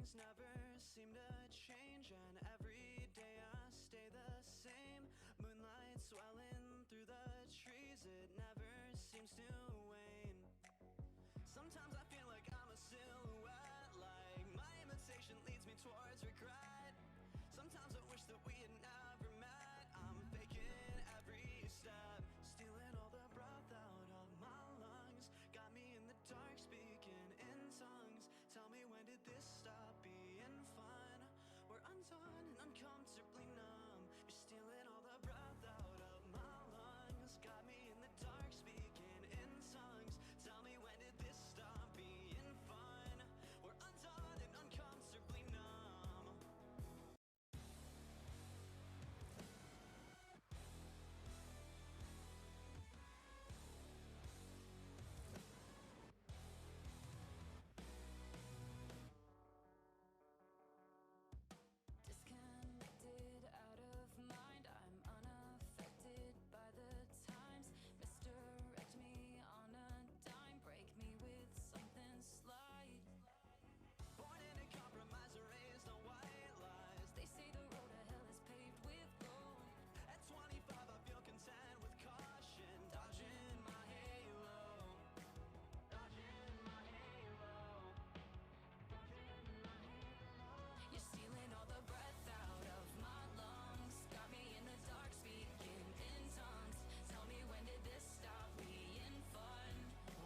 things never seem to change, and every day I stay the same. Moonlight swelling through the trees, it never seems to wane. Sometimes I feel like I'm a silhouette, like my imitation leads me towards regret. Sometimes I wish that we had never met. I'm faking every step, stealing all the breath out of my lungs. Got me in the dark, speaking in tongues. Tell me, when did this stop being fun? We're undone and uncomfortably numb. You're stealing all the breath out of my lungs. Got me in the dark, speaking in tongues. Tell me, when did this stop being fun? We're undone and uncomfortably numb. Disconnected, out of mind, I'm unaffected by the times. Misdirect me on a dime, break me with something slight. Born in a compromise, raised on white lies. They say the road to hell is paved with gold. At 25 I feel content with caution, dodging my halo, dodging my halo, dodging my halo. You're stealing all the breath out of my lungs. Got me in the dark, speaking in tongues. Tell me, when did this stop being fun?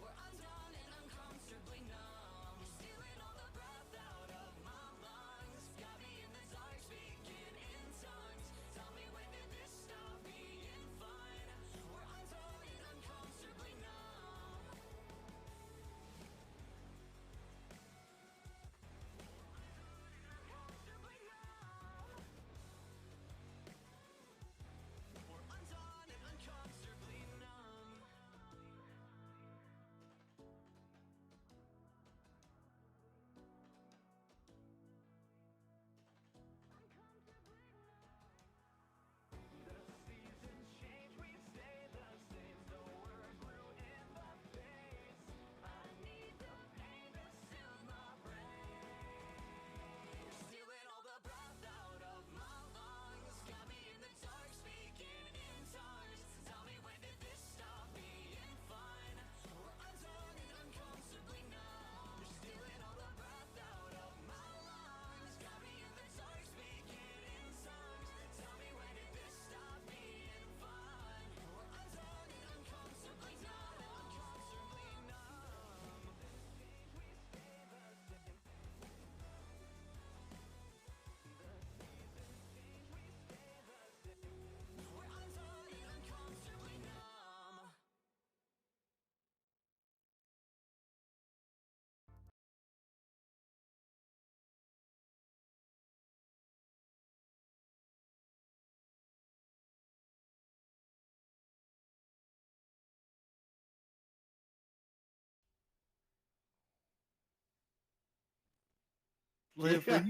We're undone and uncomfortably numb. You're stealing all the breath out of my lungs. Got me in the dark, speaking in tongues. Tell me, when did this stop being fun? We're undone and uncomfortably numb. Uncomfortably numb. We're undone and uncomfortably numb. The seasons change, we stay the same, so we're blue in the face. I need the pain to soothe my brain. Stealing all the breath out of my lungs. Got me in the dark, speaking in tongues. Tell me, when did this stop being fun? We're undone and uncomfortably numb. You're stealing all the breath out of my lungs. Got me in the dark, speaking in tongues. Tell me, when did this stop being fun? We're undone and uncomfortably numb. Uncomfortably numb. We stay the same. We're undone and uncomfortably numb. Liv, Yeah.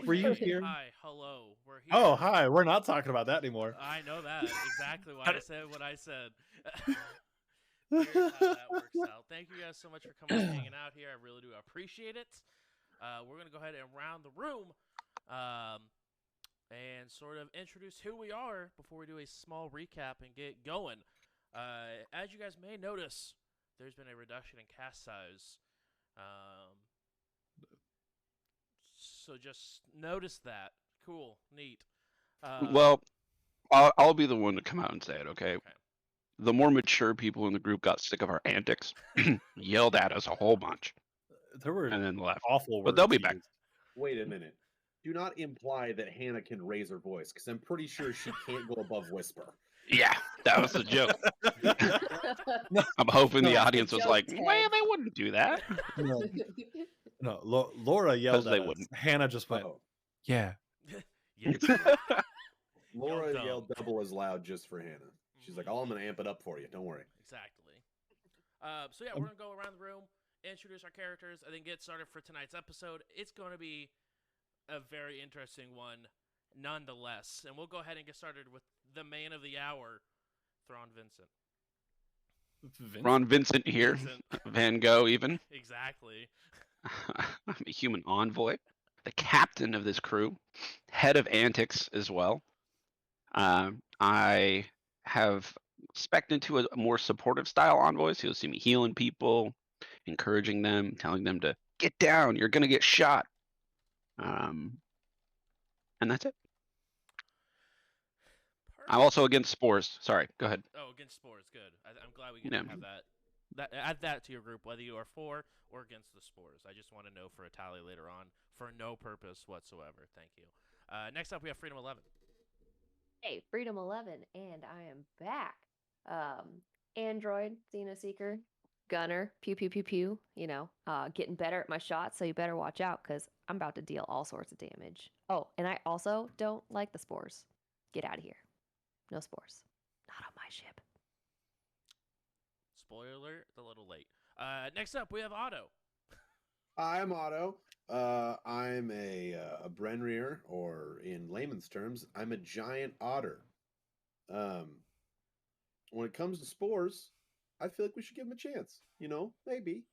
were you Okay. here? Hi, hello. We're here. Oh, hi. We're not talking about that anymore. I know that exactly why I said what I said. Here's how that works out. Thank you guys so much for coming and hanging out here. I really do appreciate it. We're gonna go ahead and round the room, and sort of introduce who we are before we do a small recap and get going. As you guys may notice, there's been a reduction in cast size. So just notice that. Cool, neat. Well, I'll be the one to come out and say it, okay? Okay. The more mature people in the group got sick of our antics, yelled at us a whole bunch, There were and then left. awful words. But they'll be back. used. Wait a minute. Do not imply that Hannah can raise her voice, because I'm pretty sure she can't go above whisper. Yeah, that was the joke. I'm hoping the audience was joke, like, Ted. well, they wouldn't do that. No, Laura yelled Because they at us. wouldn't. Hannah just went, Uh-oh. yeah. Yeah. Laura dumb. yelled double as loud just for Hannah. She's like, "Oh, I'm gonna amp it up for you. Don't worry." Exactly. So yeah, we're gonna go around the room, introduce our characters, and then get started for tonight's episode. It's going to be a very interesting one, nonetheless. And we'll go ahead and get started with the man of the hour, Thrawn Vincent. Ron Vincent here. Vincent. Van Gogh, even. Exactly. I'm a human envoy. the captain of this crew, head of antics as well. I have spec'd into a more supportive style envoy, so you'll see me healing people, encouraging them, telling them to get down, you're gonna get shot. And that's it. I'm also against spores. Sorry, go ahead. Oh, against spores, good. I'm glad we get Yeah. to have that. Add that to your group, whether you are for or against the spores. I just want to know for a tally later on, for no purpose whatsoever. Thank you. Next up, we have Freedom 11. Hey, Freedom 11, and I am back. Android, Xenoseeker, Gunner, pew pew pew pew. Getting better at my shots, so you better watch out because I'm about to deal all sorts of damage. Oh, and I also don't like the spores. Get out of here. No spores. Not on my ship. Spoiler alert, it's a little late. Next up, we have Otto. I'm Otto. I'm a Brenrir, or in layman's terms, I'm a giant otter. When it comes to spores, I feel like we should give them a chance. Maybe.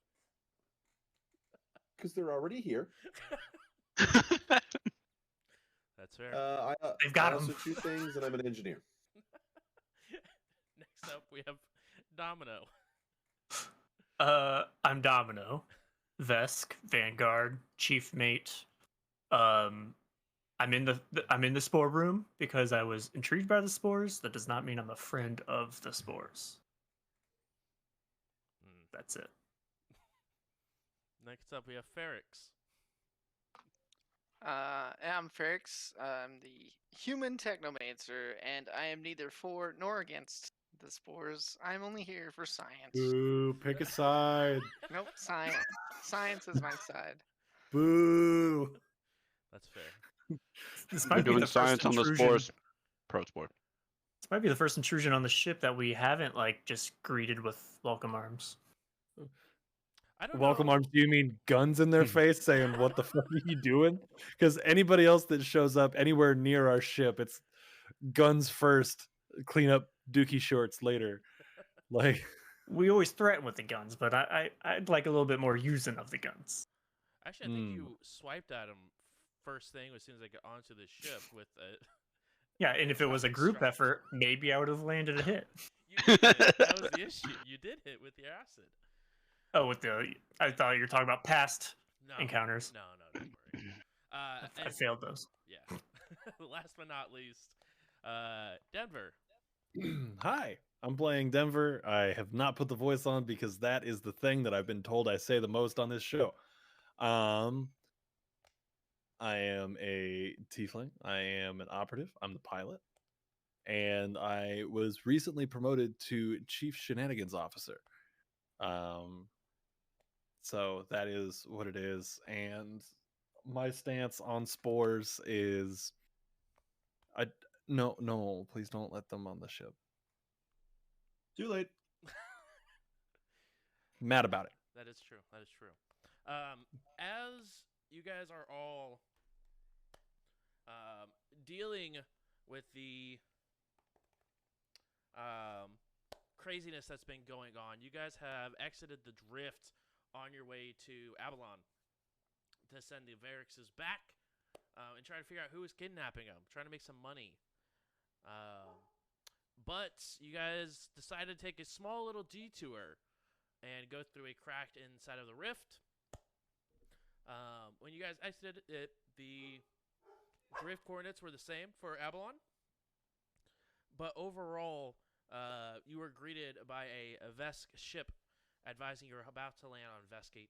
Because they're already here. That's fair. They've got I also 'em. shoot things, and I'm an engineer. Next up, we have Domino. I'm Domino, Vesk, Vanguard, Chief Mate. I'm in the spore room because I was intrigued by the spores. That does not mean I'm a friend of the spores. That's it. Next up, we have Ferrix. I'm Ferrix. I'm the human technomancer, and I am neither for nor against the spores. I'm only here for science. Boo! Pick a side. Nope, science. Science is my side. Boo! That's fair. This We're might be doing the first science on the intrusion. spores. Pro sport. This might be the first intrusion on the ship that we haven't just greeted with welcome arms. I don't Welcome know. arms. Do you mean guns in their face saying, what the fuck are you doing? Because anybody else that shows up anywhere near our ship, it's guns first, clean up dookie shorts later. We always threaten with the guns, but I'd like a little bit more using of the guns. Actually, I think you swiped at him first thing as soon as I got onto the ship with a. Yeah, and if it was a Fucking group strike. effort, maybe I would have landed a hit. You did hit. That was the issue. You did hit with your acid. Oh, I thought you were talking about past No. encounters. No, don't worry. I and- failed those. Yeah. Last but not least, Denver. Hi, I'm playing Denver. I have not put the voice on because that is the thing that I've been told I say the most on this show. I am a tiefling. I am an operative. I'm the pilot. And I was recently promoted to Chief Shenanigans Officer. So that is what it is. And my stance on spores is no, please don't let them on the ship. Too late. Mad about it. That is true. That is true. As you guys are all dealing with the craziness that's been going on, you guys have exited the drift on your way to Avalon to send the Varixes back and try to figure out who is kidnapping them, trying to make some money. But you guys decided to take a small little detour and go through a crack inside of the rift. When you guys exited it, the drift coordinates were the same for Avalon. But overall, you were greeted by a Vesk ship advising you're about to land on Vesk 18.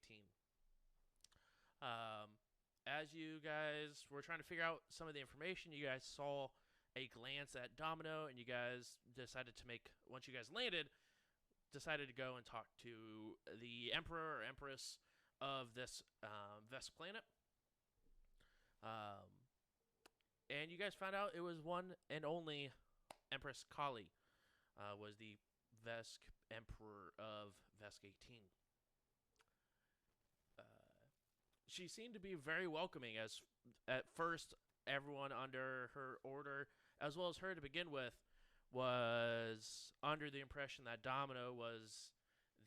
As you guys were trying to figure out some of the information, you guys saw a glance at Domino, and you guys decided to once you guys landed, decided to go and talk to the Emperor or Empress of this Vesk planet. And you guys found out it was one and only Empress Kali was the Vesk Emperor of Vesk 18. She seemed to be very welcoming, as at first everyone under her order, as well as her to begin with, was under the impression that Domino was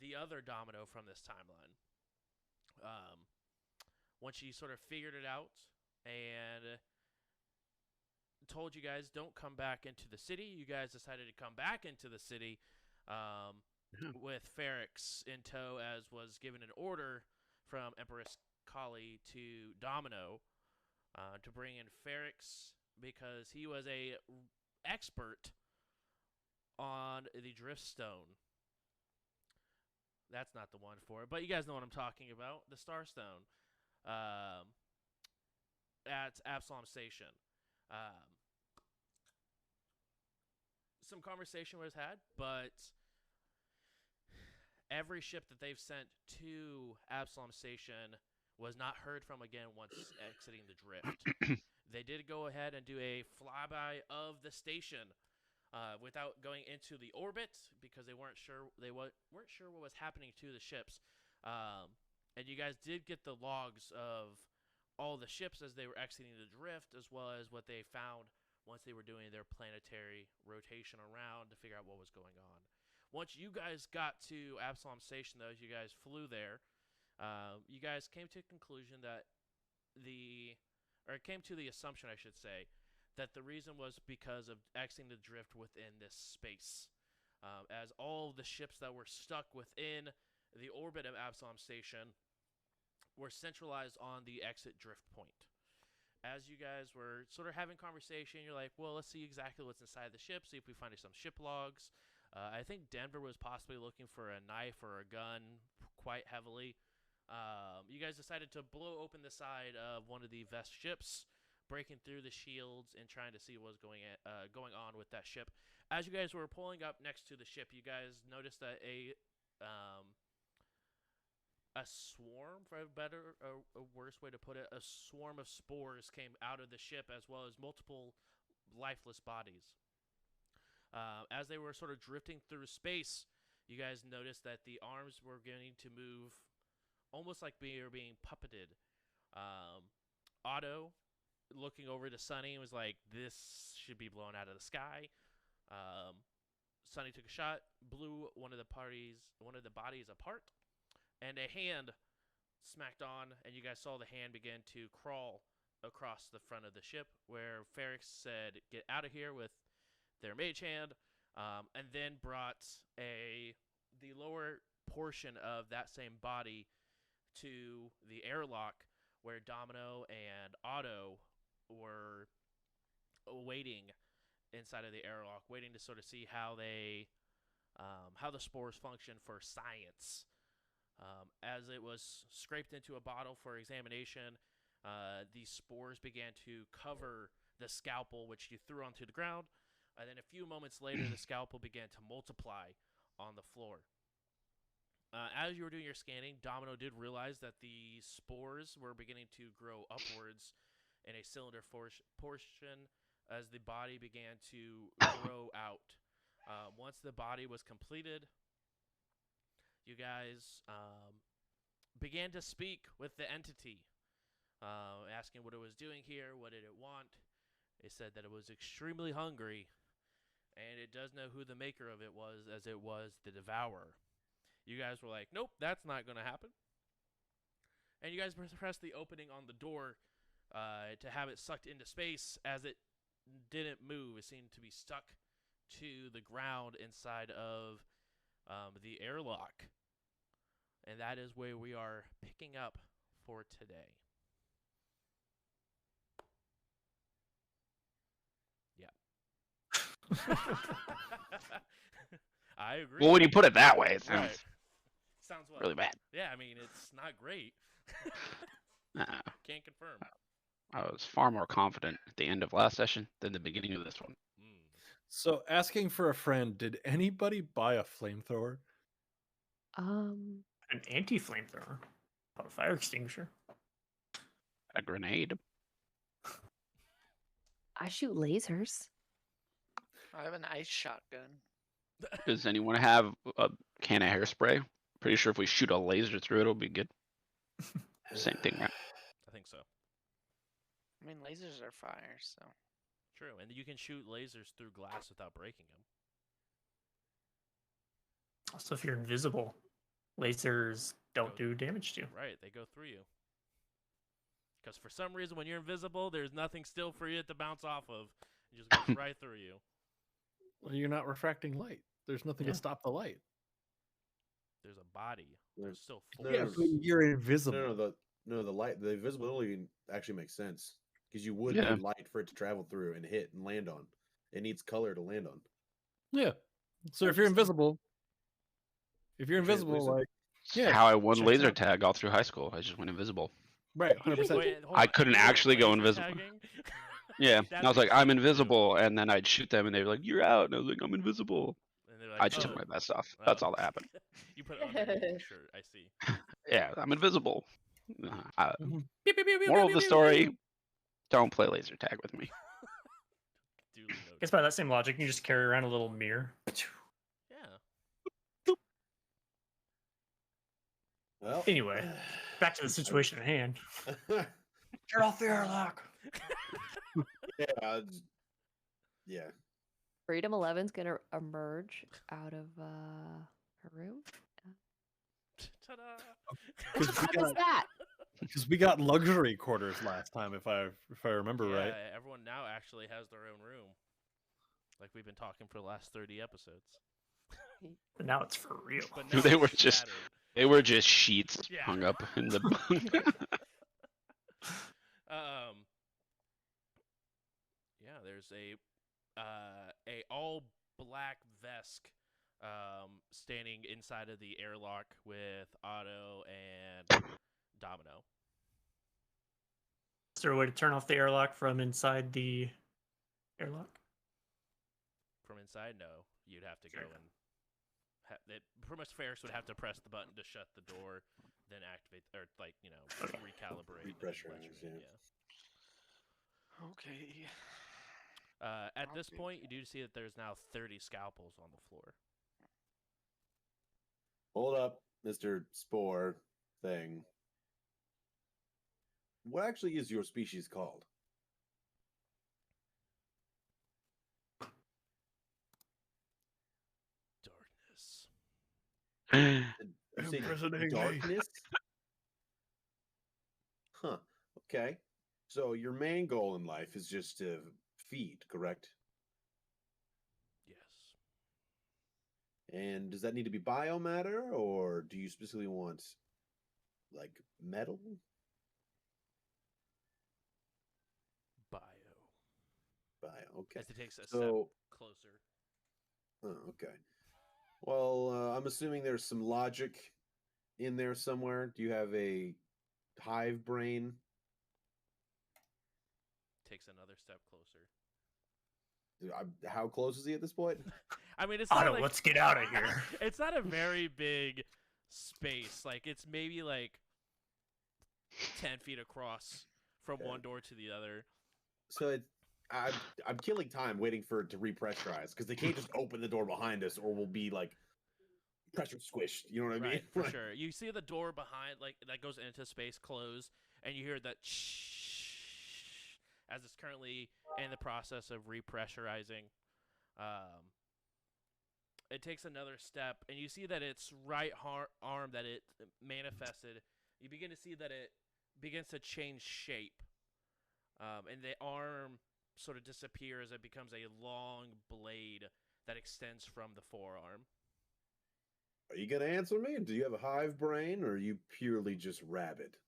the other Domino from this timeline. Once she sort of figured it out, and told you guys don't come back into the city. You guys decided to come back into the city with Ferrix in tow, as was given an order from Empress Kali to Domino to bring in Ferrix because he was a expert on the Driftstone. That's not the one for it, but you guys know what I'm talking about. The Starstone at Absalom Station. Some conversation was had, but every ship that they've sent to Absalom Station was not heard from again once exiting the drift. They did go ahead and do a flyby of the station without going into the orbit because they weren't sure what was happening to the ships. And you guys did get the logs of all the ships as they were exiting the drift, as well as what they found once they were doing their planetary rotation around to figure out what was going on. Once you guys got to Absalom Station, though, as you guys flew there, you guys came to a conclusion that came to the assumption, I should say, that the reason was because of exiting the drift within this space. As all the ships that were stuck within the orbit of Absalom Station were centralized on the exit drift point. As you guys were sort of having conversation, you're like, well, let's see exactly what's inside the ship, see if we find some ship logs. I think Denver was possibly looking for a knife or a gun quite heavily. You guys decided to blow open the side of one of the Vest ships, breaking through the shields and trying to see what was going on with that ship. As you guys were pulling up next to the ship, you guys noticed that a swarm, for a worse way to put it, a swarm of spores came out of the ship, as well as multiple lifeless bodies. As they were sort of drifting through space, you guys noticed that the arms were beginning to move almost like they were being puppeted. Otto, looking over to Sunny, was like, this should be blown out of the sky. Sunny took a shot, blew one of the bodies apart, and a hand smacked on, and you guys saw the hand begin to crawl across the front of the ship, where Ferrix said, get out of here, with their mage hand, and then brought the lower portion of that same body to the airlock, where Domino and Otto were waiting inside of the airlock, waiting to sort of see how the spores function for science. As it was scraped into a bottle for examination, these spores began to cover the scalpel, which you threw onto the ground, and then a few moments later, the scalpel began to multiply on the floor. As you were doing your scanning, Domino did realize that the spores were beginning to grow upwards in a cylinder portion as the body began to grow out. Once the body was completed, you guys began to speak with the entity, asking what it was doing here, what did it want. It said that it was extremely hungry, and it does know who the maker of it was, as it was the Devourer. You guys were like, nope, that's not going to happen. And you guys pressed the opening on the door to have it sucked into space. As it didn't move, it seemed to be stuck to the ground inside of the airlock. And that is where we are picking up for today. Yeah. I agree. Well, when you put it that way, it sounds Right. Sounds what? really bad. Yeah, I mean, it's not great. Can't confirm. I was far more confident at the end of last session than the beginning of this one. So, asking for a friend, did anybody buy a flamethrower? An anti-flamethrower, called a fire extinguisher. A grenade. I shoot lasers. I have an ice shotgun. Does anyone have a can of hairspray? Pretty sure if we shoot a laser through it, it'll be good. Same thing, right? I think so. I mean, lasers are fire, so. True, and you can shoot lasers through glass without breaking them. Also, if you're invisible, lasers don't do damage to you. Right, they go through you. Because for some reason, when you're invisible, there's nothing still for you to bounce off of. It just goes right through you. Well, you're not refracting light. There's nothing Yeah. to stop the light. There's a body. There's still No, force. Yeah, but you're invisible. The light, the invisibility actually makes sense because you would Yeah. need light for it to travel through and hit and land on. It needs color to land on. Yeah. So if you're invisible, like yeah, How I won checks laser out. tag all through high school. I just went invisible. Right, 100%. Wait, hold I on, couldn't you were actually go laser invisible. tagging? Yeah, That I was like, makes I'm sense, too. invisible, and then I'd shoot them, and they were like, "You're out," and I was like, "I'm invisible." And they're like, I just oh. took my vest off. That's all that happened. You put it underneath your shirt. I see. Yeah, I'm invisible. Mhm. Moral of the story: don't play laser tag with me. Duly I noted. guess by that same logic, you just carry around a little mirror. Yeah. Well, Anyway, back to the situation at hand. Turn off the airlock. yeah, yeah. Freedom 11's gonna emerge out of her room. Ta-da! Because What is that? we got luxury quarters last time, if I remember Yeah, right. everyone now actually has their own room. Like we've been talking for the last 30 episodes. But now it's for real. But now They it's were just- scattered. They were just sheets Yeah. hung up in the. Yeah, there's a all black Vesk standing inside of the airlock with Otto and Domino. Is there a way to turn off the airlock from inside the airlock? From inside, no, you'd have to go Sure. and pretty much Ferris would have to press the button to shut the door, then activate or recalibrate. and Repressurize, let you in, yeah. Okay. At this Okay. point, you do see that there's now 30 scalpels on the floor. Hold up, Mr. Spore thing. What actually is your species called? Darkness. You say Imprisoning me. darkness? Huh. Okay. So your main goal in life is just to feed, correct? Yes. And does that need to be biomatter, or do you specifically want like metal? Bio. Bio. Okay. As it takes a step So, closer. oh, okay. Well, I'm assuming there's some logic in there somewhere. Do you have a hive brain? Takes another step closer. How close is he at this point? I mean, it's not Otto, like, let's get out of here. It's not a very big space. Like it's maybe like 10 feet across from Okay. one door to the other. So I'm killing time waiting for it to repressurize because they can't just open the door behind us or we'll be like pressure squished. You know what I mean? Right, for Like, sure. You see the door behind, like that goes into space close, and you hear that shh as it's currently in the process of repressurizing. It takes another step, and you see that its right arm that it manifested. You begin to see that it begins to change shape, and the arm sort of disappears. It becomes a long blade that extends from the forearm. Are you gonna answer me? Do you have a hive brain or are you purely just rabid?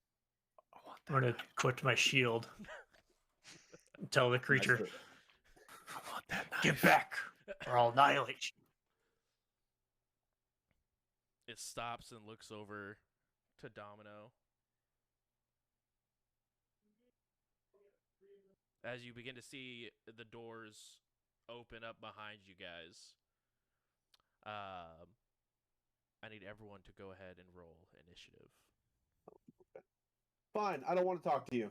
I'm gonna click my shield. And tell the creature, I want that knife. get back, or I'll annihilate you. It stops and looks over to Domino. As you begin to see the doors open up behind you guys, I need everyone to go ahead and roll initiative. Fine, I don't want to talk to you.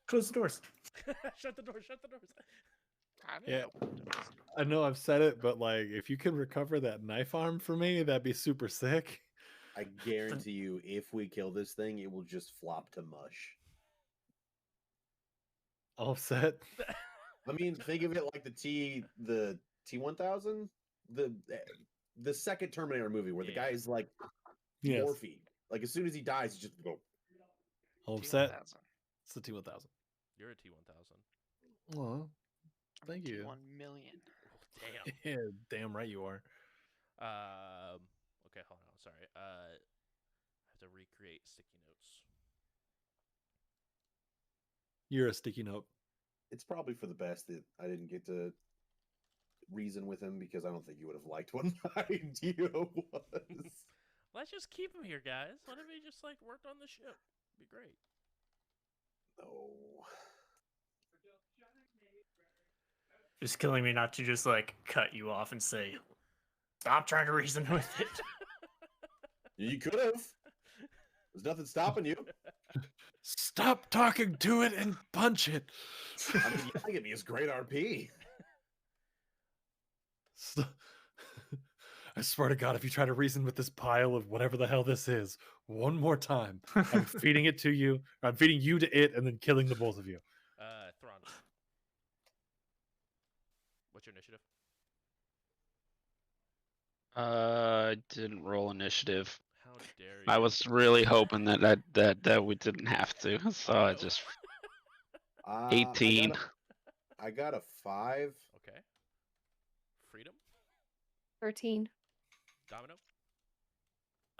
Close the doors. Shut the doors, shut the doors. I didn't Yeah. open the doors. I know I've said it, but like, if you can recover that knife arm for me, that'd be super sick. I guarantee you, if we kill this thing, it will just flop to mush. All set. I mean, think of it like the T-1000, the second Terminator movie where the Yeah. guy is like Yes. morphine. Like as soon as he dies, he just go. All set. T1000. It's the T1000. You're a T1000. Oh, thank you. 1,000,000. Oh, damn. Yeah, damn right you are. Okay, hold on. Sorry. I have to recreate sticky notes. You're a sticky note. It's probably for the best that I didn't get to reason with him because I don't think you would have liked what my idea was. Let's just keep him here, guys. What if he just like worked on the ship? Be great. No. It's killing me not to just like cut you off and say, "Stop trying to reason with it." You could have. There's nothing stopping you. Stop talking to it and punch it. I mean, yelling at me is great RP. I swear to God, if you try to reason with this pile of whatever the hell this is one more time, I'm feeding it to you. I'm feeding you to it and then killing the both of you. Thrawn. What's your initiative? Didn't roll initiative. How dare you? I was really hoping that we didn't have to, so I just 18. I got a 5. Okay. Freedom. 13. Domino.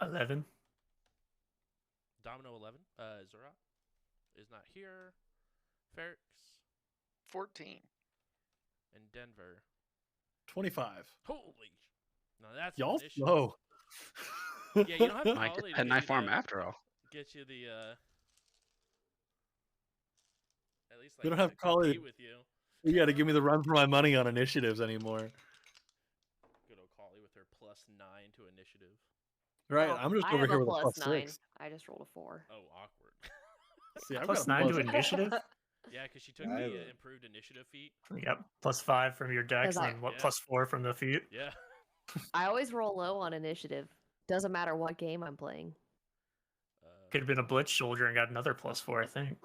11. Domino 11. Zura is not here. Ferrix 14. and Denver. 25. Holy! Now that's Y'all initiative. slow. Yeah, you don't have I Collie to had get knife you farm the- after all. Get you the at least like We don't have Collie. compete with you. You got to give me the run for my money on initiatives anymore. Good old Collie with her +9 to initiative. Right? Oh, I'm just I over have here a with a plus 9. +6. I just rolled a 4. Oh, awkward. See, I've Plus got a 9 to initiative? Yeah, because she took I the have a- improved initiative feat. Yep. +5 from your dex, 'Cause I- and then what? Yeah. +4 from the feet? Yeah. I always roll low on initiative. Doesn't matter what game I'm playing. Could have been a blitz soldier and got another +4, I think.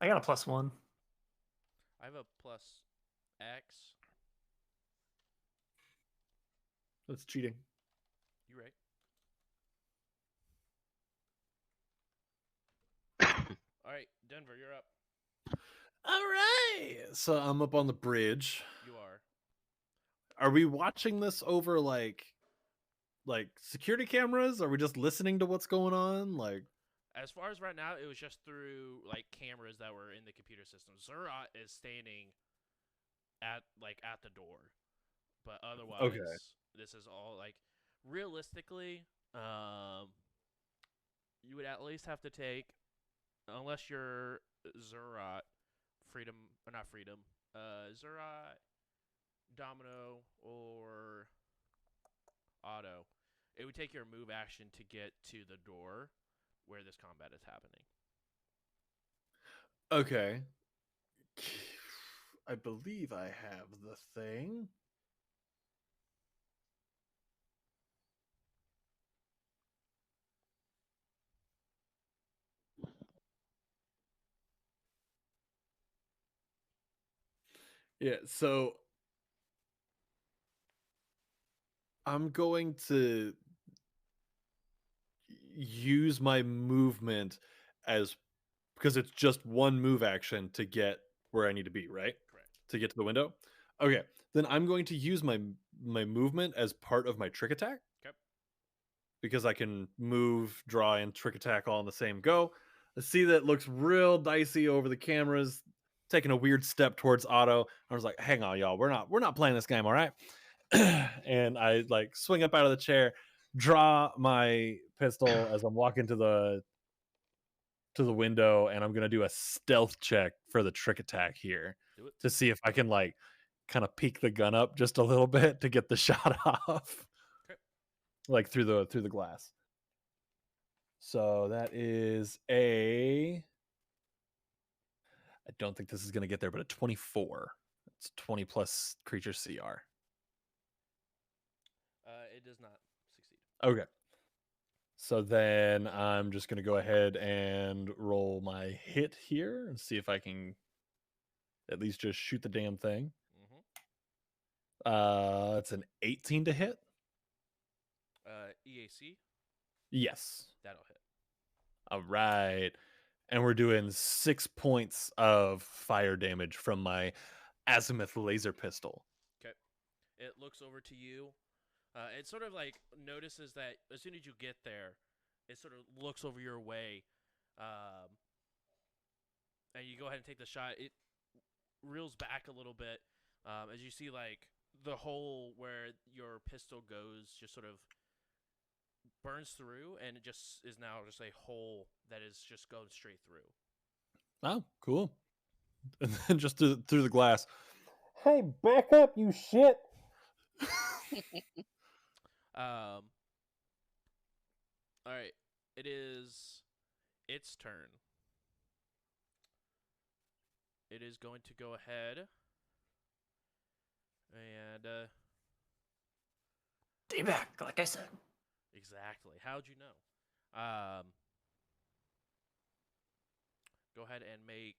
I got a +1. I have a +X. That's cheating. You right? All right, Denver, you're up. All right. So I'm up on the bridge. You are. Are we watching this over like security cameras? Are we just listening to what's going on? Like, As far as right now, it was just through like cameras that were in the computer system. Zura is standing at the door, but otherwise, this is all like realistically. You would at least have to take, unless you're Zura, Freedom or not Freedom, Zura, Domino, or Auto. It would take your move action to get to the door where this combat is happening. okay. I believe I have the thing. Yeah, so I'm going to use my movement as because it's just one move action to get where I need to be, right? Correct. To get to the window. Okay, then I'm going to use my movement as part of my trick attack. Okay. Because I can move, draw, and trick attack all in the same go. I see that looks real dicey over the cameras. Taking a weird step towards Otto. I was like, "Hang on, y'all. We're not playing this game, all right?" And I like swing up out of the chair, draw my pistol as I'm walking to the window, and I'm gonna do a stealth check for the trick attack here Do it. to see if I can like kind of peek the gun up just a little bit to get the shot off. Okay. Like through the glass. So that is a I don't think this is going to get there, but a 24. It's 20 plus creature CR. It does not succeed. Okay. So then I'm just going to go ahead and roll my hit here and see if I can at least just shoot the damn thing. It's an 18 to hit. EAC. Yes. That'll hit. All right. And we're doing 6 points of fire damage from my azimuth laser pistol. Okay. It looks over to you. It sort of like notices that as soon as you get there, it sort of looks over your way, and you go ahead and take the shot. It reels back a little bit as you see like the hole where your pistol goes just sort of burns through, and it just is now just a hole that is just going straight through. Oh, cool. And then just through the glass. Hey, back up, you shit. All right, it is its turn. It is going to go ahead and Stay back, like I said. exactly. How'd you know? Go ahead and make.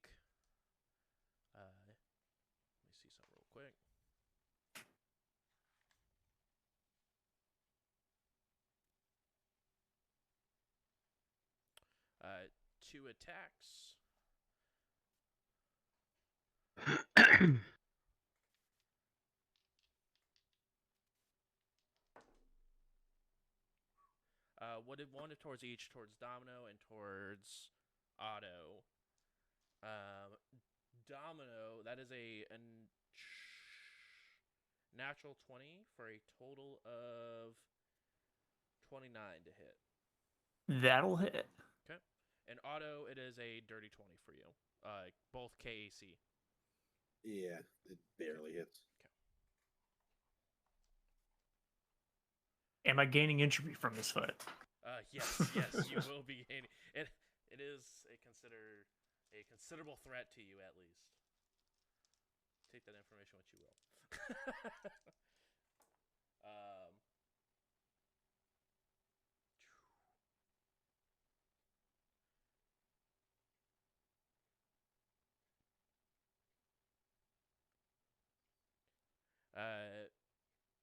Let me see something real quick. Uh, 2 attacks. One towards each, towards Domino and towards Otto. Domino, that is a natural 20 for a total of 29 to hit. That'll hit. Okay. And Otto, it is a dirty 20 for you. Both KAC. Yeah, it barely hits. Am I gaining entropy from this fight? Yes, you will be gaining. It is a considerable threat to you, at least. Take that information what you will.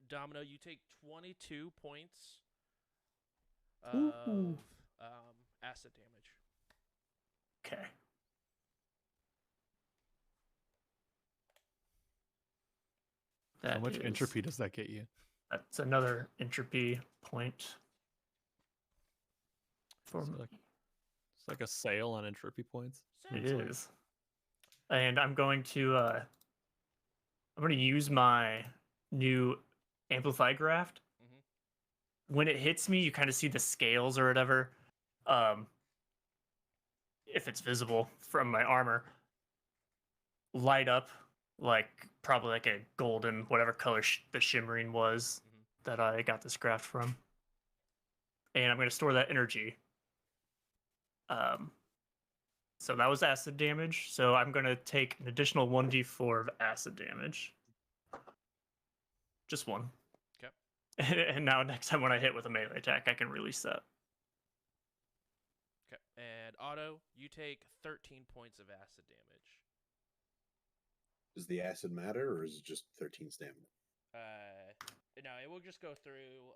Domino, you take 22 points of acid damage. Okay. How much entropy does that get you? That's another entropy point. For me. It's like a sale on entropy points. It is. And I'm going to use my new amplify graft. Mm-hmm. When it hits me, you kind of see the scales or whatever. If it's visible from my armor, light up like probably like a golden, whatever color the shimmering was that I got this graft from. And I'm going to store that energy. So that was acid damage. So I'm going to take an additional 1d4 of acid damage. Just one. Okay. And now next time when I hit with a melee attack, I can release that. Okay. And Otto, you take 13 points of acid damage. Does the acid matter, or is it just 13 stamina? No, it will just go through.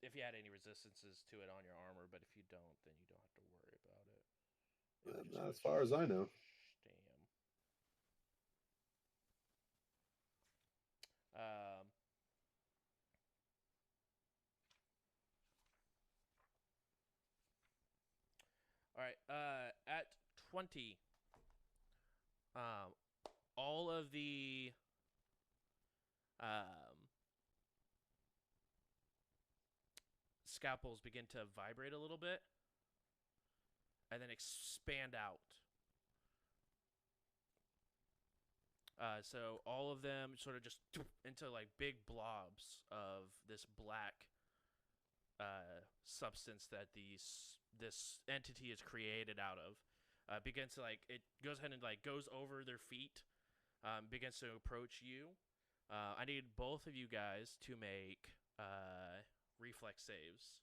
If you had any resistances to it on your armor, but if you don't, then you don't have to worry about it. Not as far as I know. All right. At 20, all of the scalpels begin to vibrate a little bit and then expand out. So all of them sort of just into like big blobs of this black substance that this entity is created out of. Begins to like, it goes ahead and like goes over their feet, begins to approach you. I need both of you guys to make reflex saves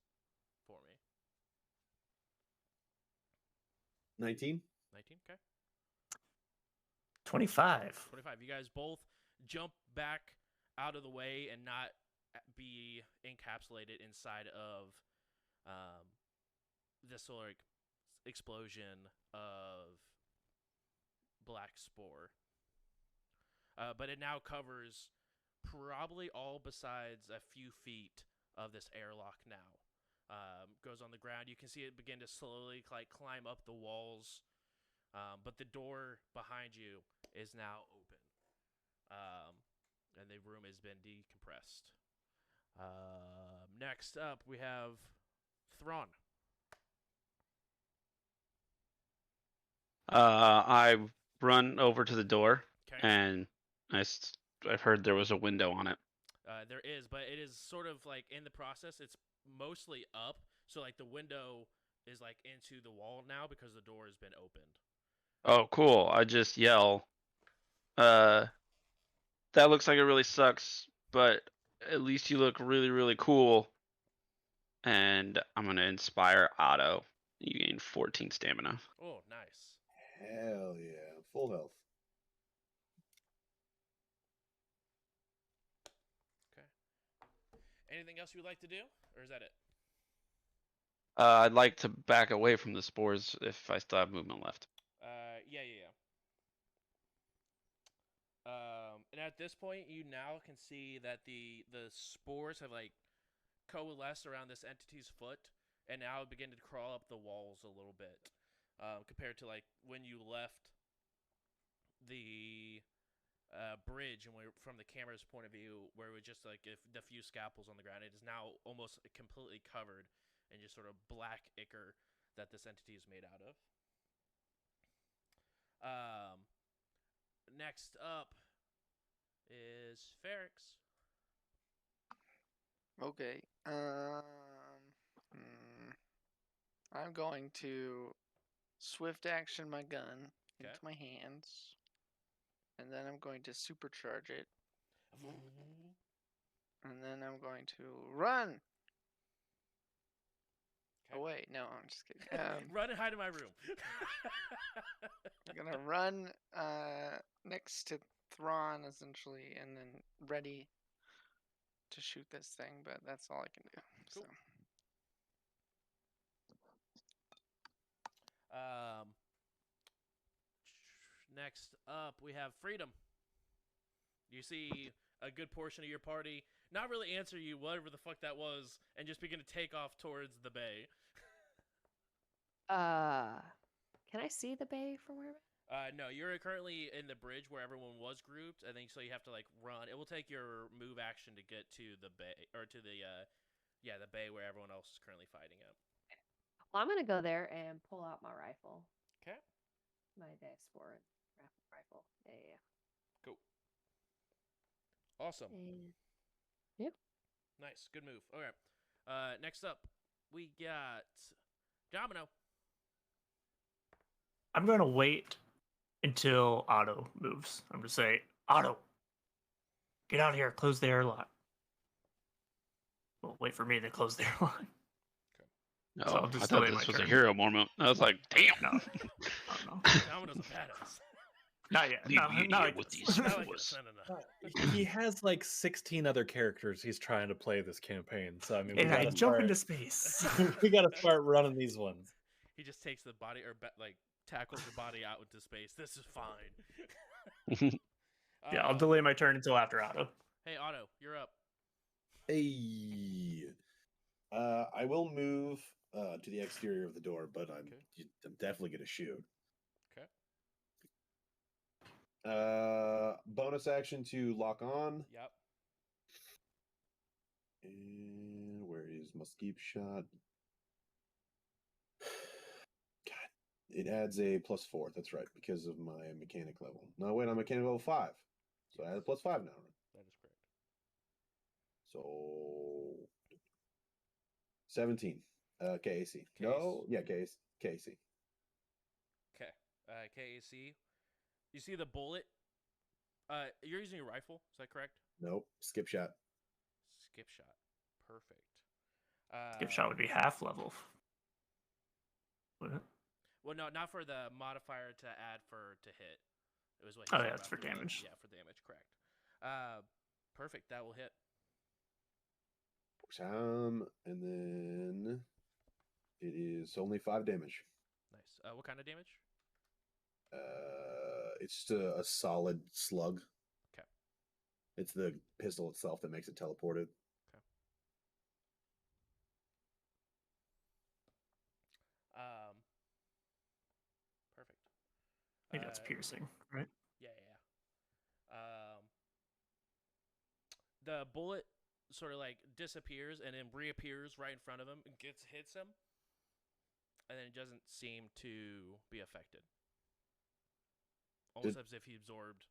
for me. 19? 19, okay. 25. 25. You guys both jump back out of the way and not be encapsulated inside of this like explosion of black spore. But it now covers probably all besides a few feet of this airlock now. Goes on the ground. You can see it begin to slowly like climb up the walls, but the door behind you is now open, and the room has been decompressed. Next up, we have Thrawn. I run over to the door, Okay. and I've heard there was a window on it. There is, but it is sort of like in the process. It's mostly up, so like the window is like into the wall now because the door has been opened. Oh, cool. I just yell, that looks like it really sucks, but at least you look really, really cool. And I'm going to inspire Otto. You gain 14 stamina. Oh, nice. Hell yeah. Full health. Okay. Anything else you would like to do, or is that it? I'd like to back away from the spores if I still have movement left. Yeah. And at this point, you now can see that the spores have like coalesced around this entity's foot, and now begin to crawl up the walls a little bit, compared to like when you left the bridge and from the camera's point of view, where it was just like if the few scalpels on the ground. It is now almost completely covered in just sort of black ichor that this entity is made out of. Next up is Ferrix. Okay. I'm going to swift action my gun Okay. into my hands, and then I'm going to supercharge it, and then I'm going to run. Okay. Oh wait, no, I'm just kidding. Run and hide in my room. I'm gonna run next to Thrawn essentially, and then ready to shoot this thing. But that's all I can do. Cool. So. Next up, we have Freedom. You see a good portion of your party not really answer you, whatever the fuck that was, and just begin to take off towards the bay. Can I see the bay from where? No, you're currently in the bridge where everyone was grouped. I think so. You have to like run. It will take your move action to get to the bay, or to the the bay where everyone else is currently fighting at. Well, I'm gonna go there and pull out my rifle. Okay. My Sport rifle. Yeah. Cool. Awesome. Yep. Nice. Good move. Okay. Next up, we got Domino. I'm gonna wait until Otto moves. I'm gonna say, Otto, get out of here. Close the airlock. Well, wait for me to close the airlock. No, So I'll just I thought delay my this was a turn. hero moment. I was like, damn. No, no. Domino's a badass. Not yet. Leave No, me not here like with this. these Not like fools. this. No. He has like 16 other characters he's trying to play this campaign. So I mean, we And I gotta jump start, into space. we gotta start running these ones. He just takes the body, or like tackles the body out into space. This is fine. Yeah, I'll delay my turn until after Otto. Hey, Otto, you're up. Hey. I will move to the exterior of the door, but I'm definitely gonna shoot. Okay. Bonus action to lock on. Yep. And where is my skeep shot? God, it adds a +4. That's right, because of my mechanic level. No, wait, I'm mechanic level 5. So I add a +5 now. That is correct. So 17. KAC. KAC. No, yeah, KAC. Okay. KAC. You see the bullet? You're using a rifle, is that correct? Nope. Skip shot. Skip shot. Perfect. Skip shot would be half level. Wouldn't it? Well, no, not for the modifier to add to hit. It was what. Oh, yeah, it's for damage. Yeah, for damage. Correct. Perfect. That will hit. And then It is only 5 damage. Nice. What kind of damage? It's just a solid slug. Okay. It's the pistol itself that makes it teleported. Okay. Perfect. I think that's piercing, right? Yeah. The bullet sort of like disappears and then reappears right in front of him and hits him, and then it doesn't seem to be affected. Almost as if he absorbed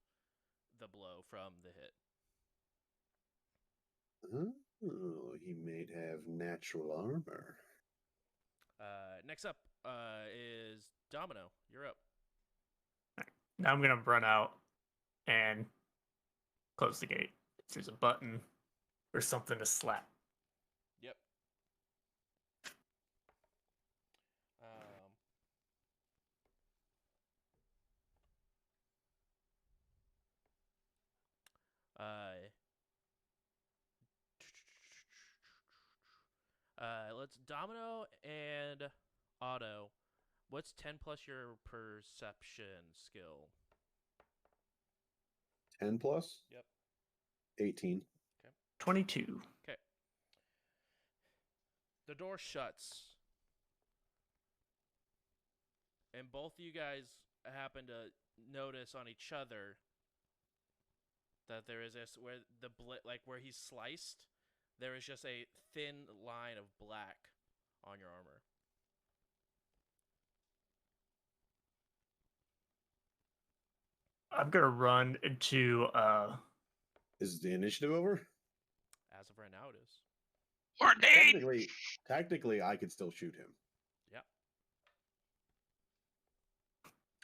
the blow from the hit. Oh, he may have natural armor. Next up is Domino. You're up. Now I'm gonna run out and close the gate. There's a button or something to slap. Yep. Let's Domino and Otto. What's 10 plus your perception skill? 10 plus? Yep. 18. 22. Okay. The door shuts. And both of you guys happen to notice on each other that there is this where where he's sliced, there is just a thin line of black on your armor. I'm gonna run into Is the initiative over? As of right now, it is. Technically, I could still shoot him. Yep.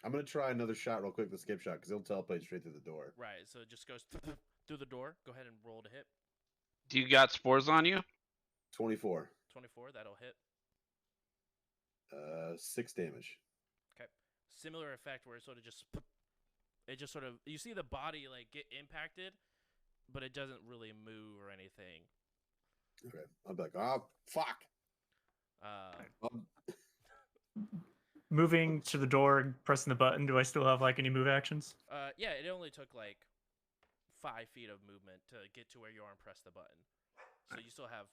I'm gonna try another shot real quick, the skip shot, because he'll teleport straight through the door. Right, so it just goes through the door. Go ahead and roll to hit. Do you got spores on you? 24. 24, that'll hit. 6 damage. Okay. Similar effect where it sort of just you see the body like get impacted, but it doesn't really move or anything. Okay. I'll be like, oh, fuck. moving to the door and pressing the button. Do I still have like any move actions? Yeah, it only took like 5 feet of movement to get to where you are and press the button. So you still have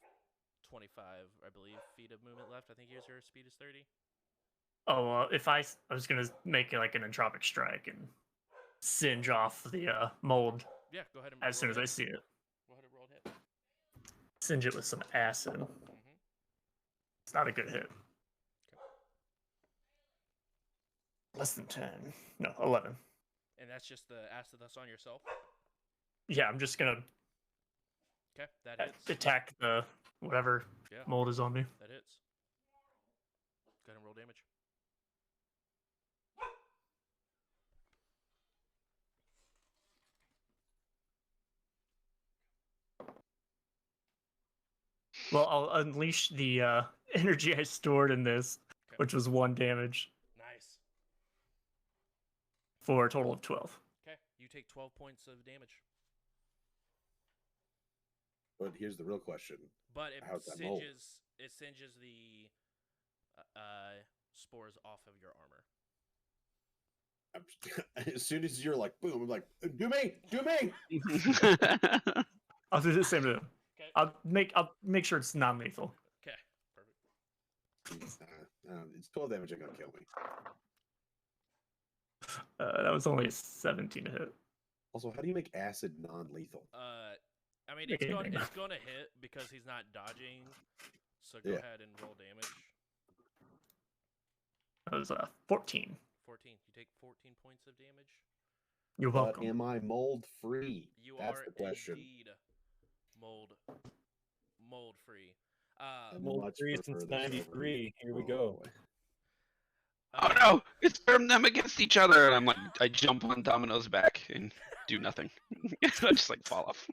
25, I believe, feet of movement left. I think your speed is 30. Oh, well, if I was gonna make like an entropic strike and singe off the mold. Yeah, go ahead and as soon as hit. I see it. Go ahead and roll a hit. Singe it with some acid. Mm-hmm. It's not a good hit. Okay. Less than 10. No, 11. And that's just the acid that's on yourself? Yeah, I'm just gonna that hits. attack the whatever mold is on me. That hits. Go ahead and roll damage. Well, I'll unleash the energy I stored in this, which was 1 damage. Nice. For a total of 12. Okay, you take 12 points of damage. But here's the real question. But it how's that mold? singes the spores off of your armor. As soon as you're like, boom, I'm like, do me! I'll do the same to them. Okay. I'll make sure it's non-lethal. Okay, perfect. It's 12 damage, ain't gonna kill me. That was only a 17 to hit. Also, how do you make acid non-lethal? I mean, it's going to hit because he's not dodging. So go ahead and roll damage. That was 14. 14. You take 14 points of damage. You're welcome. But am I mold free? That's the question. Indeed mold free. Mold free since '93. Here we go. Oh no! It's turn them against each other, and I'm like, I jump on Domino's back and do nothing. I just like fall off.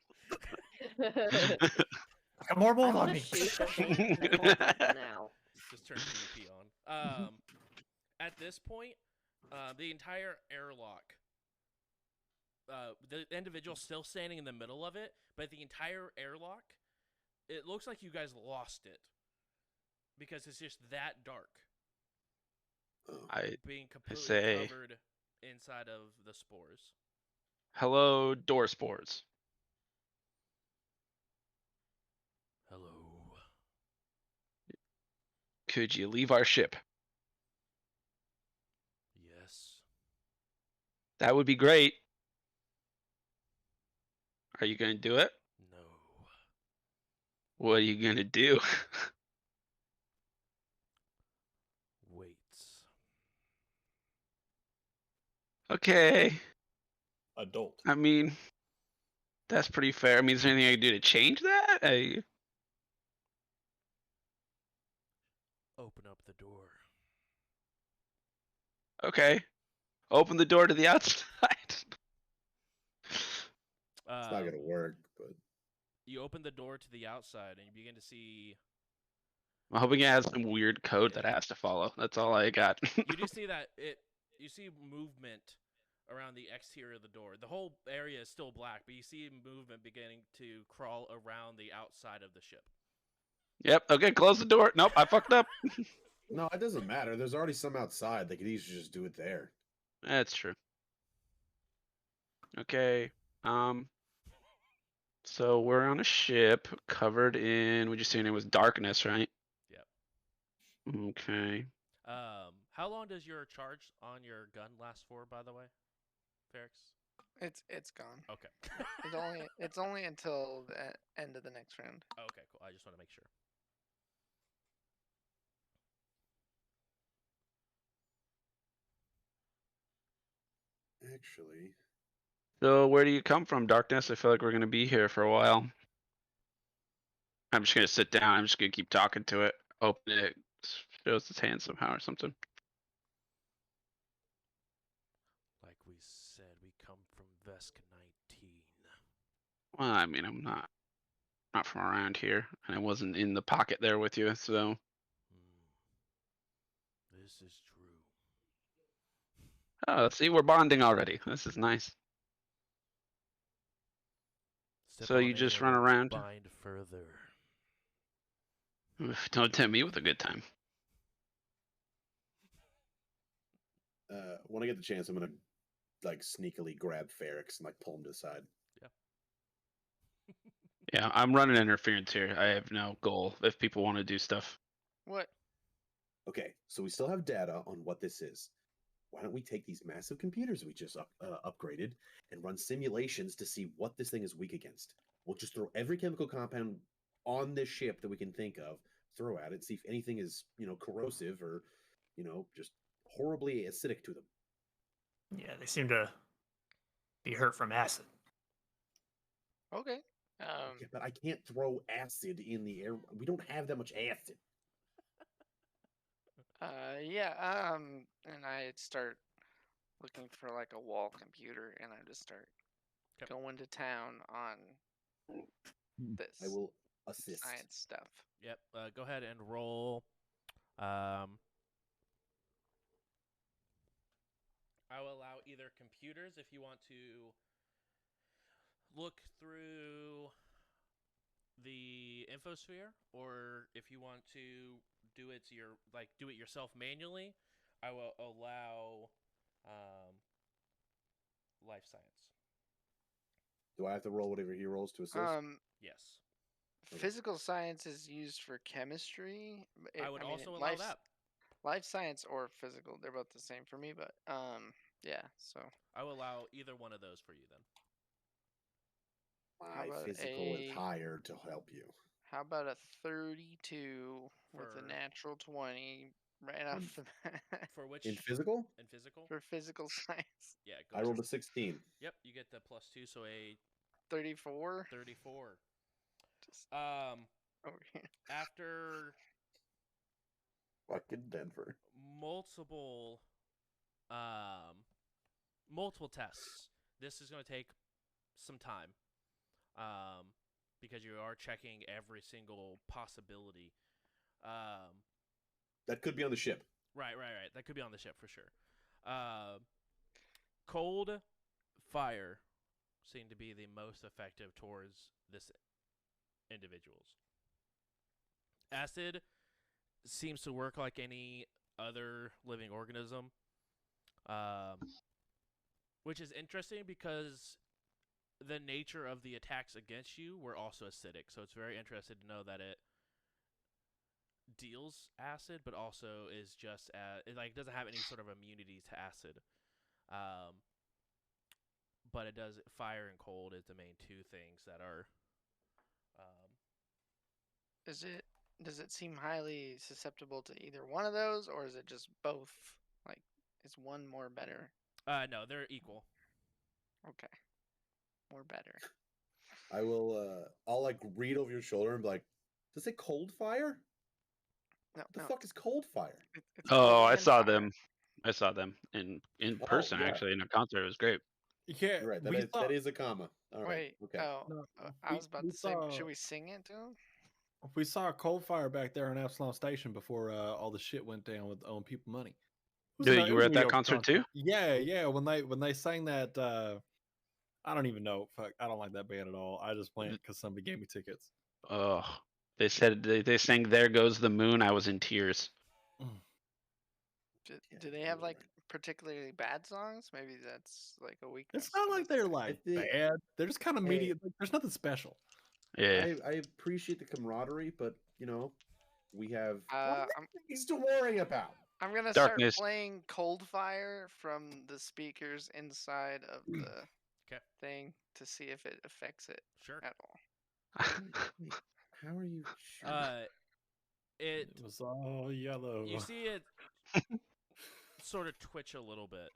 Got more mold on me. Now. Just turn PvP on. At this point, the entire airlock, the individual still standing in the middle of it, but the entire airlock, it looks like you guys lost it. because it's just that dark, Oh. I being completely say, covered inside of the spores. hello, door spores. Hello. Could you leave our ship? Yes. That would be great. Are you going to do it? No. What are you going to do? Wait. Okay. Adult. I mean, that's pretty fair. I mean, is there anything I can do to change that? Open up the door. Okay. Open the door to the outside. It's not gonna work, but You open the door to the outside and you begin to see. I'm hoping it has some weird code that Yeah. I has to follow. That's all I got. You do see that you see movement around the exterior of the door. The whole area is still black, but you see movement beginning to crawl around the outside of the ship. Yep. Okay. Close the door. Nope. I fucked up. no, it doesn't matter. There's already some outside. They could easily just do it there. That's true. Okay. So we're on a ship covered in. Would you say it was darkness, right? Yep. Okay. How long does your charge on your gun last for, by the way, Ferrix? It's gone. Okay. It's only until the end of the next round. Okay, cool. I just want to make sure. Actually, So where do you come from, darkness? I feel like we're gonna be here for a while. I'm just gonna sit down. I'm just gonna keep talking to it. Open it. Shows its hand somehow or something. Like we said, we come from Vesk 19. Well, I mean, I'm not from around here, and I wasn't in the pocket there with you, so. This is true. Oh, see, we're bonding already. This is nice. Step So on you in just and run we'll around? bind further. Don't tempt me with a good time. when I get the chance, I'm gonna like sneakily grab Ferrix and like pull him to the side. Yeah, I'm running interference here. I have no goal if people want to do stuff. What? Okay, so we still have data on what this is. Why don't we take these massive computers we just upgraded and run simulations to see what this thing is weak against? We'll just throw every chemical compound on this ship that we can think of, throw at it, see if anything is, corrosive or, just horribly acidic to them. Yeah, they seem to be hurt from acid. Okay. Yeah, but I can't throw acid in the air. We don't have that much acid. Yeah. And I start looking for like a wall computer, and I just start going to town on this I will assist. science stuff. Yep. Go ahead and roll. I will allow either computers if you want to look through the infosphere, or if you want to do it yourself manually, I will allow life science. Do I have to roll whatever he rolls to assist? Yes. Physical science is used for chemistry. I would also allow that. Life science or physical, they're both the same for me, but yeah, so I will allow either one of those for you then. how My about physical is higher to help you. How about a 32 with a For- natural 20 right off the bat For which In physical, in physical? for physical science? Yeah, go I ahead. rolled a 16. Yep, you get the +2, so a 34. 34. Just Um, over here. after Fucking Denver. multiple tests, this is going to take some time. Because you are checking every single possibility. That could be on the ship. Right. That could be on the ship for sure. Cold fire seem to be the most effective towards this individuals. Acid seems to work like any other living organism, um, which is interesting because the nature of the attacks against you were also acidic. So it's very interesting to know that it deals acid, but also is just it like doesn't have any sort of immunity to acid. Um, but it does fire and cold is the main two things that are. Does it seem highly susceptible to either one of those, or is it just both? Like, is one more better? No, they're equal. Okay, more better. I will. I'll like read over your shoulder and be like, "Does it cold fire? No, What the no. fuck is cold fire?" It's Oh, colder I than saw fire. them. I saw them in Oh, person yeah. actually in a concert. It was great. Yeah, You're right. we saw. That is a comma. All right. Wait. Okay. Oh, No, I was about we to say, saw. should we sing it to him? We saw a cold fire back there in Absalom Station before all the shit went down with owing people money. Dude, you It were was a at that mediocre concert too? Yeah, yeah. When they sang that, I don't even know. Fuck, I don't like that band at all. I just went because somebody gave me tickets. Oh, they said they sang "There Goes the Moon." I was in tears. Do they have like particularly bad songs? Maybe that's like a weakness. It's not like they're against like think- bad. They're just kind of Hey. medium. Like, there's nothing special. Yeah. I appreciate the camaraderie, but we have I'm things to worry about. I'm gonna Darkness. start playing Cold Fire from the speakers inside of the Okay. thing to see if it affects it Sure. at all. Wait, how are you sure? It It was all yellow. you see it sort of twitch a little bit.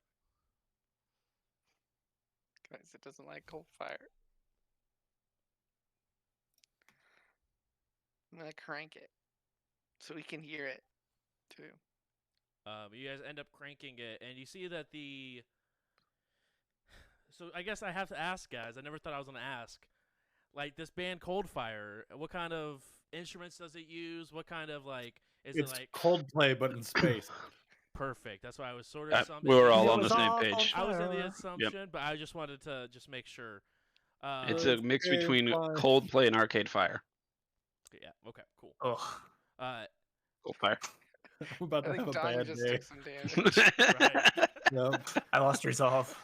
Guys, it doesn't like Cold Fire. I'm gonna crank it so we can hear it too. You guys end up cranking it, and you see that the. So I guess I have to ask, guys. I never thought I was gonna ask. Like this band Coldfire, what kind of instruments does it use? What kind of like is It's it like Coldplay, but in space. perfect? That's why I was sort of assuming. we were all It on the was same all page. I was in the Coldfire. assumption, but I just wanted to just make sure. It's Uh, a mix okay, between fine. Coldplay and Arcade Fire. Yeah. Okay. Cool. Ugh. Coldfire. I'm about I to think have a Donnie bad just day. took some damage. Right. Yep. I lost resolve.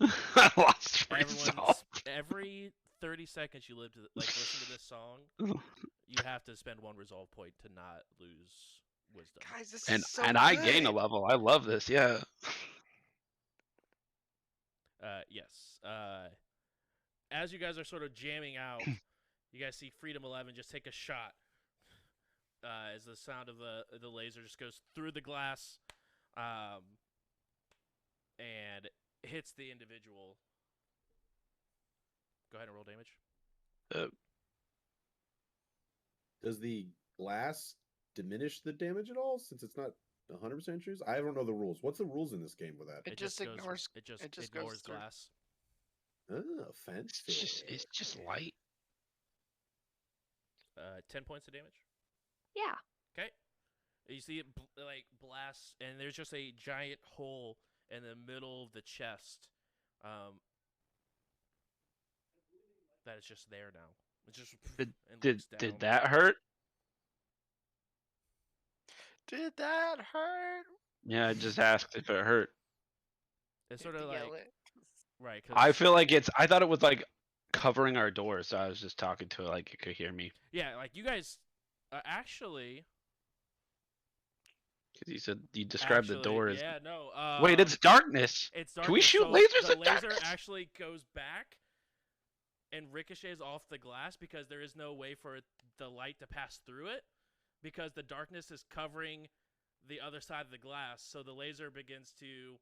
I lost resolve. Every 30 seconds you live to listen to this song, you have to spend one resolve point to not lose wisdom. Guys, this And is so I gain a good. level. I love this. Yeah. Yes. As you guys are sort of jamming out, you guys see Freedom 11 just take a shot. As the sound of the laser just goes through the glass, and hits the individual. Go ahead and roll damage. Does the glass diminish the damage at all since it's not 100% true? I don't know the rules. What's the rules in this game with that? It just ignores. It just It just ignores goes through. glass. Oh, fancy. It's just light. 10 points of damage. Yeah. Okay. You see it blast, and there's just a giant hole in the middle of the chest. That is just there now. It's just Did that hurt? Did that hurt? Yeah, I just asked if it hurt. It's You sort have of to like yell it. right. 'Cause I feel like I thought it was like covering our doors, so I was just talking to it like it could hear me. yeah, like you guys actually. Because you said you described the door as. Yeah, no. Wait, it's darkness. It's Can we darkness, shoot so lasers the at laser darkness? actually goes back and ricochets off the glass because there is no way for the light to pass through it because the darkness is covering the other side of the glass. So the laser begins to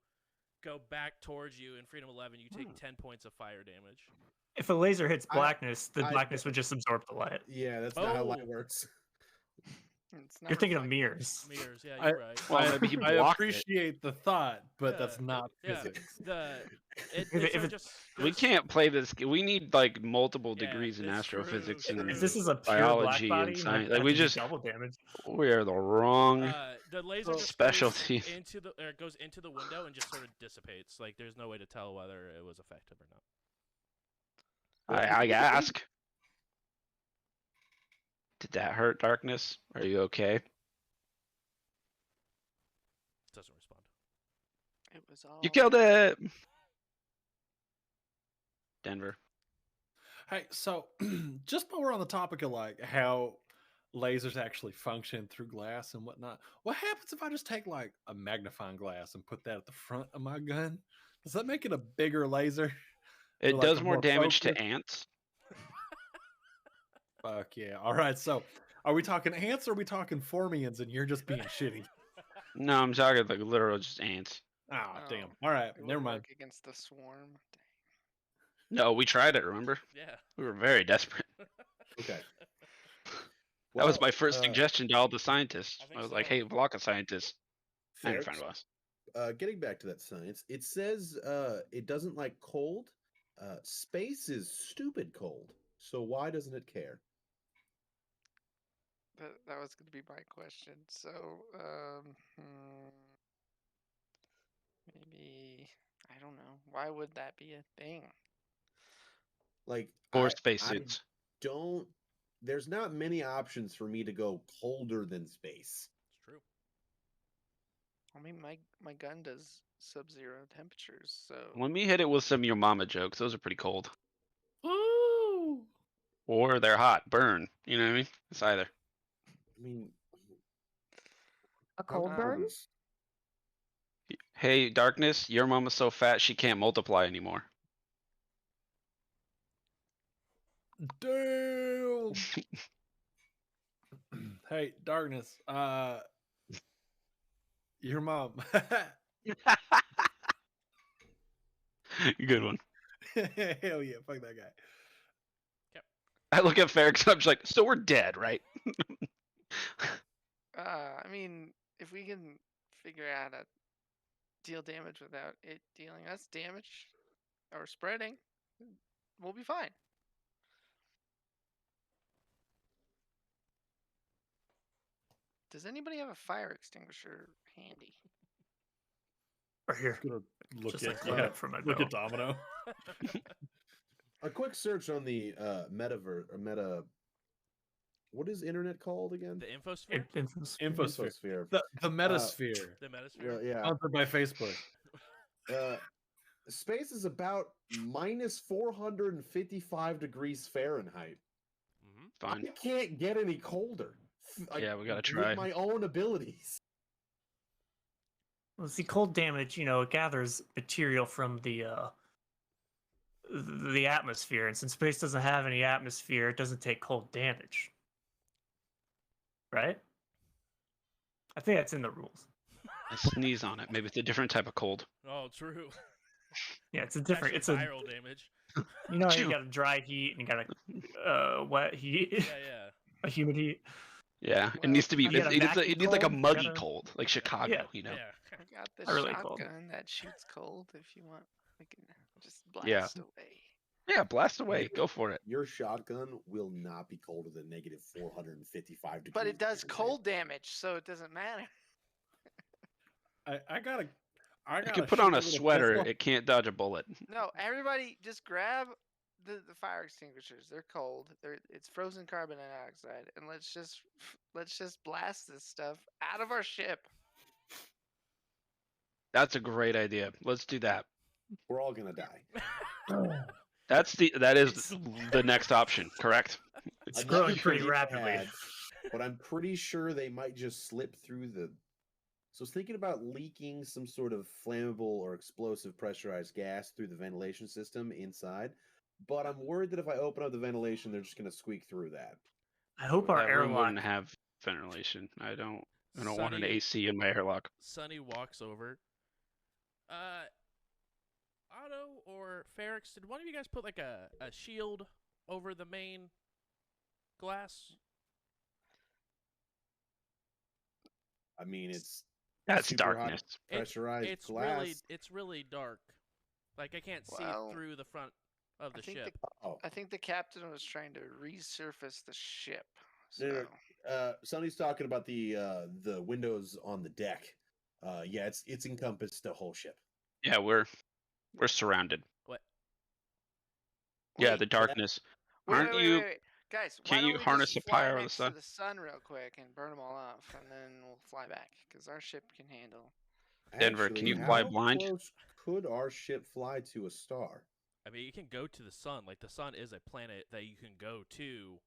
go back towards you. In Freedom 11, you take 10 points of fire damage. If a laser hits I- blackness, the I- blackness would just absorb the light. Yeah, that's not how light Oh. works. It's not You're thinking of reflective. mirrors. Mirrors, yeah, I- you're right. Well, maybe he I blocked it. appreciate the thought, but that's Yeah, not yeah. physics. It If sort of it- just We goes- can't play this. We need like multiple Yeah, degrees in it's astrophysics true, and If this is a pure biology black body, and it science. might Like we have to do just double damage. we are the wrong. The laser just specialty. goes into the window and just sort of dissipates. Like there's no way to tell whether it was effective or not. I ask. Did that hurt, darkness? Are you okay? It was all. You killed it. Denver. Hey, so just while we're on the topic of like how lasers actually function through glass and whatnot, what happens if I just take like a magnifying glass and put that at the front of my gun? Does that make it a bigger laser? It like does a more more damage to focused- ants. Fuck yeah! All right, so are we talking ants or are we talking formians? And you're just being shitty. No, I'm talking like literal just ants. Ah, Oh, damn. All right, it never would mind. work against the swarm. No, we tried it. Remember? Yeah. We were very desperate. Okay. That was Well, my first suggestion to all the scientists. I think I was like, so. "Hey, block of scientists, I'm Ferrex, fine with us." getting back to that science, it says it doesn't like cold. Space is stupid cold. So why doesn't it care? That was going to be my question. So, maybe I don't know. Why would that be a thing? Like Or I spacesuits. don't. There's not many options for me to go colder than space. It's true. I mean, my gun does sub-zero temperatures, so Let me hit it with some your mama jokes. Those are pretty cold. Woo! Or they're hot, burn. You know what I mean? It's either. I mean, A cold burn? Hey, darkness, your mama's so fat she can't multiply anymore. Damn. Hey, darkness. Your mom. Good one. Hell yeah, fuck that guy. I look at Ferrex and I'm just like, so we're dead, right? I mean, if we can figure out how to deal damage without it dealing us damage or spreading, we'll be fine. Does anybody have a fire extinguisher handy? Right here. Gonna look Just, at like, look up for my look at bell. Domino. a quick search on the metaverse or meta. What is internet called again? The infosphere? Infosphere. Infosphere. The metasphere. The metasphere? Well, yeah. Sponsored by Facebook. Space is about minus 455 degrees Fahrenheit. Fine. I can't get any colder. Yeah, we gotta with try. my own abilities. Well, see, cold damage, it gathers material from the atmosphere, and since space doesn't have any atmosphere, it doesn't take cold damage. Right? I think that's in the rules. I sneeze on it. Maybe it's a different type of cold. Oh, true. Yeah, it's a different. Actually, It's a viral damage. you got a dry heat and you got a wet heat, Yeah, yeah. a humid heat. Yeah, it Well, needs to be. you got a It vacuum needs like a cold, you muggy gotta- cold, like Chicago. Yeah. You know. Yeah. I got this Not really cold. shotgun that shoots cold. If you want, we can just blast Yeah. away. Yeah, blast away. Go for it. Your shotgun will not be colder than negative 455 degrees. But it does Fahrenheit. cold damage, so it doesn't matter. I gotta. You can put on a sweater. It can't dodge a bullet. No, everybody just grab the fire extinguishers. They're cold. It's frozen carbon dioxide, and let's just blast this stuff out of our ship. That's a great idea. Let's do that. We're all gonna die. That is the next option. Correct. It's I'd growing like to pretty think it rapidly. had, but I'm pretty sure they might just slip through the. So I was thinking about leaking some sort of flammable or explosive pressurized gas through the ventilation system inside, but I'm worried that if I open up the ventilation, they're just going to squeak through that. I hope our That room airlock. wouldn't have ventilation. I don't want an Sunny- AC in my airlock. Sunny walks over. Otto or Ferrex, did one of you guys put like a shield over the main glass? I mean, it's That's super high darkness. pressurized It's glass. really dark. Like I can't see Well, through the front of the I think ship. Oh, I think the captain was trying to resurface the ship. So no, no. Sonny's talking about the windows on the deck. Yeah, it's encompassed the whole ship. Yeah, we're surrounded. What? Yeah, Wait, the darkness. wait, Aren't wait, you? wait, wait. Guys, why can't don't you we harness just the fly power of the next sun? to the sun real quick and burn them all off, and then we'll fly back because our ship can handle Denver, can Actually, you fly how blind? close could our ship fly to a star? I mean, you can go to the sun. Like, the sun is a planet that you can go to.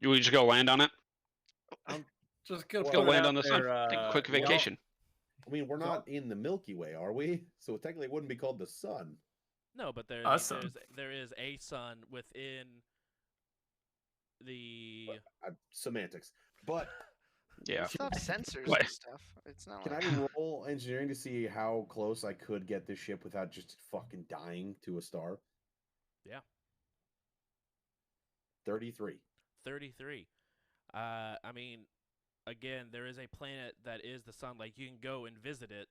You just go land on it? I'm just gonna Well, Go put it land out on the sun. there. Take a quick y'all- vacation. I mean, we're So- not in the Milky Way, are we? So technically, it wouldn't be called the sun. No, but Awesome. there is a sun within the. Semantics. But Yeah. We still have sensors What? and stuff. It's not can like I roll engineering to see how close I could get this ship without just fucking dying to a star? Yeah. 33. 33. I mean, again, there is a planet that is the sun. Like, you can go and visit it.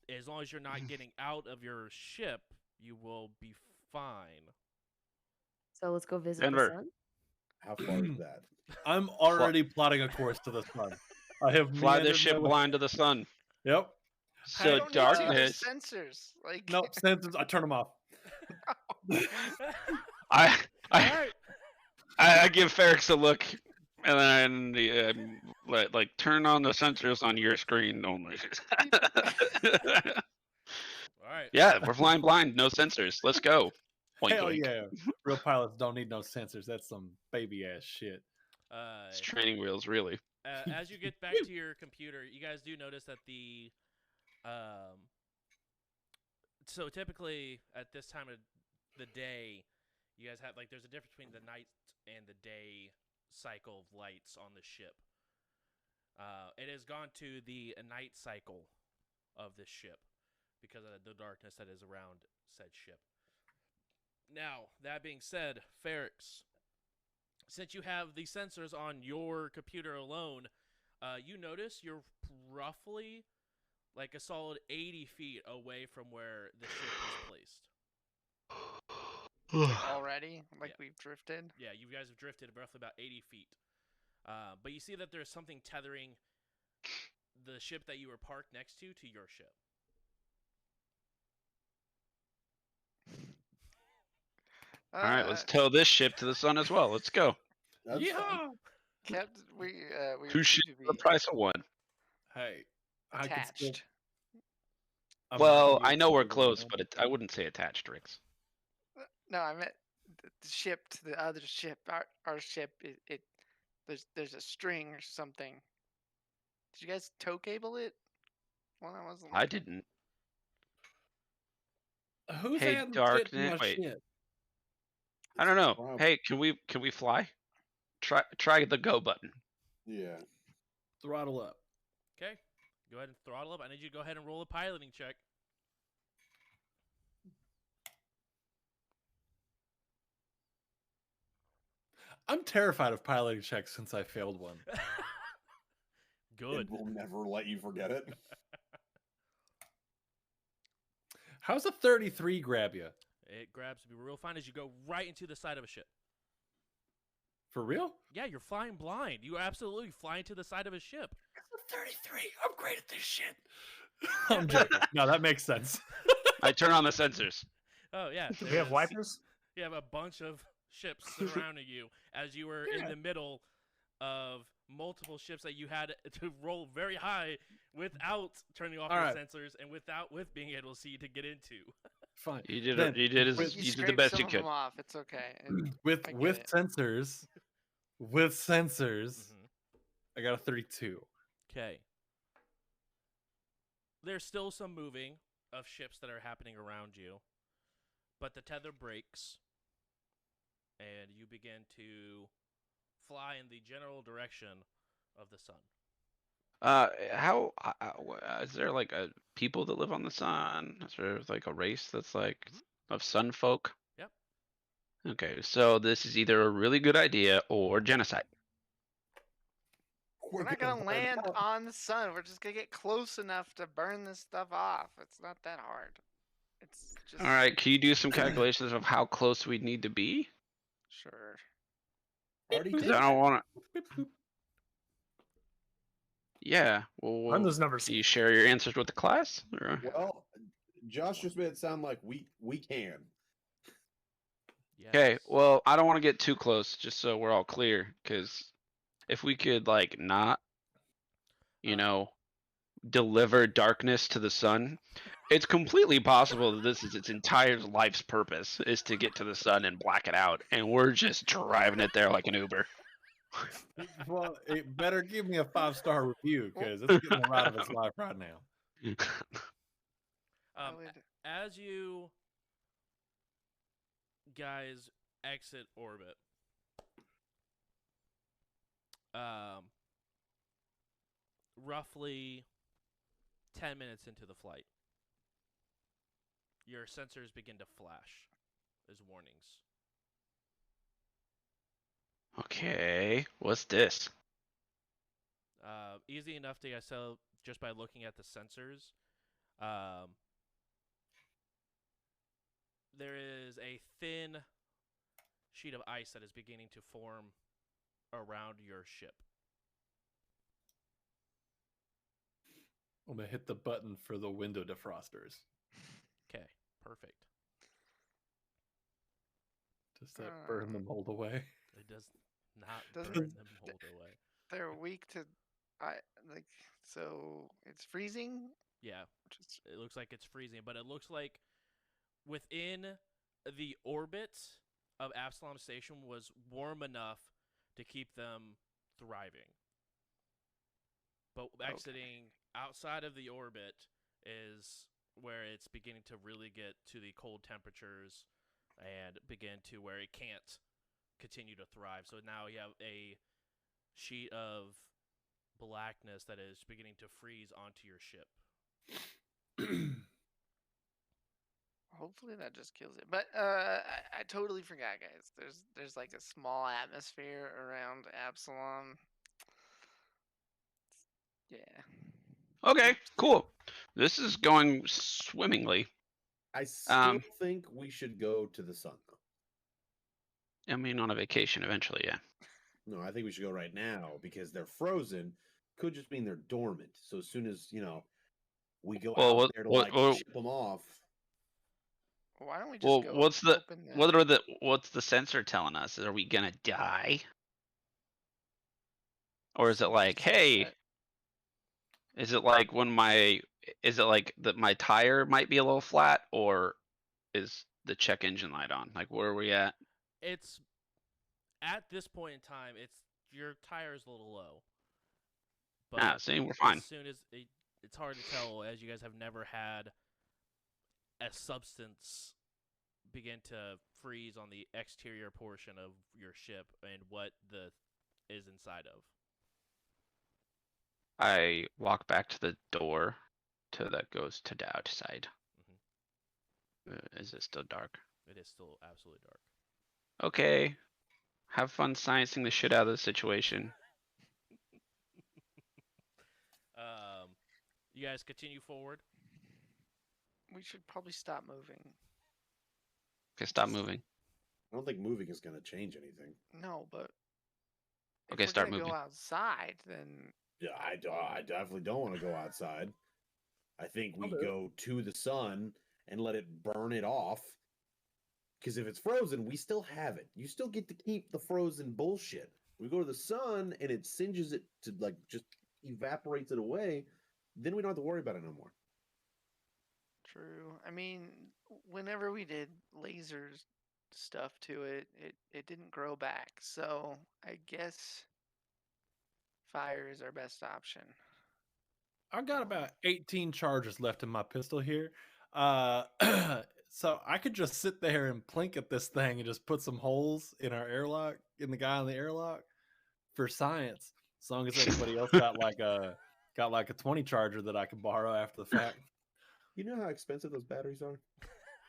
As long as you're not getting out of your ship, you will be fine. So let's go visit Denver. the sun. How far is that? I'm already plotting a course to the sun. I have Fly meandered this ship my way- blind to the sun. Yep. So I don't darkness. need to. There's sensors. Like No sensors. I turn them off. I Alright. I give Ferrix a look, and then like turn on the sensors on your screen only. Alright. Yeah, we're flying blind, no sensors. Let's go. Oink, Hell oink. yeah. Real pilots don't need no sensors. That's some baby ass shit. It's training wheels, really. As you get back to your computer, you guys do notice that the so typically at this time of the day, you guys have, like, there's a difference between the night and the day cycle of lights on the ship. It has gone to the night cycle of this ship because of the darkness that is around said ship. Now, that being said, Ferrix, since you have the sensors on your computer alone, you notice you're roughly like a solid 80 feet away from where the ship is placed. already, like Yeah. we've drifted. Yeah, you guys have drifted roughly about 80 feet. But you see that there's something tethering the ship that you were parked next to your ship. All right, let's tow this ship to the sun as well. Let's go. That's fine. Captain, we Two ships need to for the be price of one. Hey. I can still- attached. I'm Well, not I know we're used to close, it. but I wouldn't say attached, Rix. No, I meant the ship to the other ship. Our ship. There's a string or something. Did you guys tow cable it? Well, I wasn't. I looking. didn't. Who's Hey, adding shit to darkness. my Wait. shit? I don't know. Wow. Hey, can we fly? Try the go button. Yeah. Throttle up. Okay, go ahead and throttle up. I need you to go ahead and roll a piloting check. I'm terrified of piloting checks since I failed one. Good. And we'll never let you forget it. How's a 33 grab you? It grabs me real fine as you go right into the side of a ship. For real? Yeah, you're flying blind. You are absolutely flying to the side of a ship. It's a 33. I'm great at this shit. I'm joking. No, that makes sense. I turn on the sensors. Oh yeah. Do we there have is- wipers? You have a bunch of ships surrounding you as you were in Yeah. the middle of multiple ships that you had to roll very high without turning off All your right. sensors and with being able to see to get into. Fine. You did Then, you did with- You you did the scraped best some you of could. them off. It's okay. With I get with it. sensors, I got a 32. Okay. There's still some moving of ships that are happening around you, but the tether breaks, and you begin to fly in the general direction of the sun. How is there like a people that live on the sun? Is there like a race that's like of sun folk? Yep. Okay, so this is either a really good idea or genocide. We're not gonna find land out. on the sun. We're just gonna get close enough to burn this stuff off. It's not that hard. It's just All right, can you do some calculations of how close we'd need to be? Sure. Already 'Cause did I don't that. want to. Yeah. Well, Run those numbers. do you share your answers with the class? Or? Well, Josh just made it sound like we can. Okay, Yes. well, I don't want to get too close, just so we're all clear, because if we could like not, you Uh, know, deliver darkness to the sun, it's completely possible that this is its entire life's purpose is to get to the sun and black it out, and we're just driving it there like an Uber. Well, it better give me a 5-star review because it's getting the ride of its life right now. I would. As you guys exit orbit, roughly 10 minutes into the flight, your sensors begin to flash as warnings. Okay, what's this? Easy enough to guess tell just by looking at the sensors. There is a thin sheet of ice that is beginning to form around your ship. I'm gonna hit the button for the window defrosters. Okay, perfect. Does that burn the mold away? It does not Doesn't- burn the mold away. They're weak to, so it's freezing. Yeah, it looks like it's freezing, but it looks like within the orbit of Absalom Station was warm enough to keep them thriving. But exiting outside of the orbit is where it's beginning to really get to the cold temperatures and begin to where it can't continue to thrive. So now you have a sheet of blackness that is beginning to freeze onto your ship. Hopefully that just kills it. But I totally forgot, guys. There's like a small atmosphere around Absalom. Yeah. Okay, cool. This is going swimmingly. I still think we should go to the sun, though. I mean, on a vacation eventually, yeah. No, I think we should go right now because they're frozen. Could just mean they're dormant. So as soon as we go out there to ship them off. Why don't we just go? What's the sensor telling us? Are we gonna die? Or is it like, hey? Is it like that my tire might be a little flat, or is the check engine light on? Like, where are we at? It's at this point in time, your tire's a little low. But see, we're fine. As soon as it's hard to tell, as you guys have never had a substance begin to freeze on the exterior portion of your ship and what is inside of. I walk back to the door that goes to the outside. Mm-hmm. Is it still dark? It is still absolutely dark. Okay. Have fun sciencing the shit out of the situation. You guys continue forward. We should probably stop moving. Okay, stop moving. I don't think moving is going to change anything. No, but okay, if start we're moving. Go outside, then yeah, I definitely don't want to go outside. I think we go to the sun and let it burn it off. Because if it's frozen, we still have it. You still get to keep the frozen bullshit. We go to the sun and it singes it to just evaporates it away. Then we don't have to worry about it no more. True. I mean, whenever we did laser stuff to it, it didn't grow back. So I guess fire is our best option. I got about 18 charges left in my pistol here. So I could just sit there and plink at this thing and just put some holes in our airlock, in the guy in the airlock for science. As long as everybody else got like a 20 charger that I can borrow after the fact. You know how expensive those batteries are?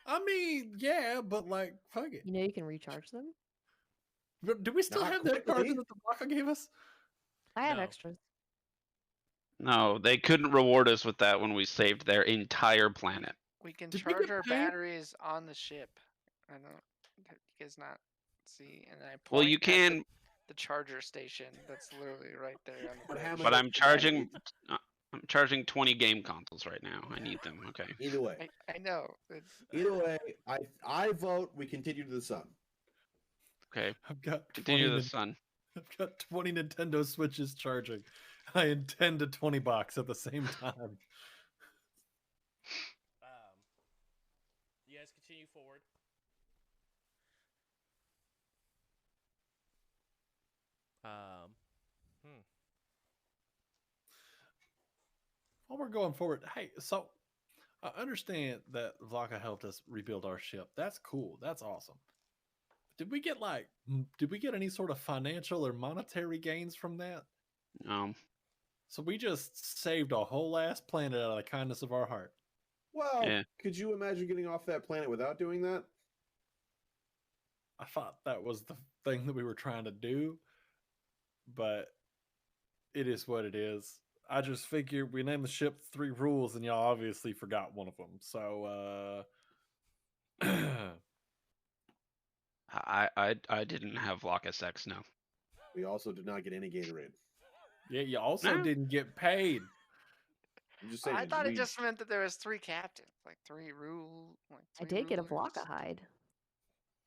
I mean, yeah, but like, fuck it. You know you can recharge them? But do we still have that charger that the Blanca gave us? I have extras. No, they couldn't reward us with that when we saved their entire planet. We can charge our batteries on the ship. I don't. You guys not see? And I point you can. The charger station that's literally right there on the But I'm charging. I'm charging 20 game consoles right now. I need them. Okay. Either way, I know. Either way, I vote we continue to the sun. Okay. I've got continue to the sun. I've got 20 Nintendo Switches charging. I intend to 20 bucks at the same time. You guys continue forward. While we're going forward, hey, so I understand that Vlaka helped us rebuild our ship. That's cool. That's awesome. Did we get any sort of financial or monetary gains from that? So we just saved a whole ass planet out of the kindness of our heart. Well, Yeah. could you imagine getting off that planet without doing that? I thought that was the thing that we were trying to do, but it is what it is. I just figured we named the ship 3 Rules, and y'all obviously forgot one of them. So, I didn't have Vlaka sex, no. We also did not get any Gatorade. yeah, you also didn't get paid. I'm just saying. I thought it just meant that there was 3 captains, like 3 rule. Like I 3 did get a rulers. Vlaka hide.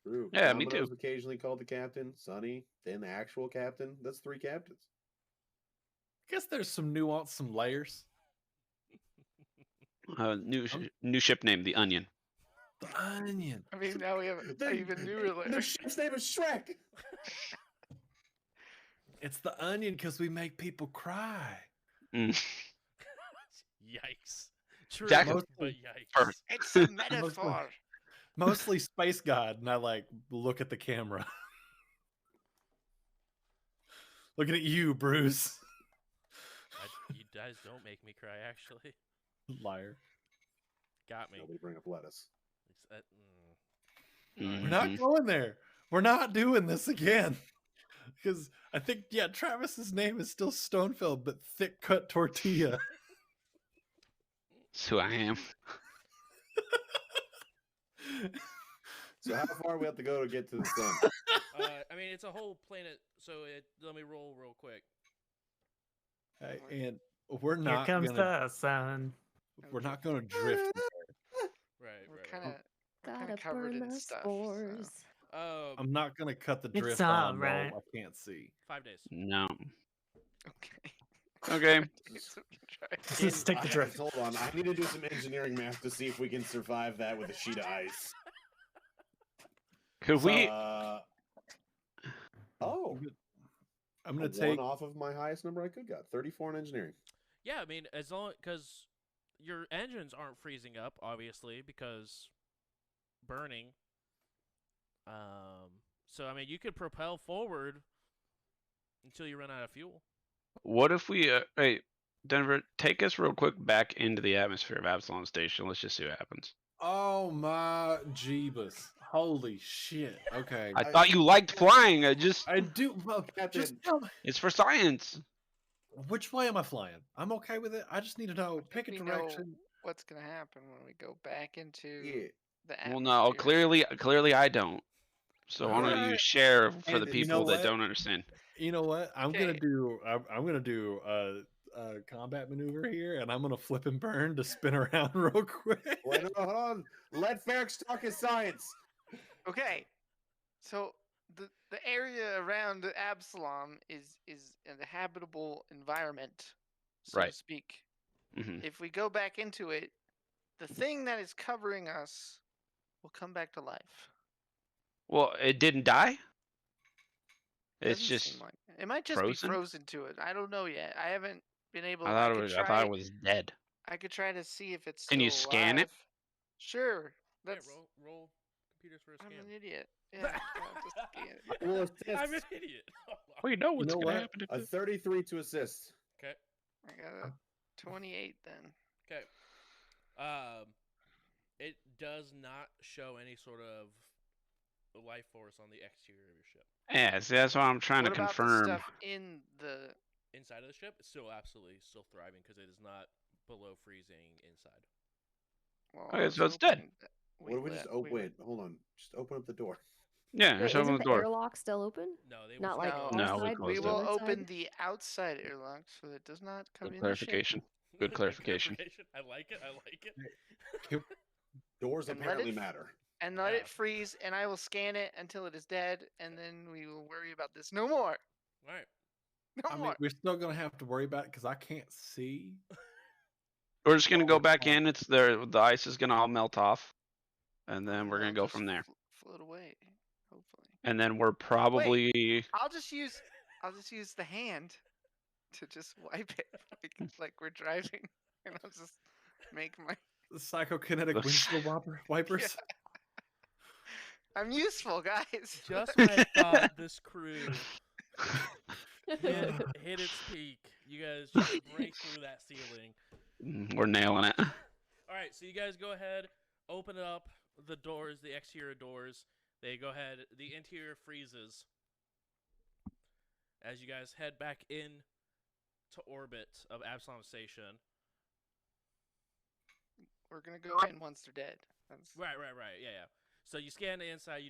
True. Yeah, me Domino's too. occasionally called the captain. Sonny, then the actual captain. That's 3 captains. I guess there's some nuance, some layers. New ship name, the Onion. The Onion. I mean, now we have an even newer The layer. ship's name is Shrek. It's the Onion because we make people cry. Mm. Yikes. True, Jack- but Mostly- yikes. It's a metaphor. Mostly Space God, and I look at the camera. Looking at you, Bruce. You guys don't make me cry, actually. Liar. Got me. Nobody bring up lettuce. We're not going there. We're not doing this again. Because I think, Travis's name is still Stonefeld, but thick cut tortilla. That's who I am. So how far we have to go to get to the sun? I mean, it's a whole planet, so let me roll real quick. And we're Here not comes gonna, the sun. we're not going to drift. Right, We're right. kind of Gotta covered burn in the stuff. spores. Oh, I'm not going to cut the It's drift on while alright. I can't see. 5 days. No. Okay. Okay. Just stick the drift. Hold on. I need to do some engineering math to see if we can survive that with a sheet of ice. Could we? Oh. I'm going to one take. off of my highest number I could got. 34 in engineering. Yeah, I mean, as long because your engines aren't freezing up, obviously, because burning. So I mean, you could propel forward until you run out of fuel. What if we? Hey, Denver, take us real quick back into the atmosphere of Absalom Station. Let's just see what happens. Oh my Jeebus. Holy shit. Okay. I thought you liked flying. I do. Well, Captain. just tell me, It's for science. which way am I flying? I'm okay with it. I just need to know. Pick a We know direction. what's gonna happen when we go back into Yeah. the atmosphere. Well, no, clearly I don't. So why don't you Alright. share for Hey, the you people know that what? don't understand? You know what? I'm gonna Okay. do. I'm gonna do a combat maneuver here, and I'm gonna flip and burn to spin around real quick. Wait, no, hold on. Let Ferrex talk his science. Okay, so the area around Absalom is an habitable environment, so Right. to speak. Hmm. If we go back into it, the thing that is covering us will come back to life. Well, it didn't die. It's Doesn't just. seem like it might just frozen? be frozen to it. I don't know yet. I haven't been able. I thought it was dead. I could try to see if it's. Can you still scan it? alive. Sure. Yeah, That's. roll computers for a I'm scan. an idiot. Yeah. just scan it. We'll assist. I'm an idiot. We know You what's know gonna what? happen. A 33 to assist. Okay. I got a 28 then. Okay. It does not show any sort of life force on the exterior of your ship. Yeah, see, that's what I'm trying What to about confirm. the stuff in the? Inside of the ship, it's still thriving because it is not below freezing inside. Well, Okay, I was so it's dead. hoping that What if we just let- open? let- Wait, hold on. Just open up the door. Yeah, Wait, just isn't open the the door. airlock still open? No, they Not will like still- our No, we side, closed We it. will other open side? the outside airlock so that it does not come Good in the ship. clarification. Good clarification. I like it. I like it. Doors And let apparently it- matter. And let Yeah. it freeze, and I will scan it until it is dead, and then we will worry about this no more. All right. No I mean, more. we're still gonna have to worry about it because I can't see. We're just gonna Oh, go back oh. in. It's there. The ice is gonna all melt off, and then we're gonna They'll go just from there. Float away, hopefully. And then we're probably I'll just use the hand to just wipe it like we're driving, and I'll just make my. The psychokinetic windshield wipers. I'm useful, guys. Just when I thought this crew hit its peak, you guys just break through that ceiling. we're nailing it. All right, so you guys go ahead, open up the doors, the exterior doors. They go ahead. The interior freezes as you guys head back in to orbit of Absalom Station. We're gonna go in once they're dead. That's... Right. Yeah. So you scan the inside.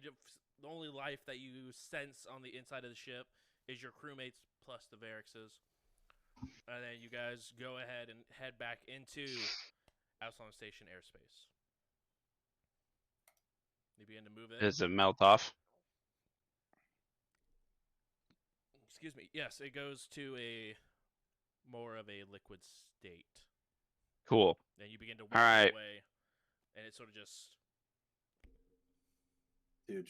The only life that you sense on the inside of the ship is your crewmates plus the Varixes. And then you guys go ahead and head back into Absalom Station airspace. You begin to move in. Does it melt off? Excuse me. Yes, it goes to a more of a liquid state. Cool. Then you begin to work All right. your way, and it sort of just. Dude,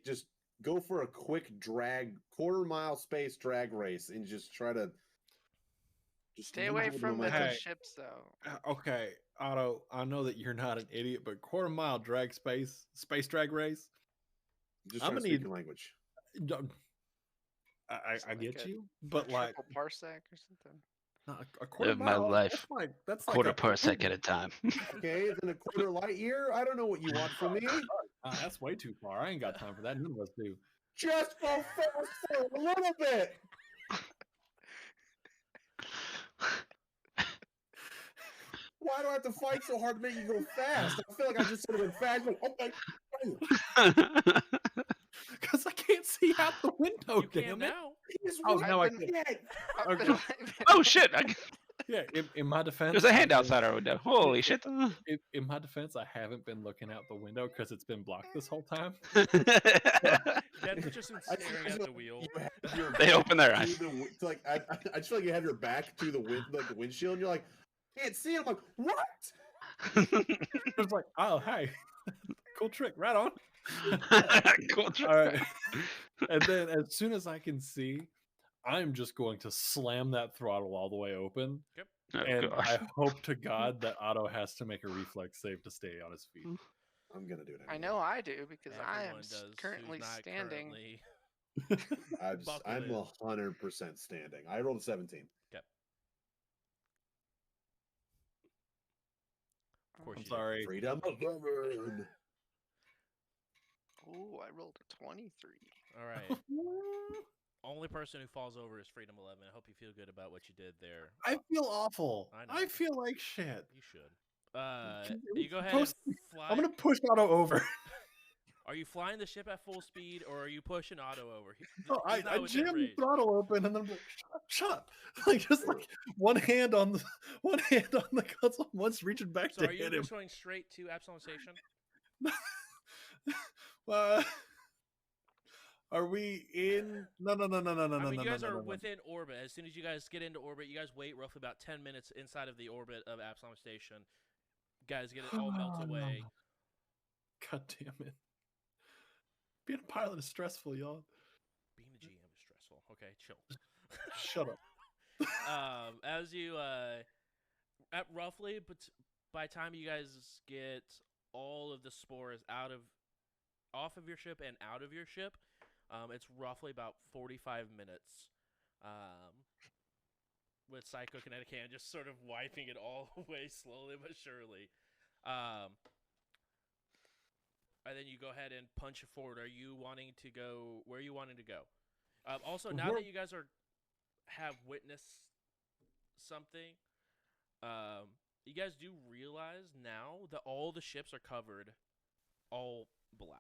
just go for a quick drag, quarter-mile space drag race, and just try to Stay away from the Hey. ships, though. Okay, Otto, I know that you're not an idiot, but quarter-mile space drag race. Just I'm try to gonna speak need- your language. I Like get a- you, but like triple parsec or something. not a quarter Live my mile. life That's like quarter a parsec at a time. Okay, then a quarter light year? I don't know what you want from me. That's way too far. I ain't got time for that. None of us do. Just go faster a little bit. Why do I have to fight so hard to make you go fast? I feel like I just said it fast. Like, okay. Because I can't see out the window. You can Damn it! now. He's Oh, right now I in can. the head. Okay. oh shit! Yeah, in my defense, There's a I've hand been- outside our window. Holy shit! In my defense, I haven't been looking out the window because it's been blocked this whole time. That's just been I staring just at the feel wheel. you have your They back open their to eyes. the like I just feel like you have your back to the the windshield. And you're like, can't see it. I'm like, what? It's like, oh, hey, cool trick, right on. cool. All right, and then as soon as I can see, I'm just going to slam that throttle all the way open, Oh, and gosh. I hope to God that Otto has to make a reflex save to stay on his feet. I'm gonna do it. I Anyway. know I do because I am Everyone does who's currently not standing. currently- I'm buckled in. 100% standing. I rolled a 17. Of course I'm you sorry. Freedom of govern. Oh, I rolled a 23. did. All right. Only person who falls over is Freedom 11. I hope you feel good about what you did there. I feel awful. I know. I feel like shit. You should. Can You go ahead and fly. I'm gonna push Otto over. Are you flying the ship at full speed, or are you pushing Otto over? No, He's not I within jammed the range. throttle open and then I'm like, shut up. Like just like one hand on the console, one's reaching back So to are you hit him. just going straight to Absalom Station? Are we in? No. I mean, you guys are no. within orbit. As soon as you guys get into orbit, you guys wait roughly about 10 minutes inside of the orbit of Absalom Station. Guys get it all melt away. God damn it. Being a pilot is stressful, y'all. Being a GM is stressful. Okay, chill. Shut up. As you at roughly, but by the time you guys get all of the spores off of your ship and out of your ship, it's roughly about 45 minutes. With Psychokinetic Hand just sort of wiping it all away slowly but surely. And then you go ahead and punch it forward. Are you wanting to go? Where are you wanting to go? Also, now that you guys have witnessed something, you guys do realize now that all the ships are covered all black.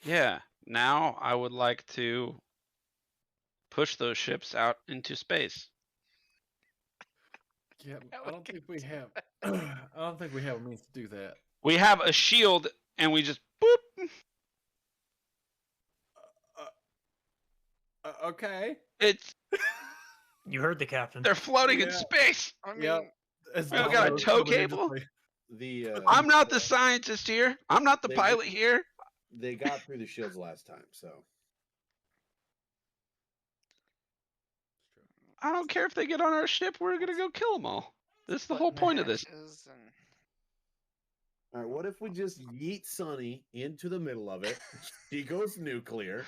Yeah. Now I would like to push those ships out into space. Yeah, That I would don't be think we have. I don't think we have a means to do that. We have a shield, and we just boop. Okay. It's You heard the captain. they're floating in Yeah. space. I mean, Yep. As We don't got a Domino's tow coming in just cable? like- The I'm not the scientist here. I'm not the They- pilot here. they got through the shields last time, so I don't care if they get on our ship. We're gonna go kill them all. This is the whole point of this. matches and- all right. What if we just yeet Sunny into the middle of it? She goes nuclear.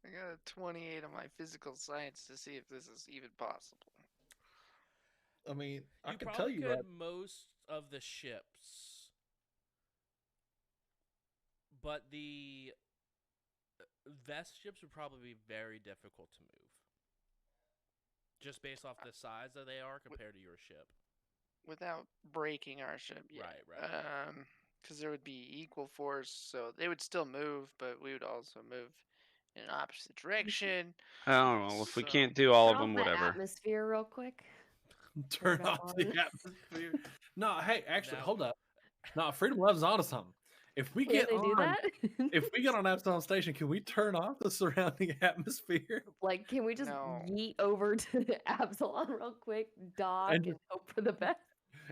I got a 28 on my physical science to see if this is even possible. I mean, I You can probably tell you could right. most of the ships, but the vest ships would probably be very difficult to move, just based off the size that they are compared to your ship. Without breaking our ship, yeah. Right. Because there would be equal force, so they would still move, but we would also move in an opposite direction. I don't know. If we So- can't do all of Turn them, off that whatever. atmosphere real quick. Turn Turn off off the on. atmosphere. No, hey, actually, No. hold up. No, Freedom Love's onto something. If we Can get they do on, that? if we get on Epsilon Station, can we turn off the surrounding atmosphere? Like, can we just No. yeet over to the Absalon real quick, dock, and just- hope for the best?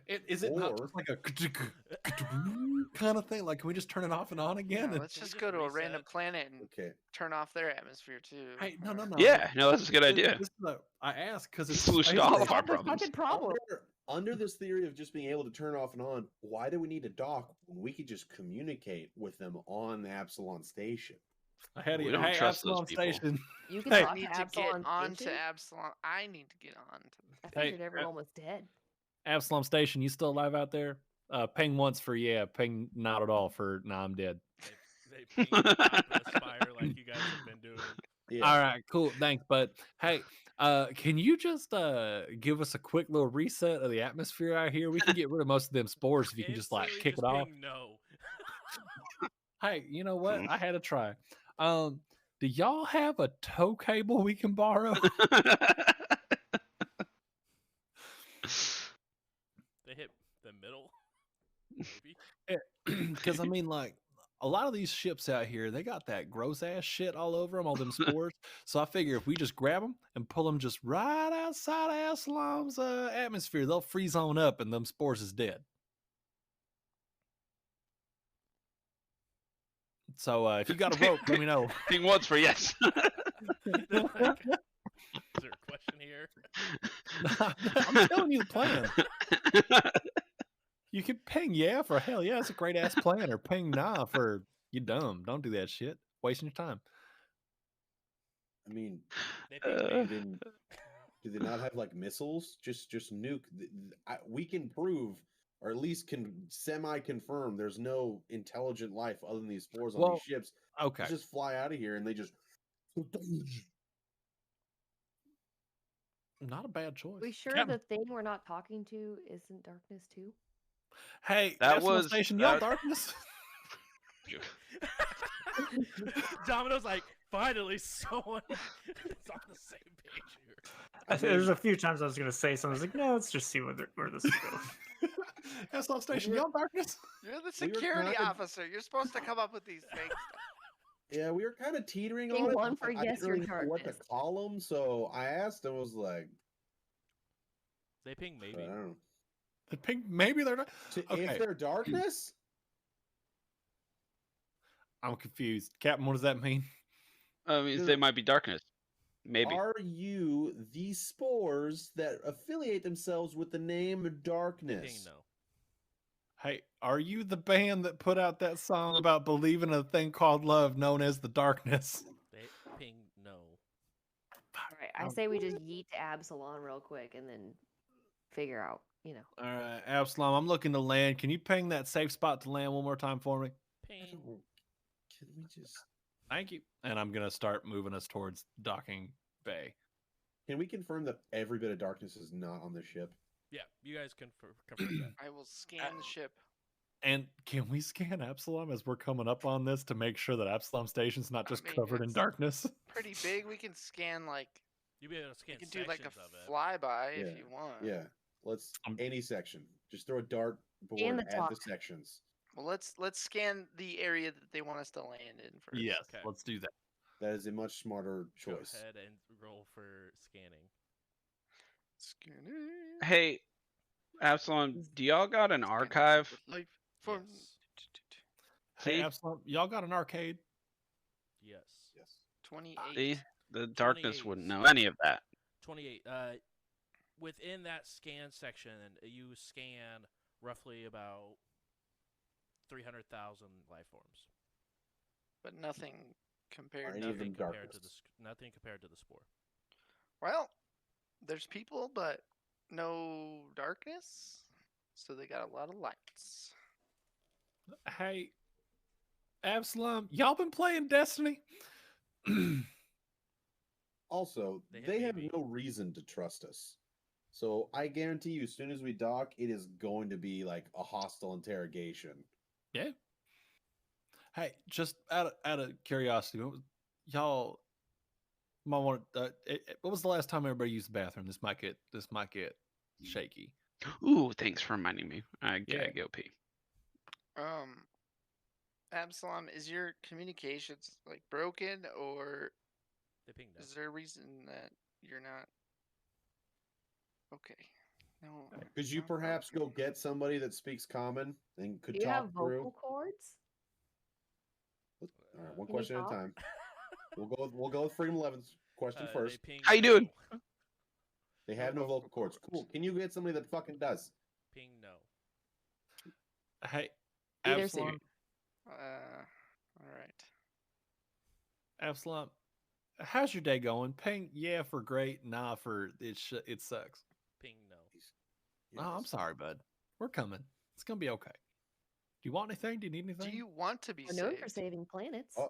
Is it not Or- just like a kind of thing? Like, can we just turn it off and on again? Yeah, let's Can we just just go to a random reset? planet and Okay. turn off their atmosphere too. Hey, no. Yeah, no, that's a good idea. I asked because it's Solution to space all of station. our Solve the problems. fucking problem. Under this theory of just being able to turn off and on, why do we need to dock when we could just communicate with them on the Absalon station? Ahead of We you. don't Hey, trust those Absalon people. Station. You can Hey. talk I need to to get Absalon onto Station? Absalon. I need to get on to. I Hey, figured everyone was dead. Absalom Station, you still alive out there? Ping once for yeah, ping not at all for nah, I'm dead. They ping the top of the spire like you guys have been doing. Yeah. All right, cool, thanks. But hey, can you just give us a quick little reset of the atmosphere out here? We can get rid of most of them spores if you can just like Instantly kick it off. ping no. Hey, you know what? I had to try. Do y'all have a tow cable we can borrow? They hit the middle. Maybe. Because I mean, like a lot of these ships out here, they got that gross ass shit all over them, all them spores. So I figure if we just grab them and pull them just right outside of Aslam's atmosphere, they'll freeze on up and them spores is dead. So if you got a rope, let me know. Ping once for yes. They're like, is there a question here? I'm telling you the plan. You can ping yeah for hell yeah, it's a great ass plan, or ping nah for you dumb. Don't do that shit. Wasting your time. I mean, They ping Uh, maybe. do they not have like missiles? Just nuke. We can prove, or at least can semi-confirm, there's no intelligent life other than these spores on Well, these ships. Okay. Let's just fly out of here and they just. Not a bad choice. We sure Captain, the thing we're not talking to isn't darkness too? hey, That Epsilon was- Station, that- y'all darkness. Domino's like, finally someone is on the same page here. There's a few times I was gonna say something. I was like, no, let's just see where this is going. Epsilon Station, y'all darkness. You're the We were security kinda- officer. You're supposed to come up with these things. Yeah, we were kind of teetering Ping on it. one but for I yes, didn't you're really know what to darkness. call them, so I asked and was like, They ping I maybe. don't know. The pink, maybe they're not. Okay. If they're darkness, I'm confused. Captain, what does that mean? means they might be darkness. Maybe. are you the spores that affiliate themselves with the name They ping Darkness? no. Hey, are you the band that put out that song about believing in a thing called love known as the darkness? They ping no. All right, I say we just yeet to Absalon real quick and then figure out, you know. All right, Absalom, I'm looking to land. Can you ping that safe spot to land one more time for me? I Ping. don't- Can we just? Thank you. And I'm gonna start moving us towards docking bay. Can we confirm that every bit of darkness is not on the ship? Yeah, you guys confirm that. I will scan the ship. And can we scan Absalom as we're coming up on this to make sure that Absalom Station's not I just mean, covered in it's darkness? Pretty big. We can scan like You'll be able to we scan can do like a sections of it. flyby Yeah, if you want. Yeah. Let's I'm- any section. Just throw a dart board And the at the top. sections. Well, let's scan the area that they want us to land in first. Yes, Okay. let's do that. That is a much smarter Go choice. ahead and roll for scanning. Skinny. Hey, Absalom, do y'all got an Scanning archive? with life for- Yes. Hey, See? Absalom, y'all got an arcade? Yes. Yes. 28. See? The darkness 28. wouldn't know any of that. 28. Within that scan section, you scan roughly about 300,000 life forms. But nothing Are compared any to. of them compared to darkness? nothing compared to the spore. Well, there's people, but no darkness. So they got a lot of lights. Hey, Absalom, y'all been playing Destiny? Also, They hit they have maybe. no reason to trust us. So I guarantee you, as soon as we dock, it is going to be like a hostile interrogation. Yeah. Hey, just out of curiosity, y'all might want. What was the last time everybody used the bathroom? This might get shaky. Ooh, thanks for reminding me. I Yeah. gotta go pee. Absalom, is your communications like broken, or They pinged is us. there a reason that you're not? Okay. No. Could you not perhaps broken. go get somebody that speaks common and could Do you talk have through? vocal cords? All right, one Can you question at a talk? time. We'll go with Freedom 11's question They first. pinged How you doing? no. They No have no vocal vocal cords. Cool. cords. Can you get somebody that fucking does? Ping no. Hey, Either Absalom, Siri. All right. Absalom, how's your day going? Ping, yeah, for great. Nah, for it sucks. Ping no. Yeah, Oh, I'm sorry, bud. We're coming. It's gonna be okay. Do you want anything? Do you need anything? Do you want to be We're known saved? for saving planets. Oh,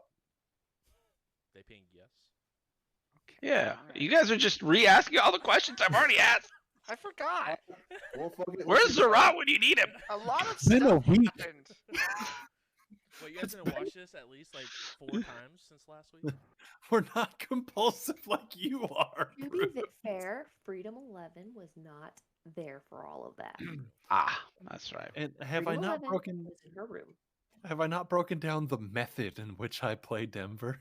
They pinged yes. Okay. Yeah, all right. you guys are just re-asking all the questions I've already asked. I forgot. well, fuck it. Where's let's just- Zerat when you need him? A lot of been a stuff week. happened. Wait, you guys gonna watch this at least like 4 times since last week? We're not compulsive like you are. To be Bruce. fair, Freedom 11 was not there for all of that. Ah, that's right. And have Freedom I not 11 broken? was in her room. Have I not broken down the method in which I play Denver?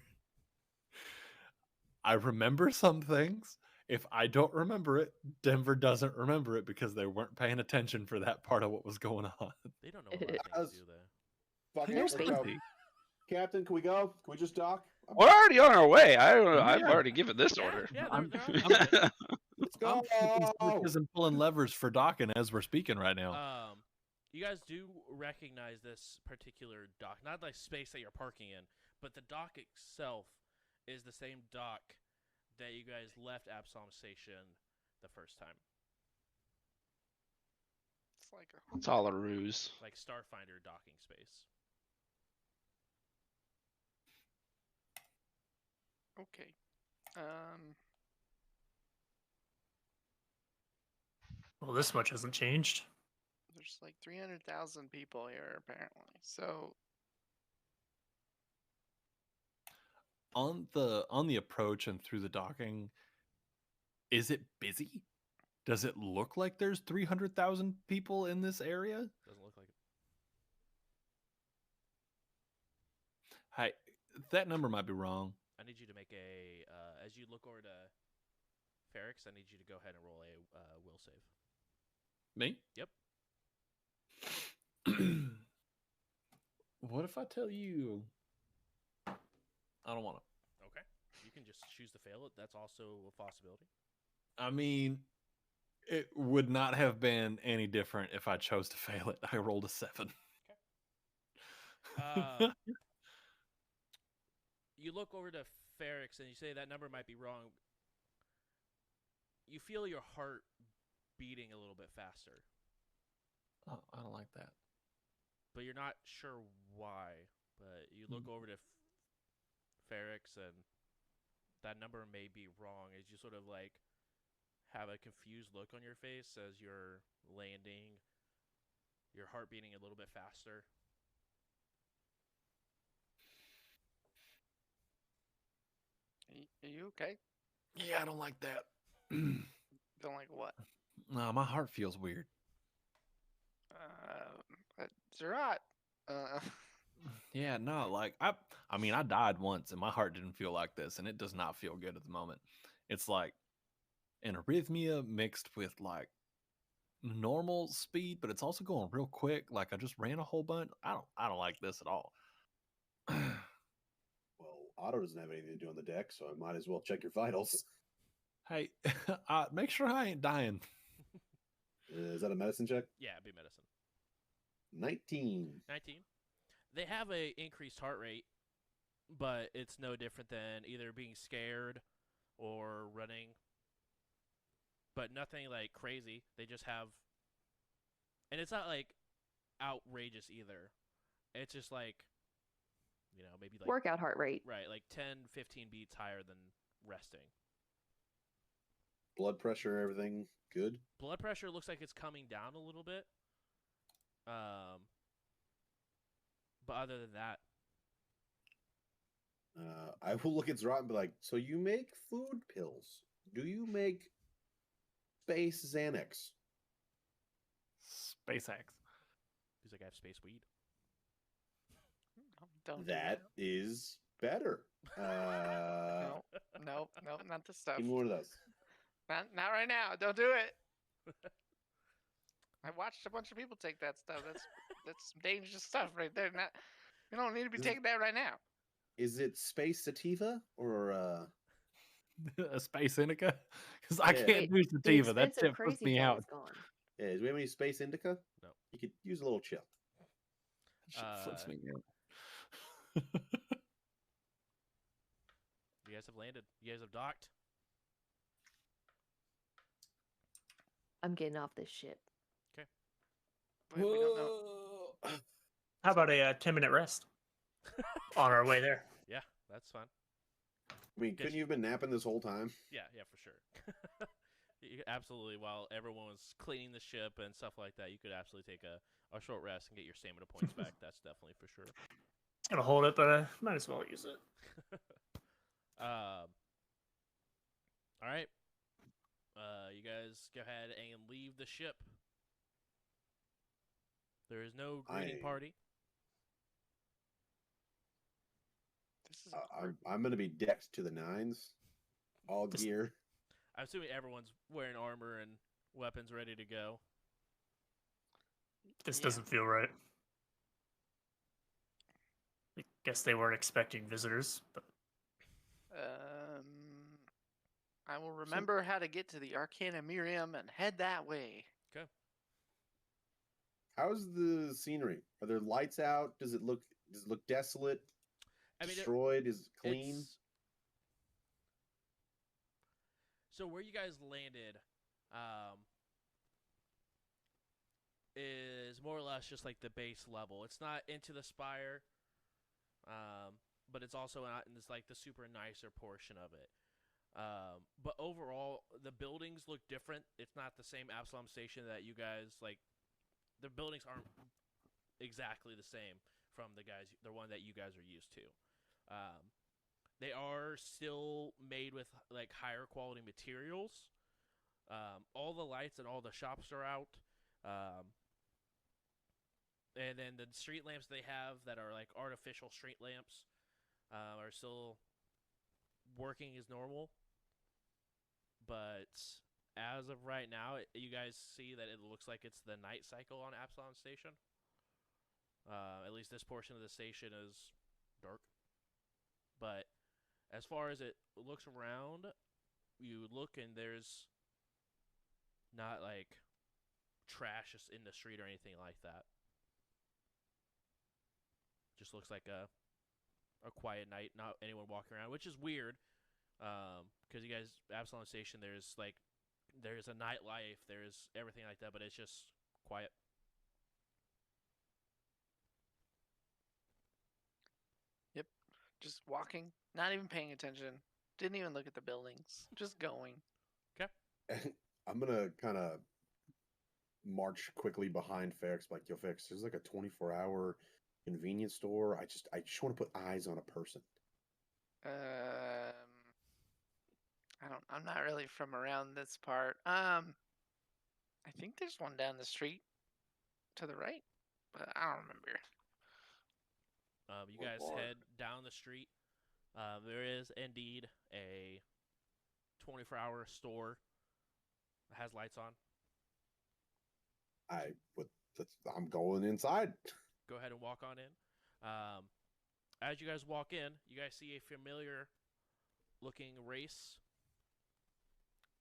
I remember some things. If I don't remember it, Denver doesn't remember it because they weren't paying attention for that part of what was going on. They don't know a lot of things, do they? Fuck it, They're let's go. spacey. Captain, can we go? Can we just dock? We're already on our way. I don't know. I've Yeah. already given this Yeah, order. yeah, I'm- they're on their way. Let's I'm go. flipping switches and pulling levers for docking as we're speaking right now. You guys do recognize this particular dock, not the space that you're parking in, but the dock itself is the same dock that you guys left Absalom Station the first time, It's like a It's all a ruse. like Starfinder docking space. okay. Well, this much hasn't changed. There's like 300,000 people here apparently. So On the approach and through the docking, is it busy? Does it look like there's 300,000 people in this area? Doesn't look like it. Hi, that number might be wrong. I need you to make a as you look over to Ferrix, I need you to go ahead and roll a will save. Me? Yep. What if I tell you? I don't want to. Okay. You can just choose to fail it. That's also a possibility. I mean, it would not have been any different if I chose to fail it. I rolled a 7. You look over to Ferrix and you say that number might be wrong. You feel your heart beating a little bit faster, Oh, I don't like that. but you're not sure why. But you look over to Ferrix and that number may be wrong as you sort of like have a confused look on your face as you're landing, your heart beating a little bit faster. are you okay? Yeah, I don't like that. Don't like what? No, my heart feels weird. Zerat. Yeah, no, like I mean, I died once and my heart didn't feel like this, and it does not feel good at the moment. It's like an arrhythmia mixed with like normal speed, but it's also going real quick. Like I just ran a whole bunch. I don't like this at all. Well, Otto doesn't have anything to do on the deck, so I might as well check your vitals. Hey, make sure I ain't dying. Is that a medicine check? Yeah, it'd be medicine. 19. 19. They have a increased heart rate, but it's no different than either being scared or running. But nothing like crazy. They just have, and it's not like outrageous either. It's just like, maybe like Workout heart rate. right, like 10, 15 beats higher than resting. Blood pressure, everything good? Blood pressure looks like it's coming down a little bit. But other than that, I will look at Zrat and be like, so you make food pills. Do you make space Xanax? SpaceX. he's like, I have space weed. Don't That do is better. that. No, not the stuff. Give me one of those. Not right now. Don't do it. I watched a bunch of people take that stuff. That's some dangerous stuff right there. You don't need to be taking that right now. Is it space sativa or A space indica? Because I Yeah. can't do The sativa. That expensive shit puts crazy me part out. is gone. yeah, do we have any space indica? No. You could use a little chill. That shit flips me out. You guys have landed. You guys have docked. I'm getting off this ship. But we don't know. How about a 10-minute rest on our way there? Yeah, that's fun. I mean, couldn't you have been napping this whole time? Yeah, for sure. Absolutely. While everyone was cleaning the ship and stuff like that, you could absolutely take a short rest and get your stamina points back. That's definitely for sure. Gonna hold it, but I might as well use it. All right. You guys go ahead and leave the ship. There is no greeting party. This is awkward. I'm going to be decked to the nines, all This- gear. I'm assuming everyone's wearing armor and weapons ready to go. This Yeah. doesn't feel right. I guess they weren't expecting visitors, but I will remember how to get to the Arcana Miriam and head that way. How's the scenery? Are there lights out? Does it look desolate? I mean, Destroyed? Is it clean? So where you guys landed is more or less just like the base level. It's not into the spire, but it's also not in this like the super nicer portion of it. But overall, the buildings look different. It's not the same Absalom Station that you guys like. The buildings aren't exactly the same from the one that you guys are used to. They are still made with like higher quality materials. All the lights and all the shops are out. And then the street lamps they have that are like artificial street lamps are still working as normal. But as of right now, you guys see that it looks like it's the night cycle on Absalom Station. At least this portion of the station is dark. But as far as it looks around, you look and there's not like trash just in the street or anything like that. Just looks like a quiet night, not anyone walking around, which is weird. Because you guys, Absalom Station, there's a nightlife, there's everything like that, but it's just quiet. Yep. Just walking, not even paying attention. Didn't even look at the buildings. Just going. I'm gonna kind of march quickly behind Ferrex, like, yo, Ferrex, there's like a 24-hour convenience store. I just want to put eyes on a person. I'm not really from around this part. I think there's one down the street to the right, but I don't remember. You Oh, guys Lord. head down the street. There is indeed a 24-hour store that has lights on. I'm going inside. Go ahead and walk on in. As you guys walk in, you guys see a familiar-looking race.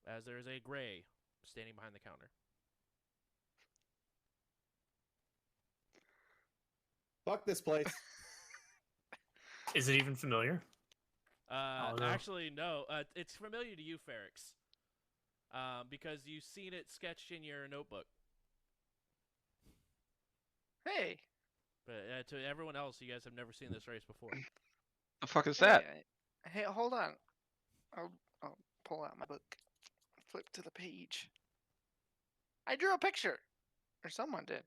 As there is a gray standing behind the counter. Fuck this place. Is it even familiar? Oh, no. Actually, no. It's familiar to you, Ferrix, because you've seen it sketched in your notebook. Hey. But to everyone else, you guys have never seen this race before. The fuck is Hey, that? hey, hold on. I'll pull out my book. Flip to the page. I drew a picture, or someone did.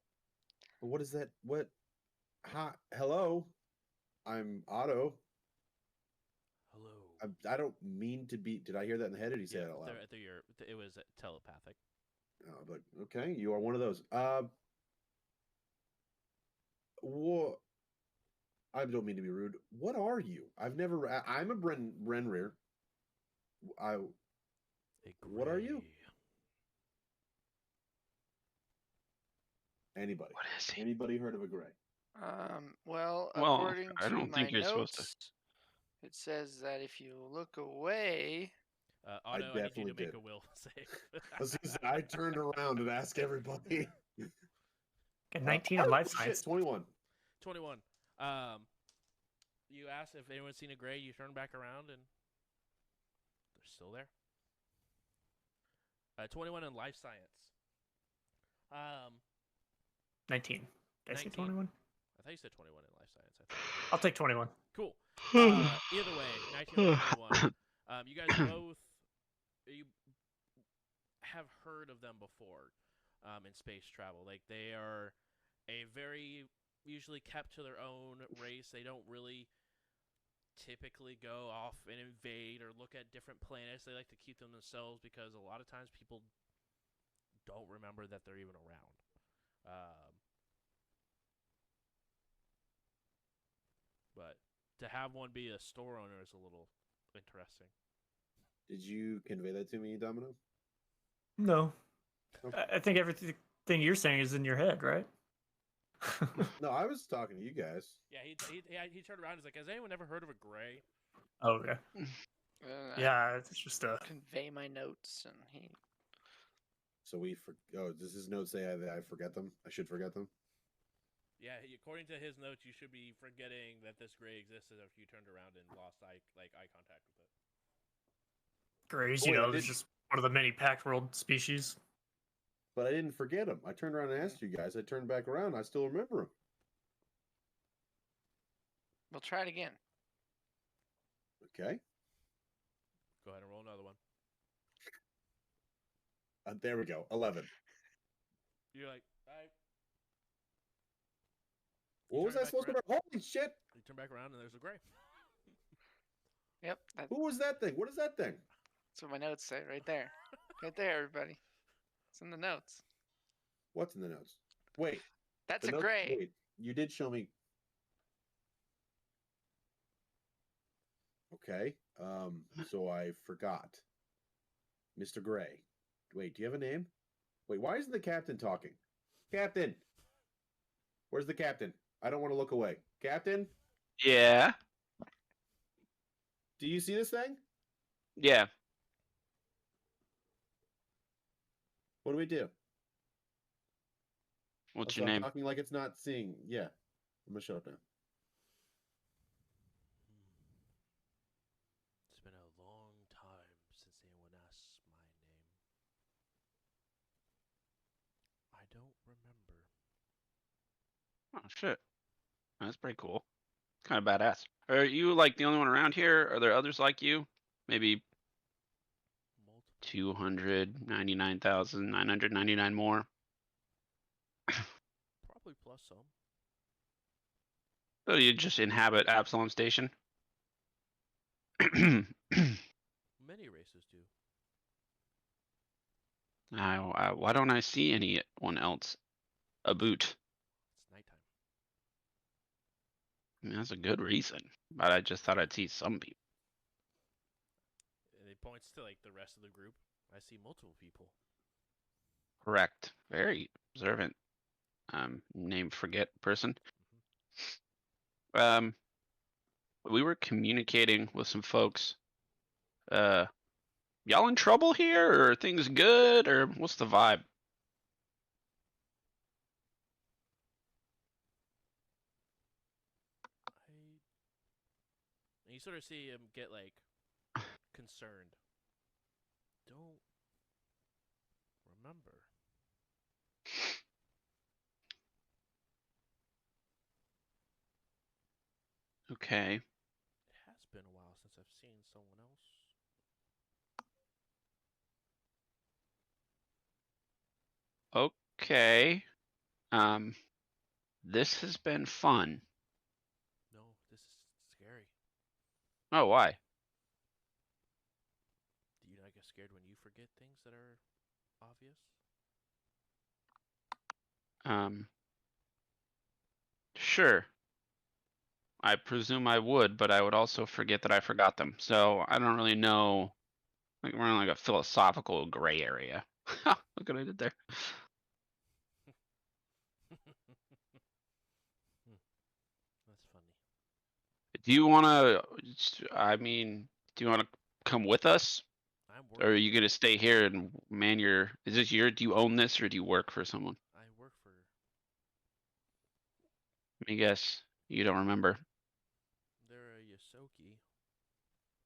What is that? What? Hi, hello. I'm Otto. Hello. I don't mean to be. Did I hear that in the head? Or did he say it out loud? It was telepathic. Oh, but okay, you are one of those. What? I don't mean to be rude. What are you? I've never. I'm a Renrir. What are you? Anybody? What is he? Anybody heard of a gray? Well, Well, according I to don't my think you're supposed to. notes, it says that if you look away, Otto, I need you definitely to make did. a will save. I turned around and asked everybody. Get 19 on life shit, science. 21. 21. You asked if anyone's seen a gray. You turn back around and they're still there. 21 in life science. 19. Did I say 19. 21? I thought you said 21 in life science. I'll take 21. Cool. Either way, 19 or 21. You guys both you have heard of them before in space travel. Like, they are a very usually kept to their own race. They don't really typically go off and invade or look at different planets. They like to keep them themselves because a lot of times people don't remember that they're even around. But to have one be a store owner is a little interesting. Did you convey that to me, Domino? No. Okay. I think everything you're saying is in your head, right? No, I was talking to you guys. Yeah, he turned around and was like, has anyone ever heard of a gray? Oh, okay. I Yeah, it's just convey my notes, and he. So does his note say I forget them? I should forget them? Yeah, according to his notes, you should be forgetting that this gray existed if you turned around and lost eye contact with it. Grays, Wait, it's just one of the many packed world species. But I didn't forget them. I turned around and asked you guys. I turned back around. I still remember them. We'll try it again. Okay. Go ahead and roll another one. There we go. 11. You're like, all right. What was I supposed to remember? Holy shit! You turn back around and there's a gray. Yep. Who was that thing? What is that thing? That's what my notes say right there. Right there, everybody. It's in the notes. What's in the notes? Wait. That's a gray. Wait, you did show me. Okay. So I forgot. Mr. Gray. Wait, do you have a name? Wait, why isn't the captain talking? Captain! Where's the captain? I don't want to look away. Captain? Yeah. Do you see this thing? Yeah. What do we do? What's Also, your I'm name? talking like it's not seeing. Yeah. I'm going to shut up now. It's been a long time since anyone asked my name. I don't remember. Oh shit. That's pretty cool. Kind of badass. Are you like the only one around here? Are there others like you? Maybe Multiple. 299,999 more. Probably plus some. So you just inhabit Absalom Station? Many races do. Why don't I see anyone else aboot? It's nighttime. I mean, that's a good reason, but I just thought I'd see some people. And it points to like the rest of the group. I see multiple people. Correct. Very observant. Name forget person. We were communicating with some folks. Y'all in trouble here, or are things good, or what's the vibe? And you sort of see him get like concerned. Don't remember. Okay. It has been a while since I've seen someone else. Okay. This has been fun. No, this is scary. Oh, why? Do you not get scared when you forget things that are obvious? Sure. I presume I would, but I would also forget that I forgot them. So I don't really know. Like we're in like a philosophical gray area. Look what I did there. That's funny. Do you want to? I mean, do you want to come with us, I'm or are working. you gonna stay here and man your? Is this your? Do you own this, or do you work for someone? I work for. Let me guess. You don't remember. They're a Yosoki.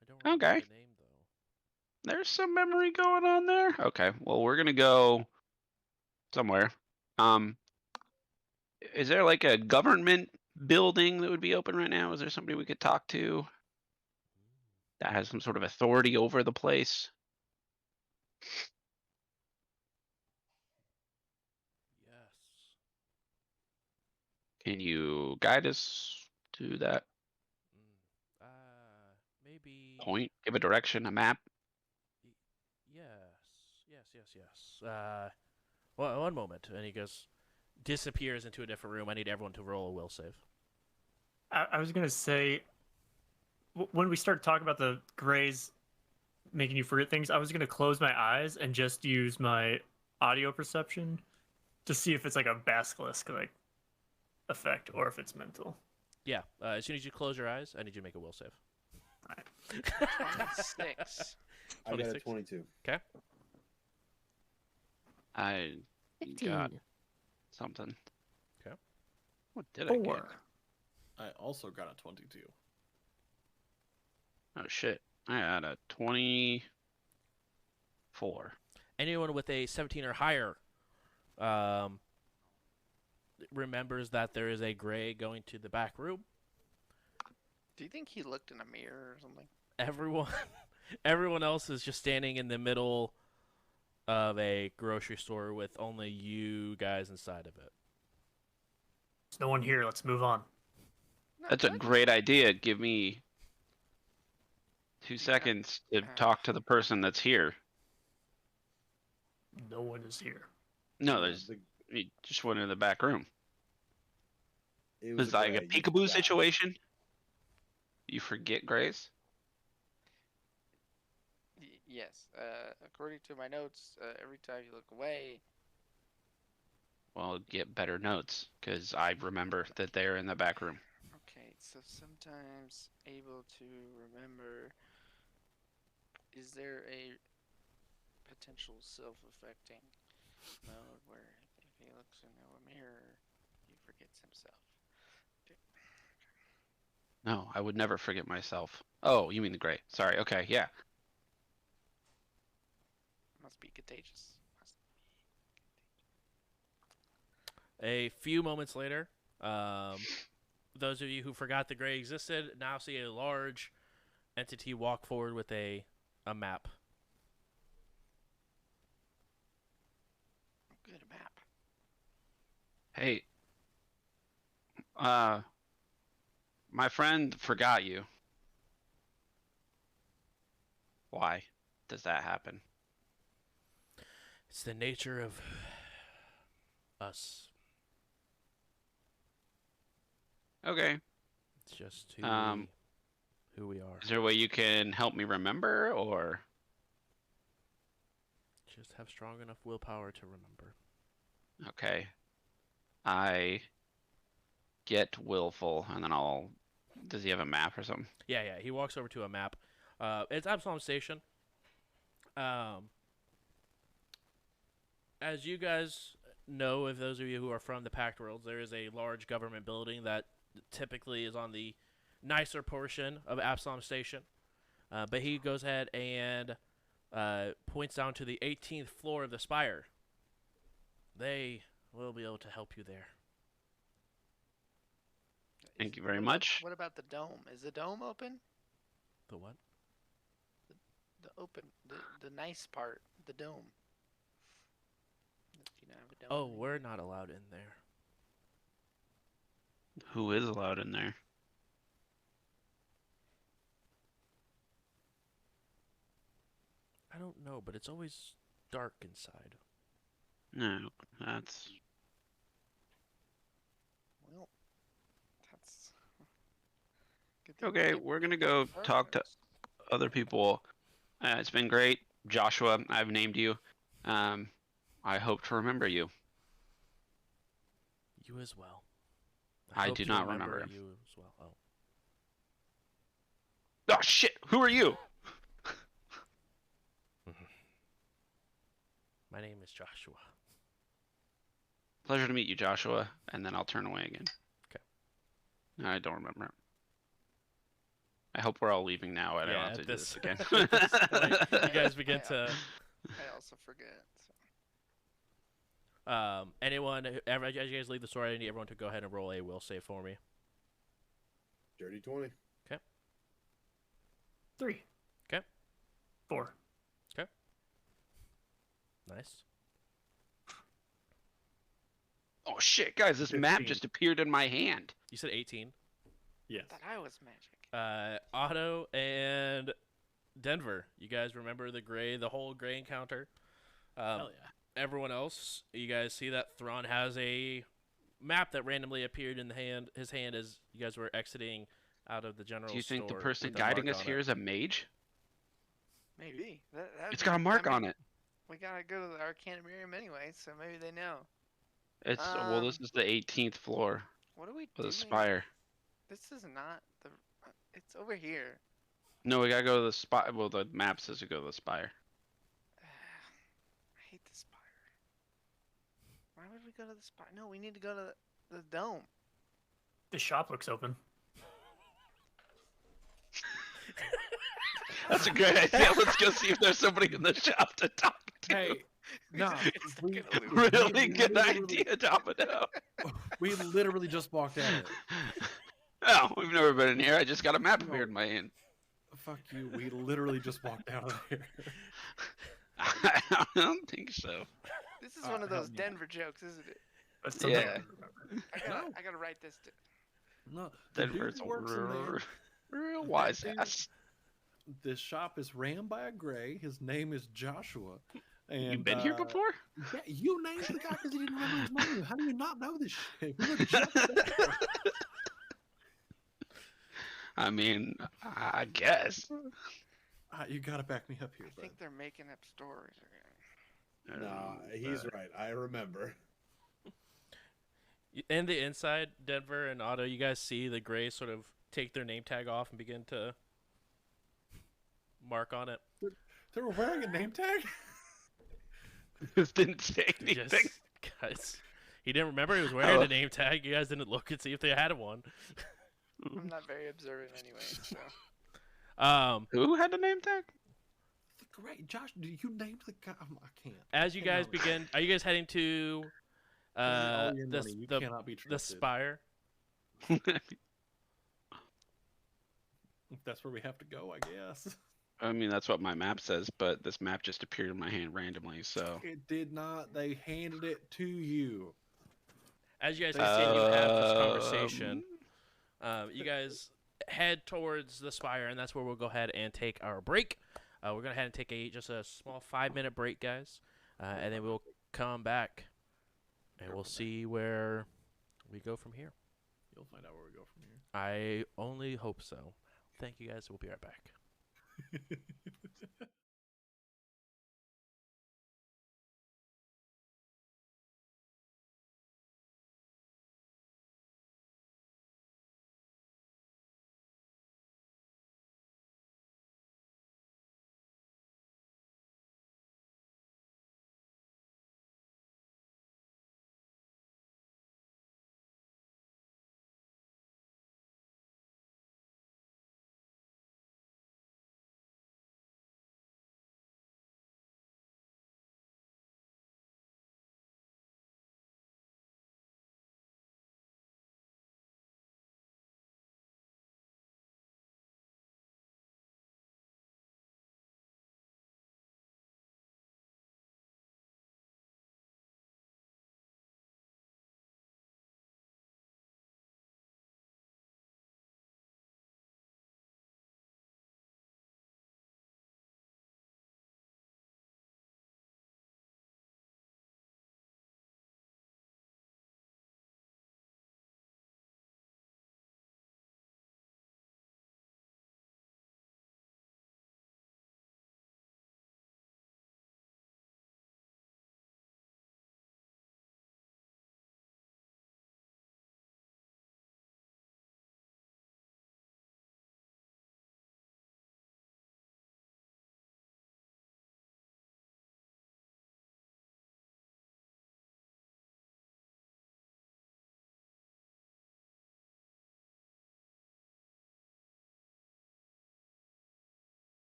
I don't remember Okay. the name though. There's some memory going on there. Okay. Well, we're gonna go somewhere. Is there like a government building that would be open right now? Is there somebody we could talk to that has some sort of authority over the place? Yes. Can you guide us to that Maybe. point? Give a direction, a map? Yes. Yes. One moment. And he goes, disappears into a different room. I need everyone to roll a will save. I was gonna say, when we start talking about the grays making you forget things, I was gonna close my eyes and just use my audio perception to see if it's like a basilisk like effect or if it's mental. Yeah. As soon as you close your eyes, I need you to make a will save. 26. I got a 26? 22. Okay. I 15. got something. Okay. What did I get? 4. I also got a 22. Oh shit. I got a 24. Anyone with a 17 or higher remembers that there is a gray going to the back room. Do you think he looked in a mirror or something? Everyone else is just standing in the middle of a grocery store with only you guys inside of it. There's no one here. Let's move on. No, That's a what? great idea. Give me 2 seconds to talk to the person that's here. No one is here. No, there's just one in the back room. It Was was like a gray, you peekaboo forgot. situation? You forget Grace? Yes. According to my notes, every time you look away. Well, get better notes, because I remember that they're in the back room. Okay, so sometimes able to remember. Is there a potential self-affecting mode where if he looks into a mirror, he forgets himself? No, I would never forget myself. Oh, you mean the gray. Sorry, okay, yeah. Must be contagious. A few moments later, those of you who forgot the gray existed now see a large entity walk forward with a map. Good map. Hey, my friend forgot you. Why does that happen? It's the nature of us. Okay. just who we are. Is there a way you can help me remember, or? Just have strong enough willpower to remember. Okay. I get willful, and then I'll... Does he have a map or something? Yeah. He walks over to a map. It's Absalom Station. As you guys know, if those of you who are from the Pact Worlds, there is a large government building that typically is on the nicer portion of Absalom Station. But he goes ahead and points down to the 18th floor of the spire. They will be able to help you there. Thank you very What much. What about the dome? Is the dome open? The what? The open, the nice part, the dome. Do you not have a dome? Oh, anymore? we're not allowed in there. Who is allowed in there? I don't know, but it's always dark inside. No, that's... Well, that's good thing Okay, we we're gonna get go talk to first. other people. It's been great. Joshua, I've named you. I hope to remember you. You as well. I hope do to not remember him. you as well. Oh. Oh shit! Who are you? My name is Joshua. Pleasure to meet you, Joshua. And then I'll turn away again. Okay. I don't remember. I hope we're all leaving now. I don't have to at do this again. at this point, you guys begin to. I also forget. Anyone, as you guys leave the store, I need everyone to go ahead and roll a will save for me. Dirty 20. 3. Okay. 4. Nice. Oh shit, guys! This map 15. just appeared in my hand. You said 18. Yes. I thought I was magic. Otto and Denver, you guys remember the whole gray encounter? Hell yeah. Everyone else, you guys see that Thrawn has a map that randomly appeared in his hand as you guys were exiting out of the general Do you think the store person with a guiding mark us on here it. is a mage? Maybe. That'd It's be- got a mark I mean, on it. We gotta go to the Arcanumarium anyway, so maybe they know. It's well, this is the 18th floor What are we of doing? the spire. This is not the. It's over here. No, we gotta go to the spire. Well, the map says to go to the spire. I hate the spire. Why would we go to the spire? No, we need to go to the dome. The shop looks open. That's a great idea. Let's go see if there's somebody in the shop to talk to. Hey, nah, It's stuck we, in a loop. Really we good literally- idea, Domino. We literally just walked out of it. Oh, we've never been in here. I just got a map No. appeared in my hand. Fuck you. We literally just walked out of here. I don't think so. This is one of those help me out. Denver jokes, isn't it? That's something Yeah. I remember. I gotta write this. No, the dude Denver's who works in there, real wise dude- ass. this shop is ran by a gray. His name is Joshua. And, You've been here before? Yeah, you named the guy because he didn't remember his name. How do you not know this shit? We were just there. I mean, I guess. You gotta back me up here, I bud. think they're making up stories again. Nah, he's right. I remember. In the inside, Denver and Otto, you guys see the gray sort of take their name tag off and begin to mark on it. They were wearing a name tag? Just didn't say Just- anything. guys, he didn't remember he was wearing Oh. the name tag. You guys didn't look and see if they had one. I'm not very observant anyway, so. Who had the name tag? Great, Josh, you named the guy. I can't. As you Hang guys on. begin, are you guys heading to All your money. You the cannot be the trusted. spire? That's where we have to go, I guess. I mean, that's what my map says, but this map just appeared in my hand randomly, so. It did not. They handed it to you. As you guys continue to have this Um, conversation, you guys head towards the spire, and that's where we'll go ahead and take our break. We're going to head and take just a small 5-minute break, guys, and then we'll come back, and we'll see where we go from here. You'll find out where we go from here. I only hope so. Thank you guys. We'll be right back.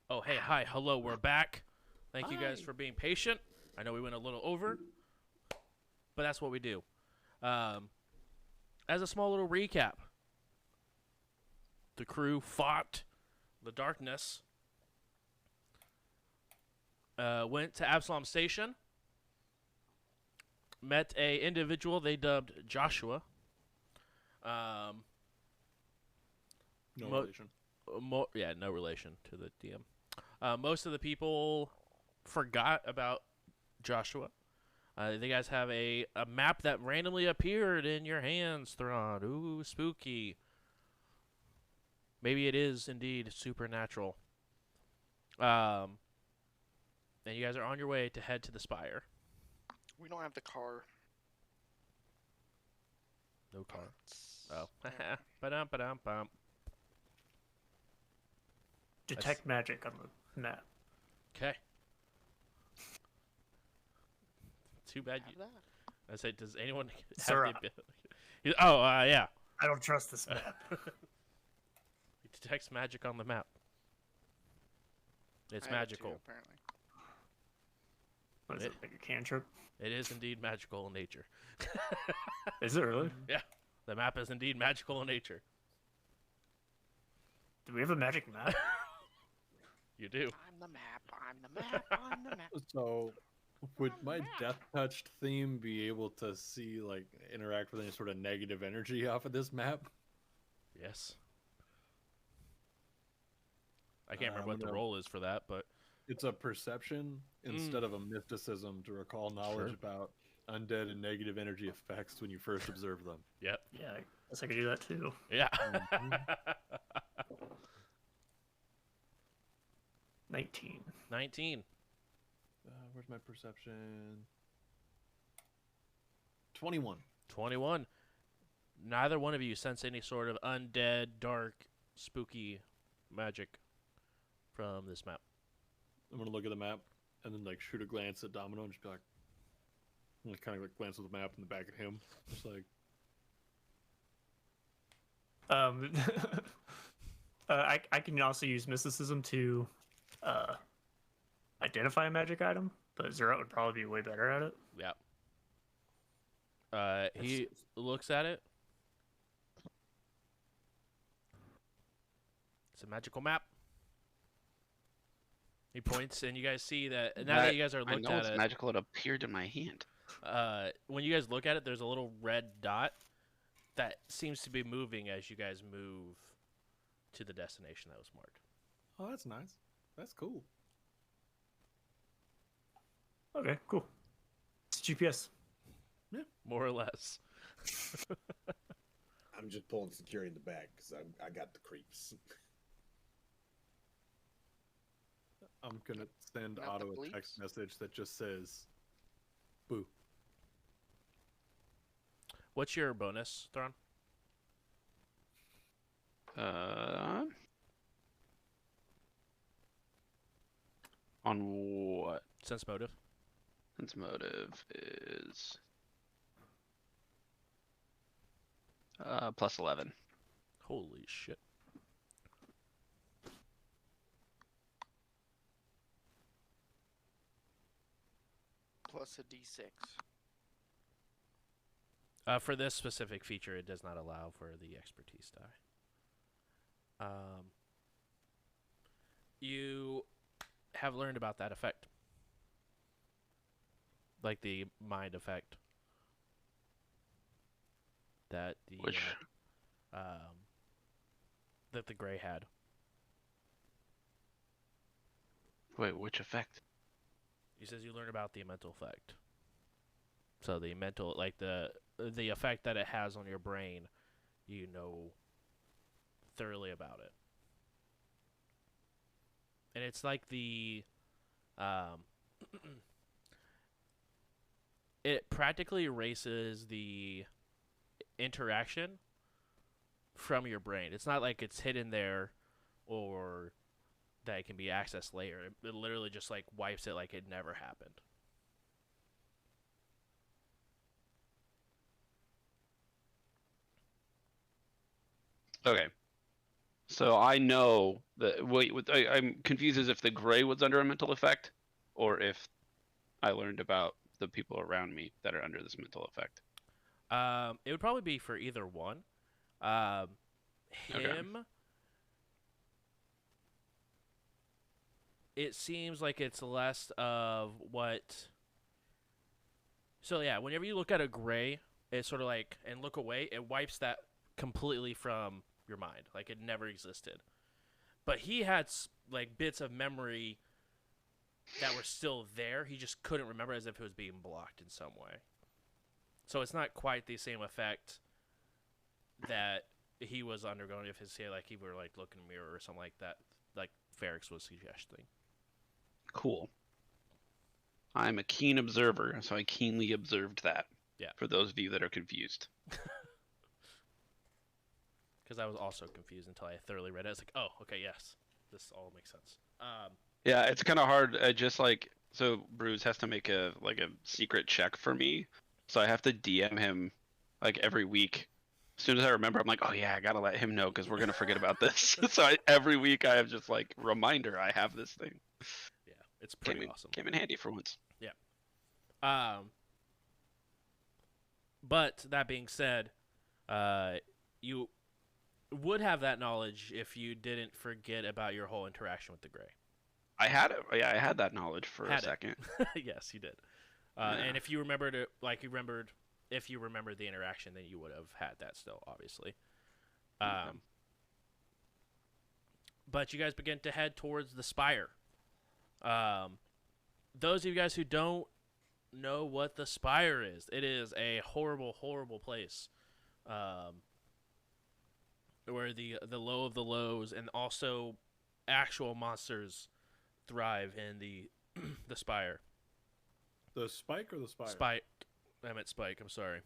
Oh, hey, hi, hello, we're back. Thank you guys Hi. for being patient. I know we went a little over, but that's what we do. As a small little recap, the crew fought the darkness, went to Absalom Station, met a individual they dubbed Joshua. No Mo- relation. Yeah, no relation to the DM. Most of the people forgot about Joshua. You guys have a map that randomly appeared in your hands, Thrawn. Ooh, spooky. Maybe it is indeed supernatural. And you guys are on your way to head to the spire. We don't have the car. No car. It's- Oh. yeah. Ba-dum-ba-dum-bum. Detect magic on the map. Okay. Too bad Have you. that. I say, does anyone have Sir, the ability? Oh, yeah. I don't trust this map. It detects magic on the map. It's I have it too, magical. apparently. What is it, like a cantrip? It is indeed magical in nature. Is it really? The map is indeed magical in nature. Do we have a magic map? You do. I'm the map. I'm the map. I'm the map. So, would on the my map. death touched theme be able to see, like, interact with any sort of negative energy off of this map? Yes. I can't remember I'm what the gonna- role is for that, but It's a perception instead of a mysticism to recall knowledge Sure. about undead and negative energy effects when you first observe them. yep. Yeah, I guess I could do that too. Yeah. 19. 19. Where's my perception? 21. 21. Neither one of you sense any sort of undead, dark, spooky magic from this map. I'm gonna look at the map and then like shoot a glance at Domino and just be like, kind of like glance at the map in the back at him, just like, I can also use mysticism to identify a magic item, but Zerot would probably be way better at it. Yeah. He looks at it. It's a magical map. He points, and you guys see that now that you guys are I looked know at it's it. magical. It appeared in my hand. When you guys look at it, there's a little red dot that seems to be moving as you guys move to the destination that was marked. oh, that's nice. That's cool. Okay, cool. It's GPS. More or less. I'm just pulling security in the back because I got the creeps. I'm gonna send Not the Otto a text bleeps? message that just says, "Boo." What's your bonus, Thrawn? On what? Sense motive. Sense motive is plus 11. Holy shit. Plus a D6. For this specific feature, it does not allow for the expertise die. You have learned about that effect. Like the mind effect. That the Which that the Gray had. wait, which effect? He says you learn about the mental effect. So the mental, like the effect that it has on your brain, you know thoroughly about it. And it's like the, it practically erases the interaction from your brain. It's not like it's hidden there or that it can be accessed later. It literally just like wipes it like it never happened. Okay. So I know I'm confused as if the gray was under a mental effect, or if I learned about the people around me that are under this mental effect. It would probably be for either one. Um, Okay. him. It seems like it's less of what. So yeah, whenever you look at a gray, it's sort of like and look away, it wipes that completely from your mind, like it never existed. But he had like bits of memory that were still there. He just couldn't remember, as if it was being blocked in some way. So it's not quite the same effect that he was undergoing if his say like he were like looking in a mirror or something like that, like Ferrex was suggesting. Cool. I'm a keen observer, so I keenly observed that. Yeah. For those of you that are confused. Because I was also confused until I thoroughly read it. I was like, oh, okay, yes, this all makes sense. Yeah, it's kind of hard. Just like so, Bruce has to make a secret check for me, so I have to DM him like every week. As soon as I remember, I'm like, oh yeah, I gotta let him know because we're gonna forget about this. So every week I have just like reminder I have this thing. Yeah, it's pretty awesome. Came in handy for once. Yeah. But that being said, you would have that knowledge if you didn't forget about your whole interaction with the Gray. I had it. Yeah, I had that knowledge for a second. Yes, you did. And if you remembered it, if you remembered the interaction, then you would have had that still, obviously. But you guys begin to head towards the spire. Those of you guys who don't know what the spire is, it is a horrible, horrible place. Where the low of the lows and also actual monsters thrive in the the spire. The spike or the spire? Spike. I meant spike. I'm sorry.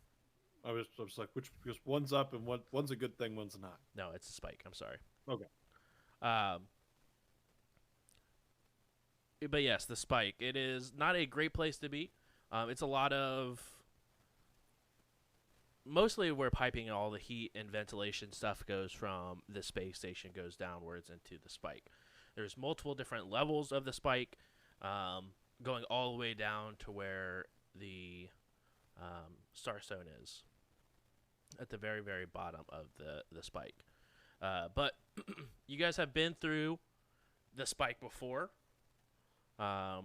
I was like, which? Because one's up and one's a good thing, one's not. No, it's a spike. I'm sorry. Okay. But yes, the spike. It is not a great place to be. It's a lot of mostly where piping and all the heat and ventilation stuff goes from the space station goes downwards into the spike. There's multiple different levels of the spike, going all the way down to where the Starstone is at the very, very bottom of the spike. But you guys have been through the spike before, at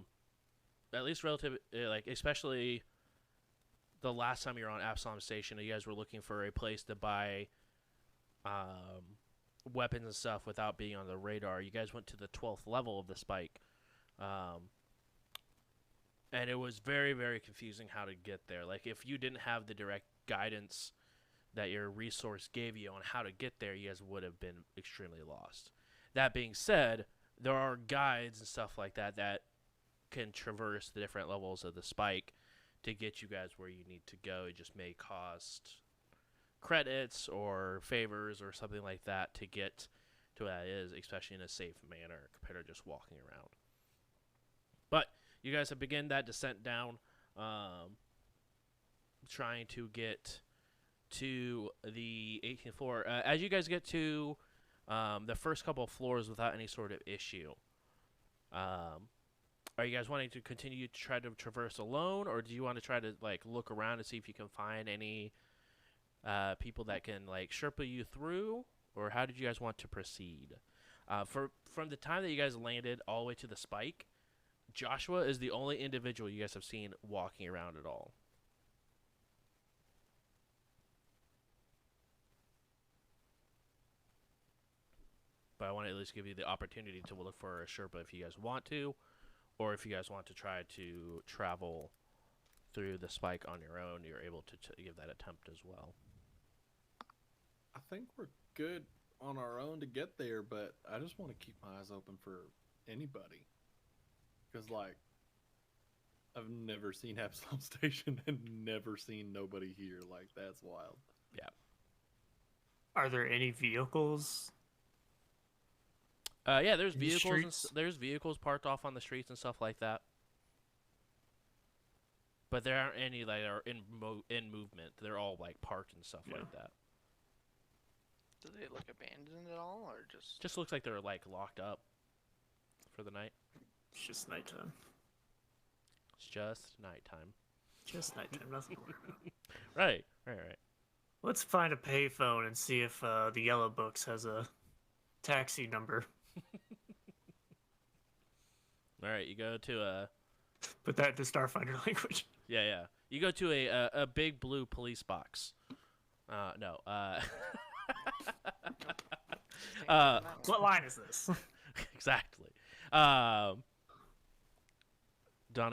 least relative, like especially the last time you were on Absalom Station. You guys were looking for a place to buy weapons and stuff without being on the radar. You guys went to the 12th level of the spike. And it was very, very confusing how to get there. Like, if you didn't have the direct guidance that your resource gave you on how to get there, you guys would have been extremely lost. That being said, there are guides and stuff like that that can traverse the different levels of the spike to get you guys where you need to go. It just may cost credits or favors or something like that to get to where that is, especially in a safe manner compared to just walking around. But you guys have begun that descent down, trying to get to the 18th floor. As you guys get to the first couple of floors without any sort of issue, are you guys wanting to continue to try to traverse alone, or do you want to try to like look around and see if you can find any people that can like Sherpa you through, or how did you guys want to proceed? From the time that you guys landed all the way to the spike, Joshua is the only individual you guys have seen walking around at all. But I want to at least give you the opportunity to look for a Sherpa if you guys want to, or if you guys want to try to travel through the spike on your own, you're able to give that attempt as well. I think we're good on our own to get there, but I just want to keep my eyes open for anybody. Because, like, I've never seen Absalom Station and never seen nobody here. Like, that's wild. Yeah. Are there any vehicles? Yeah, there's In the vehicles. streets? There's vehicles parked off on the streets and stuff like that. But there aren't any that are in movement. They're all like parked and stuff like that. Do they look abandoned at all, or just? Just looks like they're like locked up for the night. It's just nighttime. It's just nighttime. Just nighttime. Nothing more. Right. Let's find a payphone and see if the Yellow Books has a taxi number. All right, you go to a Put that into Starfinder language. yeah. You go to a big blue police box. No. What line is this? Exactly. Donnie,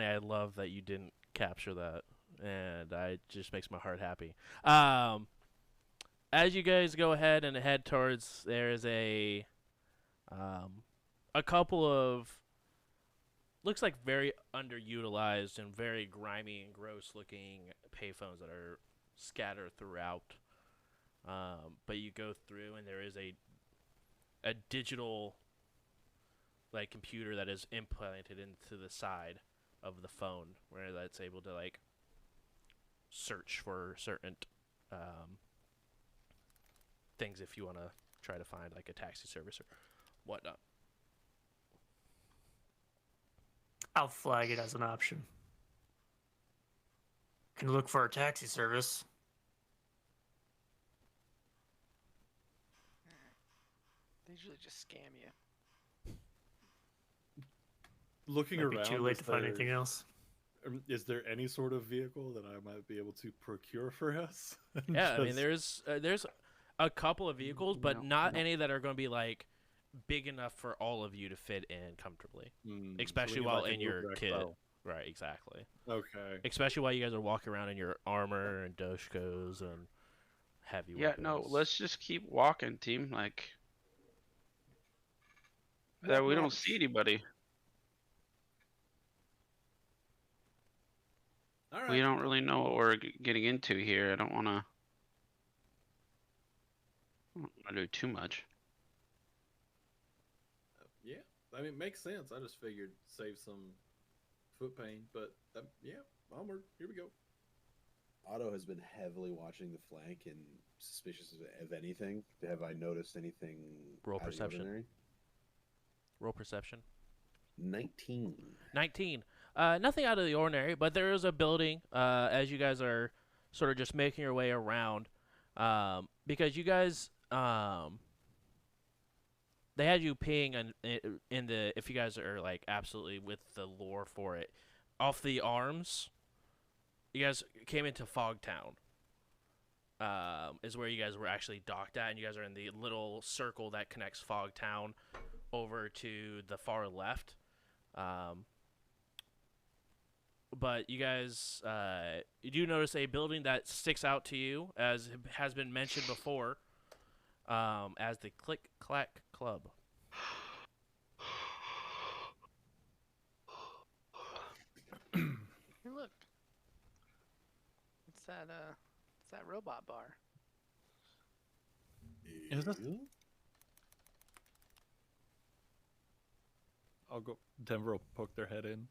I love that you didn't capture that, and it just makes my heart happy. As you guys go ahead and head towards, there is a couple of looks like very underutilized and very grimy and gross looking payphones that are scattered throughout. But you go through and there is a digital like computer that is implanted into the side of the phone where that's able to like search for certain things if you want to try to find like a taxi service or whatnot. I'll flag it as an option. Can look for a taxi service. They usually just scam you. Looking Might be around, too late to find anything else. Is there any sort of vehicle that I might be able to procure for us? Yeah, I mean there's a couple of vehicles, but not any that are going to be like big enough for all of you to fit in comfortably, especially while in your kit. Right, exactly. Okay. Especially while you guys are walking around in your armor and doshkos and heavy weapons. No, let's just keep walking, team. Like, that we don't see anybody. All right. We don't really know what we're getting into here. I don't want to do too much. Yeah, I mean, it makes sense. I just figured save some foot pain, but yeah, onward. Here we go. Otto has been heavily watching the flank and suspicious of anything. Have I noticed anything? Roll out of the perception. ordinary? Roll perception. 19. 19. Nothing out of the ordinary, but there is a building as you guys are sort of just making your way around because you guys they had you ping in the if you guys are like absolutely with the lore for it off the arms. You guys came into Fogtown. Is where you guys were actually docked at, and you guys are in the little circle that connects Fogtown over to the far left. But you guys, you do notice a building that sticks out to you, as has been mentioned before, as the Click Clack Club. Hey, look. It's that robot bar. Is this? I'll go. Denver will poke their head in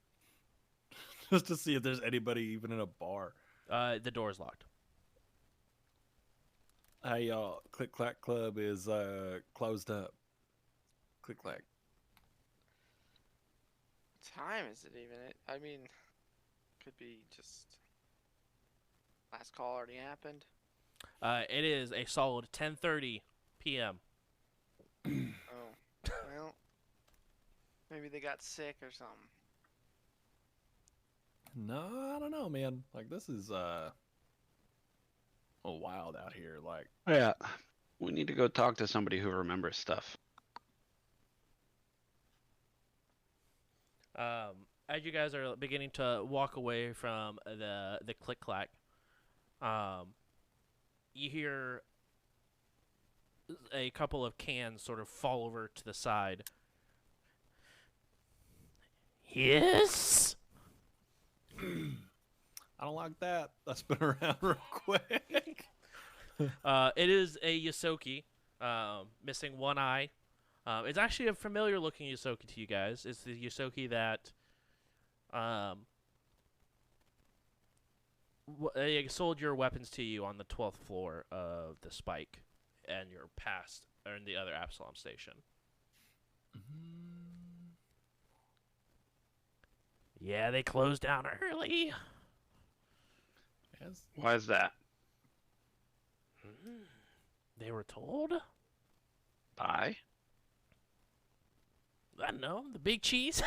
just to see if there's anybody even in a bar. The door's locked. Hey, y'all. Click Clack Club is closed up. Click Clack. What time is it even? I mean, could be just last call already happened. It is a solid 10:30 p.m. Oh, well, maybe they got sick or something. No, I don't know, man. Like, this is wild out here. Like, Yeah, we need to go talk to somebody who remembers stuff. As you guys are beginning to walk away from the Click Clack, you hear a couple of cans sort of fall over to the side. Yes? I don't like that. That's been around real quick. It is a Yosoki, missing one eye. It's actually a familiar looking Yosoki to you guys. It's the Yosoki that sold your weapons to you on the 12th floor of the Spike and your past or in the other Absalom station. Yeah, they closed down early. Yes. Why is that? They were told. Bye. I don't know, the big cheese.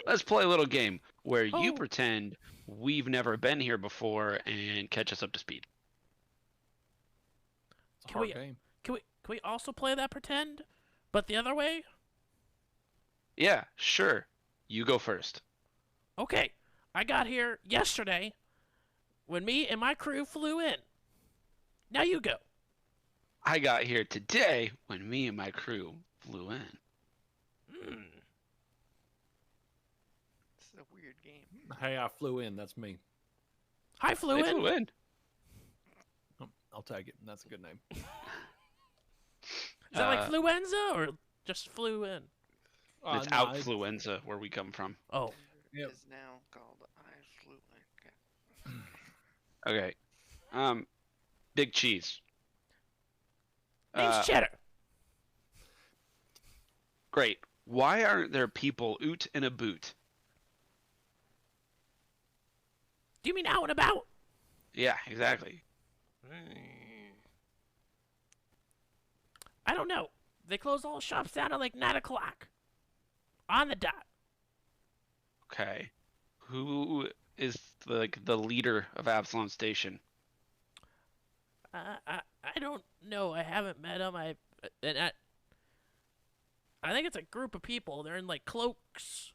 Let's play a little game where you Oh. pretend we've never been here before and catch us up to speed. It's a Can hard we- game. Can we also play that pretend, but the other way? Yeah, sure. You go first. Okay, I got here yesterday when me and my crew flew in. Now you go. I got here today when me and my crew flew in. This is a weird game. Hey, I flew in. That's me. I flew They in. flew in. Oh, I'll take it. That's a good name. Is that like fluenza or just flew in? It's No, outfluenza where we come from. Oh, Yep. Is now called I Flew In. Okay. Big cheese. name's Cheddar. Great. Why aren't there people oot in a boot? Do you mean out and about? Yeah, exactly. I don't know. They closed all the shops down at like 9 o'clock. On the dot. Okay. Who is the leader of Absalom Station? I don't know. I haven't met them. I think it's a group of people. They're in like cloaks.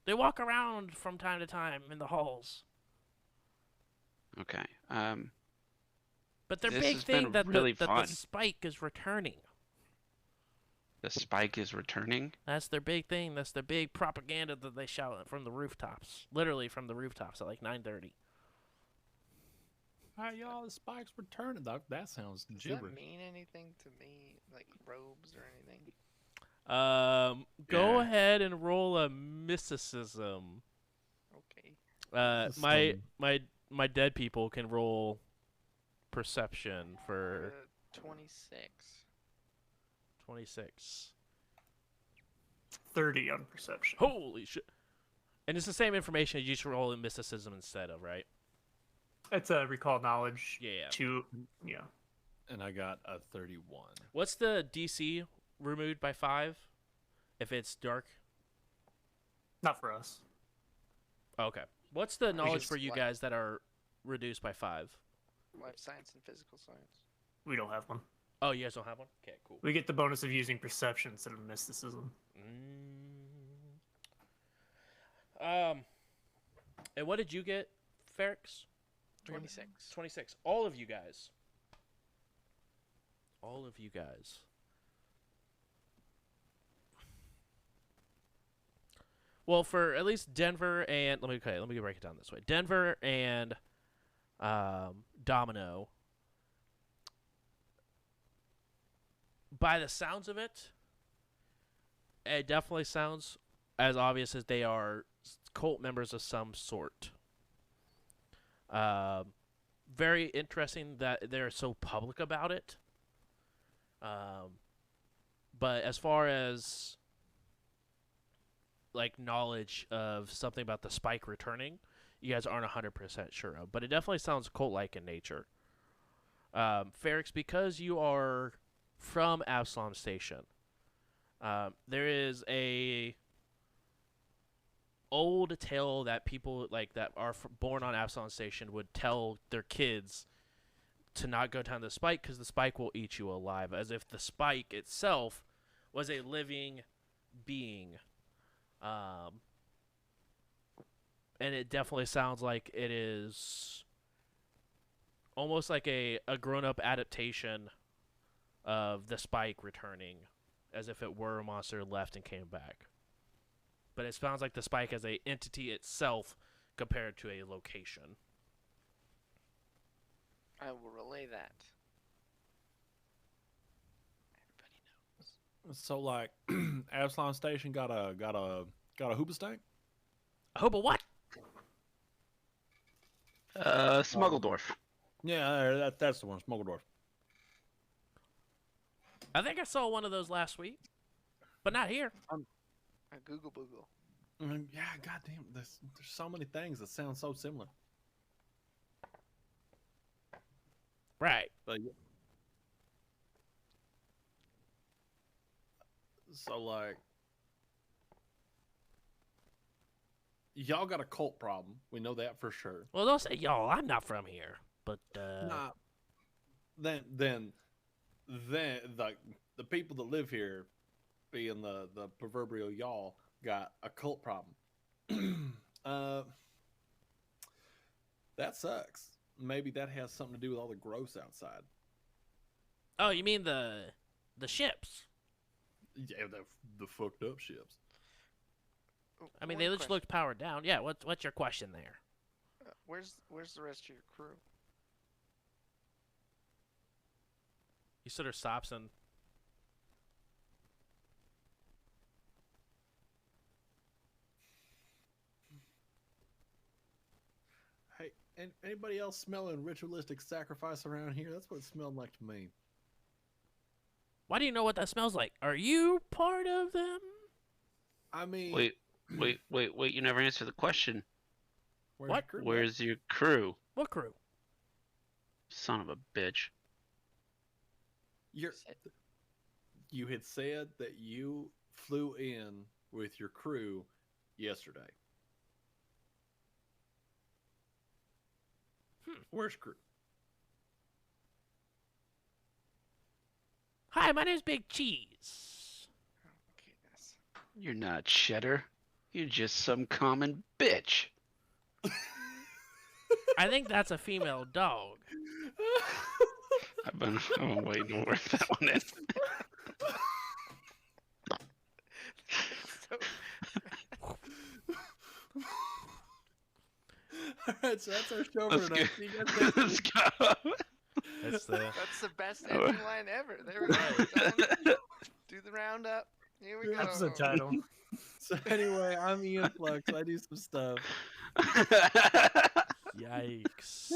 They walk around from time to time in the halls. Okay. But their This big has thing been that really the fun. spike is returning. The spike is returning. That's their big thing. That's their big propaganda that they shout from the rooftops. Literally from the rooftops at like 9:30. Hi, y'all. The spike's returning. That sounds Does gibberish. that mean anything to me? Like robes or anything? Go Yeah. ahead and roll a mysticism. Okay. My dead people can roll perception for 26. 26. 30 on perception. Holy shit! And it's the same information. You just roll in mysticism instead of, right? It's a recall knowledge. Yeah. Yeah. And I got a 31. What's the DC removed by 5? If it's dark. Not for us. Okay. What's the knowledge just for you like- guys that are reduced by 5? Life science and physical science. We don't have one. Oh, you guys don't have one? Okay, cool. We get the bonus of using perception instead of mysticism. And what did you get, Ferrix? 26. 26. All of you guys. All of you guys. Well, for at least Denver and let me break it down this way. Denver and Domino. By the sounds of it, it definitely sounds as obvious as they are cult members of some sort. Very interesting that they're so public about it. But as far as like knowledge of something about the spike returning, you guys aren't 100% sure of. But it definitely sounds cult-like in nature. Ferrix, because you are from Absalom Station, there is a old tale that people like that are born on Absalom Station would tell their kids to not go down the spike because the spike will eat you alive, as if the spike itself was a living being. And it definitely sounds like it is almost like a grown-up adaptation of the spike returning, as if it were a monster left and came back. But it sounds like the spike as a entity itself compared to a location. I will relay that. Everybody knows. So like, Absalom Station got a hoopa stank. I hope a what? Smuggledorf. Yeah, that's the one. Smoke dwarf. I think I saw one of those last week, but not here. A Google Boogle. Yeah, goddamn. There's so many things that sound so similar. Right. But yeah. So like, y'all got a cult problem. We know that for sure. Well, don't say y'all. I'm not from here, but Nah. Then the people that live here, being the proverbial y'all, got a cult problem. That sucks. Maybe that has something to do with all the gross outside. oh, you mean the ships? Yeah, the fucked up ships. I mean, One they just question. looked powered down. Yeah. What's your question there? Where's the rest of your crew? He sort of stops and Hey, and anybody else smelling ritualistic sacrifice around here? That's what it smelled like to me. why do you know what that smells like? Are you part of them? I mean, Wait. You never answered the question. where's What? your crew at? Where's your crew? What crew? Son of a bitch. You had said that you flew in with your crew yesterday. Where's crew? Hi, my name's Big Cheese. Oh, goodness. You're not Cheddar. You're just some common bitch. I think that's a female dog. I've been waiting to work that one in. So, All right, so that's our show Let's for go. tonight. See you guys next Let's week. go. That's the that's the best ending line ever. There we go. Do the roundup. Here we go. Episode title. So anyway, I'm Ian Flux. I do some stuff. yikes.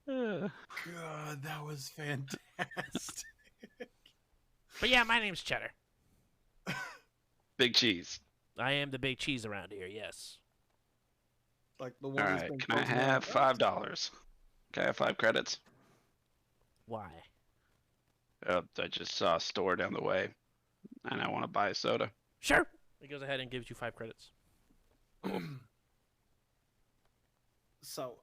God, that was fantastic. But yeah, my name's Cheddar. Big cheese. I am the big cheese around here. Yes. Like the All one who's right. been Can I closing down have the $5? Can I have 5 credits? Why? I just saw a store down the way, and I want to buy a soda. Sure. He goes ahead and gives you 5 credits. So,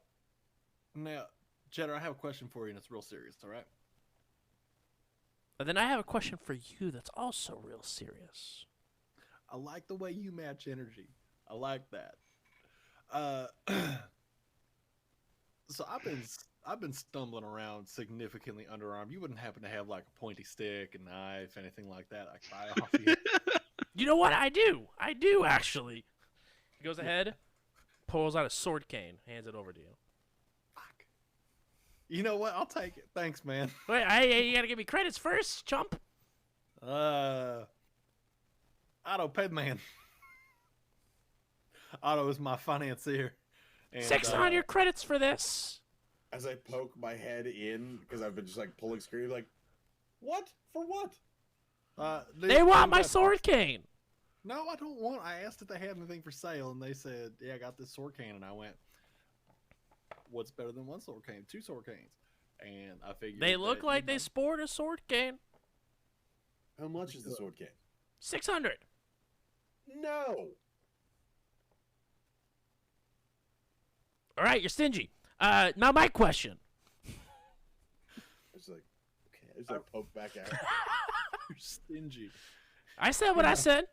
now, Cheddar, I have a question for you, and it's real serious, all right? And then I have a question for you that's also real serious. I like the way you match energy. I like that. So I've been stumbling around significantly underarmed. You wouldn't happen to have like a pointy stick, a knife, anything like that I could buy off you? You know what? I do. I do, actually. He goes ahead, pulls out a sword cane, hands it over to you. Fuck. You know what? I'll take it. Thanks, man. Wait, you gotta give me credits first, chump. Otto, pay the man. Otto is my financier. And, 600 credits for this. As I poke my head in, because I've been just like pulling screens, like, what? For what? They want my sword cane. No, I don't want. I asked if they had anything for sale, and they said, "Yeah, I got this sword cane." And I went, "What's better than one sword cane? 2 sword canes." And I figured They look that, like you they know, sport a sword cane. How much is the sword cane? 600. No. All right, you're stingy. Now my question. It's like, okay. I just like poke back out. you're stingy. I said what I said.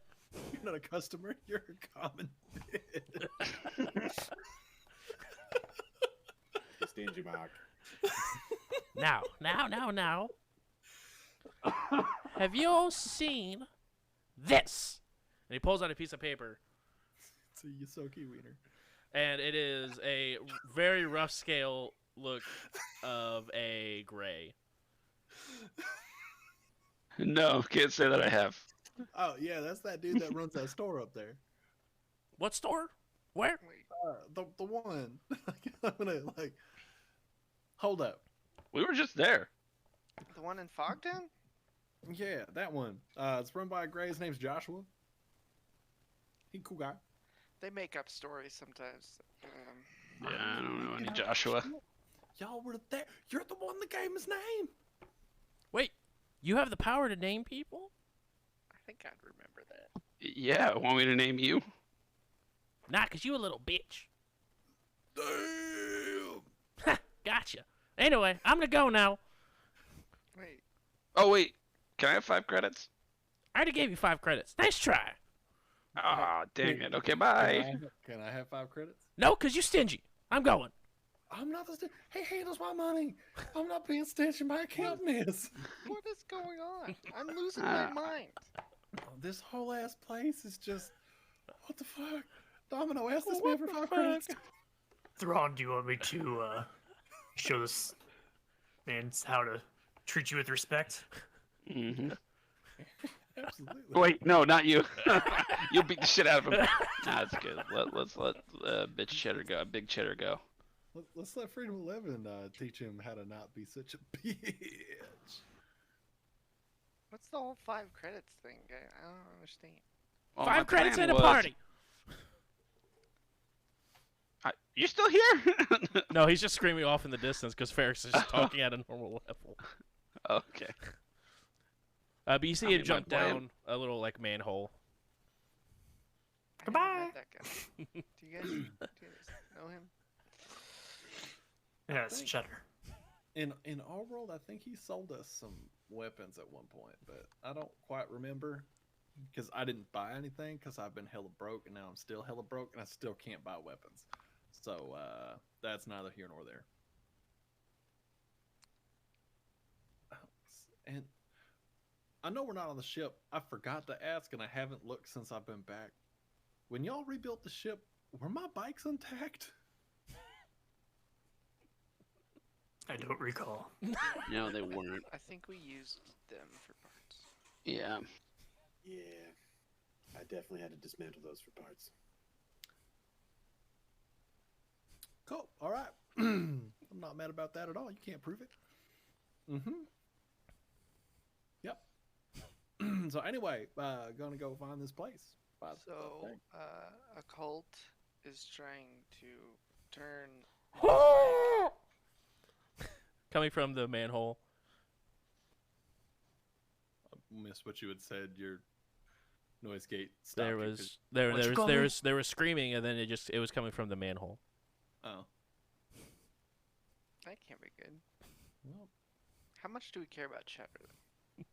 You're not a customer. You're a common bid. Stingy Mark. Now. Have you all seen this? And he pulls out a piece of paper, It's a Yosoki wiener. and it is a very rough scale look of a gray. No, can't say that I have. Oh yeah, that's that dude that runs that store up there. What store? Where? Wait, The one. I'm gonna like hold up. We were just there. the one in Fogtown? Yeah, that one. It's run by a guy. His name's Joshua. He cool guy. They make up stories sometimes. Yeah, I don't know any Joshua. Y'all were there. You're the one that gave him his name. Wait, you have the power to name people? I think I'd remember that. Yeah, want me to name you? Nah, 'cause you a little bitch. Damn. Ha, gotcha. Anyway, I'm gonna go now. Wait, Oh wait, can I have 5 credits? I already gave you 5 credits. Nice try. Ah, dang it. Okay, Can bye. can I have 5 credits? No, 'cause you stingy. I'm going. I'm not the. He handles my money. I'm not being stingy. My accountant is. what is going on? I'm losing my mind. This whole ass place is just. What the fuck? Domino, ask this man for 5 credits. Thrawn, do you want me to show this man how to treat you with respect? Mm-hmm. Absolutely. Wait, no, not you. You'll beat the shit out of him. Nah, it's good. Let's let bitch cheddar go. Big cheddar go. Let's let Freedom 11 teach him how to not be such a bitch. What's the whole 5 credits thing, guy? I don't understand. Well, my 5 credits plan and a was- party. You still here? No, he's just screaming off in the distance because Ferris is just talking at a normal level. Okay. But you see I him mean, my jump plan- down a little like manhole. I never met that guy. Do you guys know him? Yeah, it's Cheddar. In our world, I think he sold us some weapons at one point, but I don't quite remember because I didn't buy anything because I've been hella broke and now I'm still hella broke and I still can't buy weapons. So that's neither here nor there. And I know we're not on the ship. I forgot to ask and I haven't looked since I've been back. When y'all rebuilt the ship, were my bikes intact? I don't recall. No, they weren't. I think we used them for parts. Yeah. Yeah, I definitely had to dismantle those for parts. Cool. All right. I'm not mad about that at all. You can't prove it. Mm-hmm. Yep. So anyway, gonna go find this place. So, a cult is trying to turn. Coming from the manhole. I missed what you had said. Your noise gate stopped. There you was 'cause- there was screaming and then it was coming from the manhole. Oh. That can't be good. Well, How much do we care about Cheddar? Then?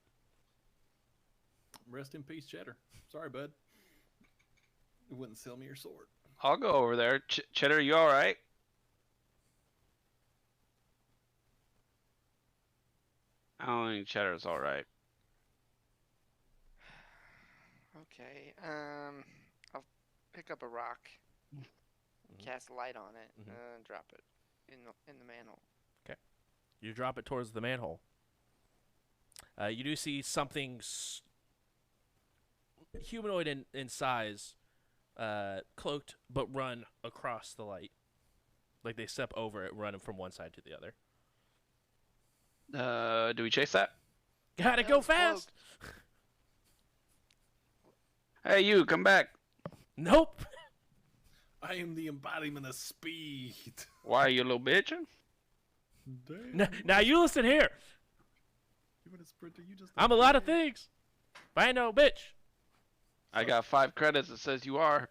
rest in peace, Cheddar. Sorry, bud. You wouldn't sell me your sword. I'll go over there. Cheddar, you all right? I don't think Cheddar's all right. Okay. I'll pick up a rock, cast light on it, and drop it in the manhole. You drop it towards the manhole. You do see something humanoid in size, cloaked, but run across the light. Like they step over it, running from one side to the other. Do we chase that? Gotta That go was fast! Hey, you, come back. Nope! I am the embodiment of speed. Why, you little bitch? Damn. Now you listen here. You want a sprinter? You just. I'm a lot of things. But I ain't no bitch. I got 5 credits that says you are.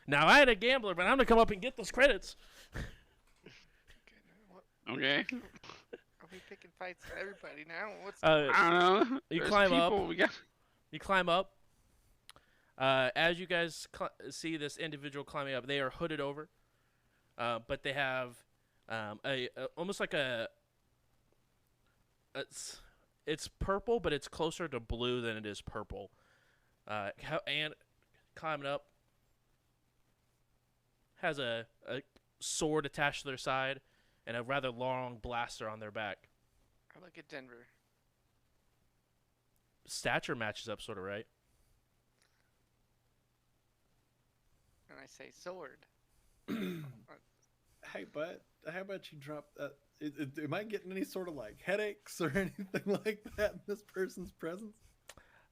Now I ain't a gambler, but I'm gonna come up and get those credits. Okay. Are we picking fights with everybody now? What's I don't know. You There's climb up. people. We got... You climb up. As you guys see this individual climbing up, they are hooded over, but they have a almost like a. It's purple, but it's closer to blue than it is purple. And climbing up has a sword attached to their side and a rather long blaster on their back. I look at Denver. Stature matches up, sort of, right? say sword. Hey, bud, how about you drop that? Am I getting any sort of like headaches or anything like that in this person's presence?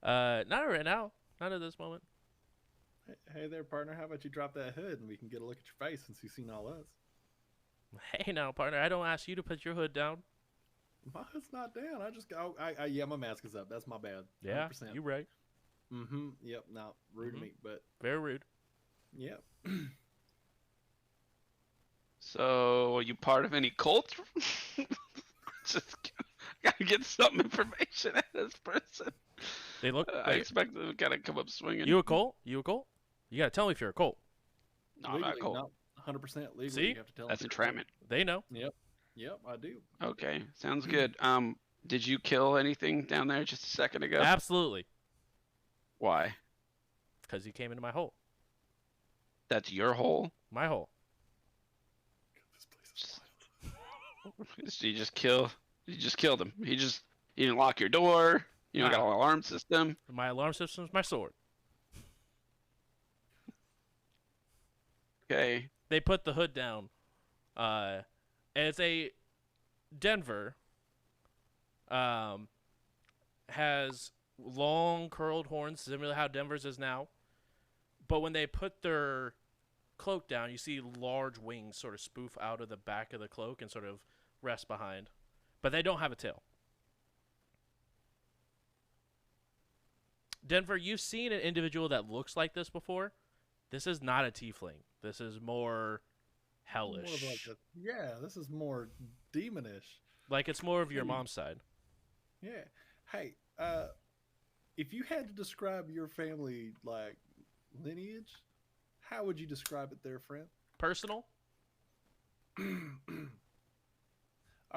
Not right now. Not at this moment. Hey there, partner. How about you drop that hood and we can get a look at your face since you've seen all us? Hey now, partner. I don't ask you to put your hood down. My hood's not down. I just go. Yeah, my mask is up. That's my bad. Yeah, 100%. you right. Mm-hmm. Yep. No, rude Mhm. of me, but Very rude. yep. So, are you part of any cult? Just gotta get some information out of this person. They look. I expect them to kind of come up swinging. You a Colt? You a Colt? You gotta tell me if you're a Colt. No, I'm not Legally, cult. not 100% legally. See? You have to tell That's them. entrapment. They know. Yep. Yep, I do. Okay, sounds good. Did you kill anything down there just a second ago? Absolutely. Why? Because he came into my hole. That's your hole? My hole. This place is wild. So you just killed him. You didn't lock your door. You don't got Nah. an alarm system. My alarm system's my sword. Okay. They put the hood down. And it's a Denver. Has long curled horns, similar to how Denver's is now. But when they put their cloak down, you see large wings sort of spoof out of the back of the cloak and sort of rest behind. But they don't have a tail. Denver, you've seen an individual that looks like this before. This is not a tiefling. This is more hellish. More of like yeah, this is more demonish. Like it's more of your mom's side. Yeah. Hey, if you had to describe your family like lineage, how would you describe it there, friend? Personal? All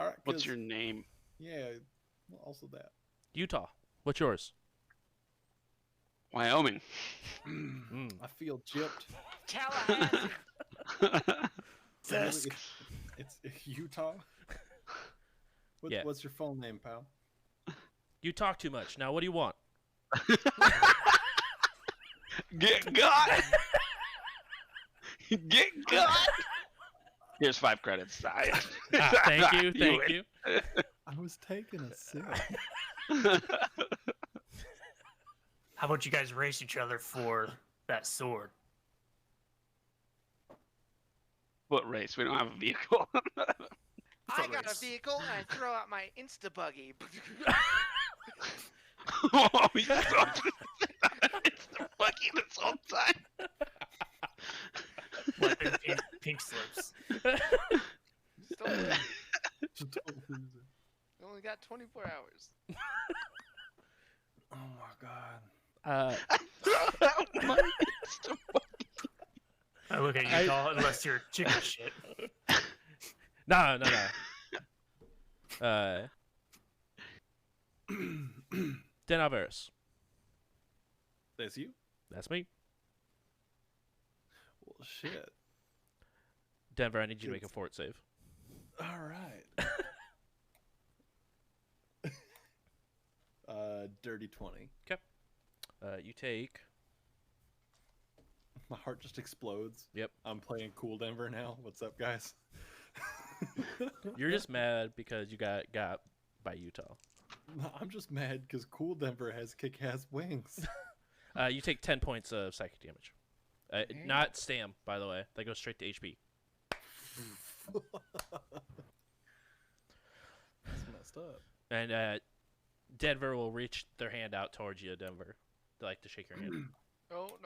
right. What's 'cause- your name? Yeah. Well, also that. Utah. What's yours? Wyoming. I feel gypped. Tallahassee. Vesk. It's Utah. Yeah. What's your full name, pal? You talk too much. Now, what do you want? Get got. Get got. Here's 5 credits. Thank you. Thank you. I was taking a sip. How about you guys race each other for that sword? What race? We don't have a vehicle. I got a race. vehicle and I throw out my Insta buggy. Oh, he's so it's the fucking this whole time. Like them pink slips. Still, we Just don't lose it. only got 24 hours. Oh my god. My Insta I look at you, Utah, unless you're chicken shit. No. Den Alvarez. That's you? That's me. Well, shit. Denver, I need you to make a Good. fort save. All right. Dirty 20. You take. My heart just explodes. Yep. I'm playing Cool Denver now. What's up, guys? You're just mad because you got by Utah. No, I'm just mad because Cool Denver has kick-ass wings. You take 10 points of psychic damage. Not stam, by the way. That goes straight to HP. That's messed up. And Denver will reach their hand out towards you, Denver. They like to shake your hand. Nope.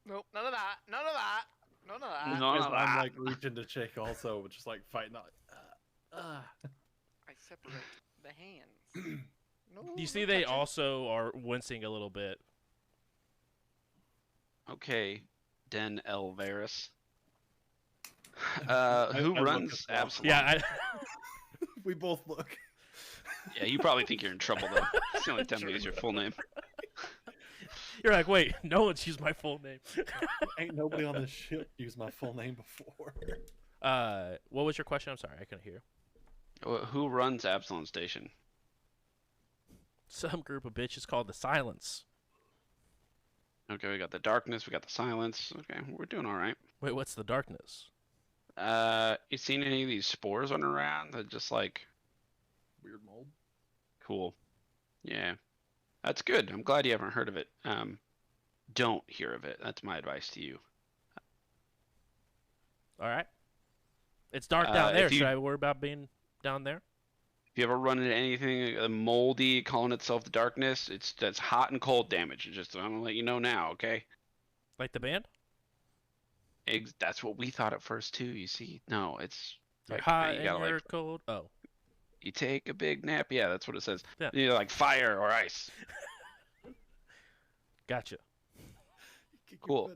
None of that. None of that. None of that. No. As of I'm that. like reaching to shake also, just like fighting out. I separate the hands. No. You no see, they touching. also are wincing a little bit. Okay, Den Alvarez. Who I look runs as well. Absalom? Yeah, We both look. Yeah, you probably think you're in trouble though. It's the only time to use your full name. you're like, wait, no one's used my full name. Ain't nobody on this ship used my full name before. What was your question? I'm sorry, I couldn't hear. Who runs Absalom Station? Some group of bitches called the Silence. Okay, we got the darkness, we got the silence. Okay, we're doing all right. Wait, what's the darkness? You seen any of these spores running around that just like Weird mold. cool? Yeah, that's good. I'm glad you haven't heard of it. Don't hear of it. That's my advice to you. All right. It's dark down there. if you- Should I worry about being down there? If you ever run into anything moldy calling itself the darkness, that's hot and cold damage. I'm gonna let you know now, okay? Like the band? That's what we thought at first too. You see, no, it's You're like, hot you and gotta you're like cold. Oh. you take a big nap. Yeah, that's what it says. Yeah. You know, like fire or ice. Gotcha. Cool.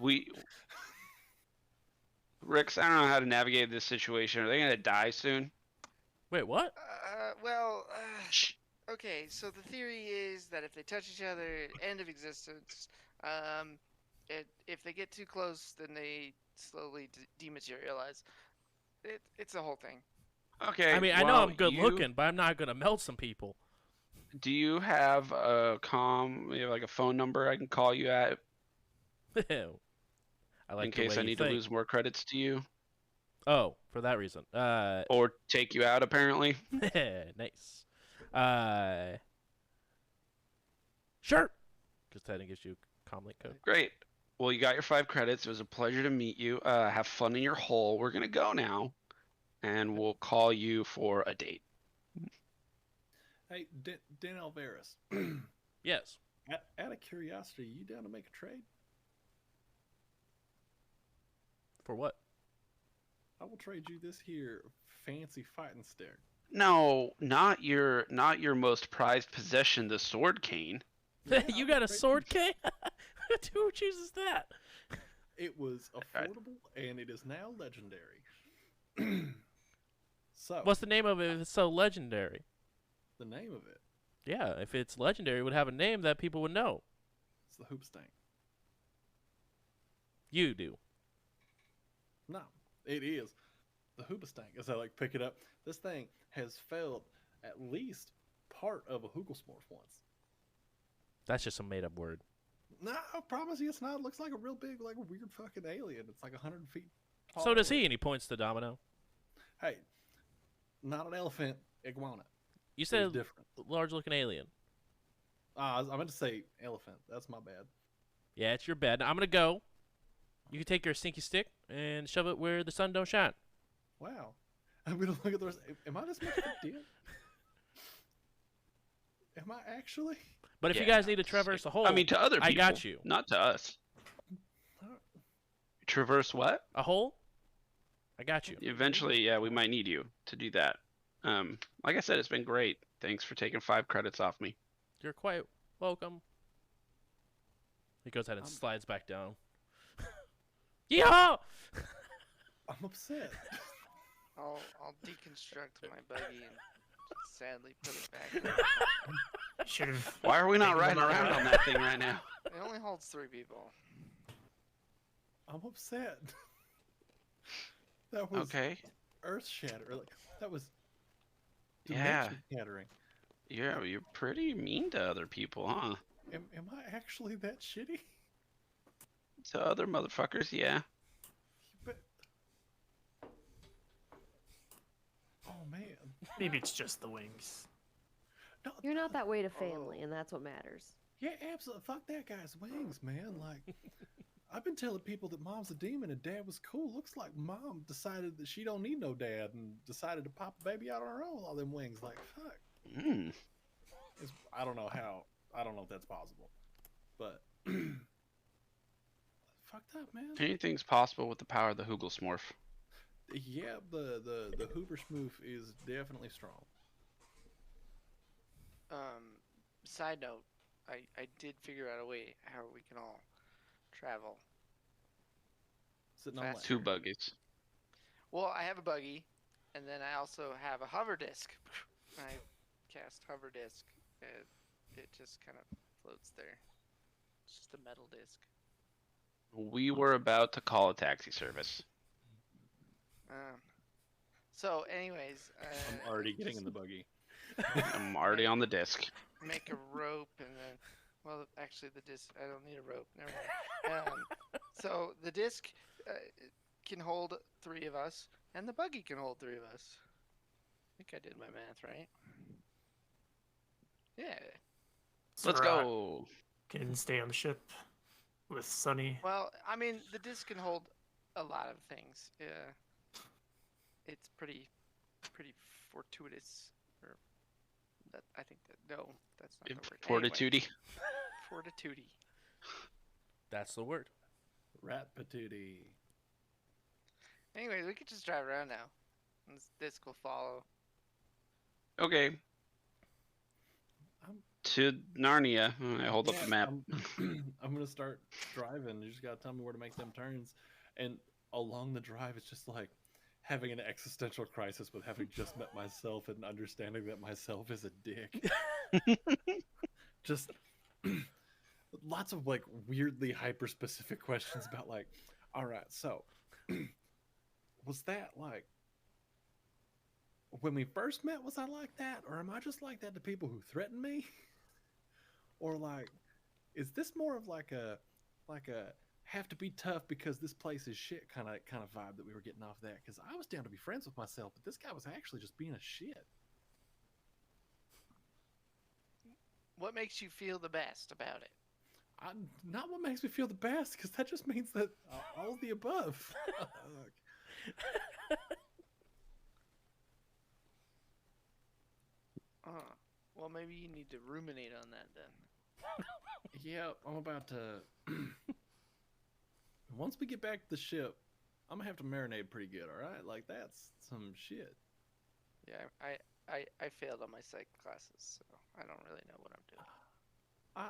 We Rix, I don't know how to navigate this situation. Are they gonna die soon? Wait, what? Well, okay. So the theory is that if they touch each other, end of existence. If they get too close, then they slowly dematerialize. It's a whole thing. Okay. I mean, I know well, I'm good looking, but I'm not gonna melt some people. Do you have a you have like a phone number I can call you at I like in the way case I you need think. to lose more credits to you Oh, for that reason. or take you out? Apparently. Nice. Sure. Just ahead and gives you a comlink code. Great. Well, you got your 5 credits. It was a pleasure to meet you. Have fun in your hole. We're gonna go now, and we'll call you for a date. Hey, Dan Alvarez. Yes. Out of curiosity, you down to make a trade? For what? I will trade you this here fancy fighting stick. No, not your most prized possession, the sword cane. You got a sword cane? Who chooses that? It was affordable, and it is now legendary. So, What's the name of it if it's so legendary? the name of it? Yeah, if it's legendary, it would have a name that people would know. It's the hoop stank. You do. No, it is the hoop stank. As I like pick it up, this thing has failed at least part of a Hooglesmorph once. That's just a made-up word. No, I promise you, it's not. It looks like a real big, like a weird fucking alien. It's like 100 feet tall. So does he, and he points to Domino. Hey, not an elephant, iguana. You It's said different. large-looking alien. I meant to say elephant. That's my bad. Yeah, it's your bed. I'm gonna go. You can take your stinky stick and shove it where the sun don't shine. Wow. I'm gonna look at the rest. Am I this much of a deal? Am I actually? But if you Yeah, guys need to traverse a hole, I mean, to other people. I got you. Not to us. Traverse what? A hole? I got you. Eventually, yeah, we might need you to do that. Like I said, it's been great. Thanks for taking 5 credits off me. You're quite welcome. He goes ahead and slides back down. Yeehaw! I'm upset. I'll deconstruct my buggy and sadly put it back. Should've. Why are we not Taking riding them around out. on that thing right now? It only holds 3 people. I'm upset. That was Okay. earth shatter. Like, that was Yeah. dimension shattering. You're pretty mean to other people, huh? Am I actually that shitty? To other motherfuckers, yeah. But... Oh man. Maybe it's just the wings. No, You're not that way to family, and that's what matters. Yeah, absolutely. Fuck that guy's wings, man. Like, I've been telling people that mom's a demon and dad was cool. Looks like mom decided that she don't need no dad and decided to pop a baby out on her own with all them wings. Like, fuck. Mm. I don't know how. I don't know if that's possible. But fucked up, man. Anything's possible with the power of the Hooglesmorph. Yeah, the Hoover Smooth is definitely strong. Side note, I did figure out a way how we can all travel. Sitting on Faster. 2 buggies. Well, I have a buggy, and then I also have a hover disc. I cast hover disc, and it just kind of floats there. It's just a metal disc. We were about to call a taxi service. So, anyways, I'm already getting in the buggy. I'm already on the disc. make a rope and then Well, actually, the disc. I don't need a rope. Never mind. So the disc can hold 3 of us, and the buggy can hold 3 of us. I think I did my math right. Yeah. Let's Sirach go. can stay on the ship with Sunny. Well, I mean, the disc can hold a lot of things. Yeah. It's pretty fortuitous. Or that I think that no, that's not the word. Fortitude. Anyway, fortitude. That's the word. Rat patootie. Anyway, we could just drive around now. And this disc will follow. Okay. To Narnia. I hold up the map. I'm gonna start driving. You just gotta tell me where to make them turns. And along the drive, it's just like having an existential crisis with having just met myself and understanding that myself is a dick. Just lots of like weirdly hyper specific questions about like, all right, so was that like when we first met, was I like that? Or am I just like that to people who threaten me? Or like, is this more of like a have to be tough because this place is shit kind of vibe that we were getting off that? Because I was down to be friends with myself, but this guy was actually just being a shit. What makes you feel the best about it? Not what makes me feel the best, because that just means that all of the above. Well, maybe you need to ruminate on that then. Yeah, I'm about to. Once we get back to the ship, I'm gonna have to marinate pretty good. All right, like that's some shit. Yeah, I failed on my psych classes, so I don't really know what I'm doing.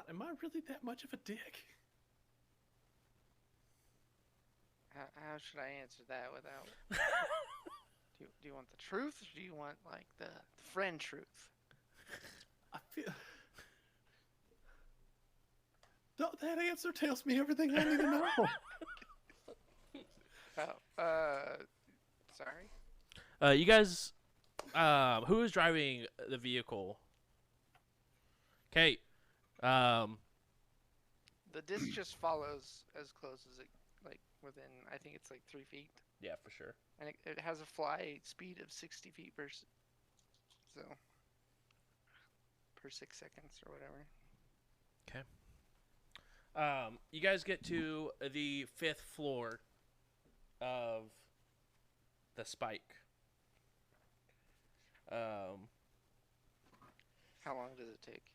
Am I really that much of a dick? How should I answer that without? do you want the truth, or do you want like the friend truth? I feel. That answer tells me everything I need to know. Sorry. You guys, who is driving the vehicle? Okay. The disc just follows as close as it, like within. I think it's like 3 feet. Yeah, for sure. And it has a fly speed of 60 feet per 6 seconds or whatever. Okay. You guys get to the 5th floor of the spike. How long does it take?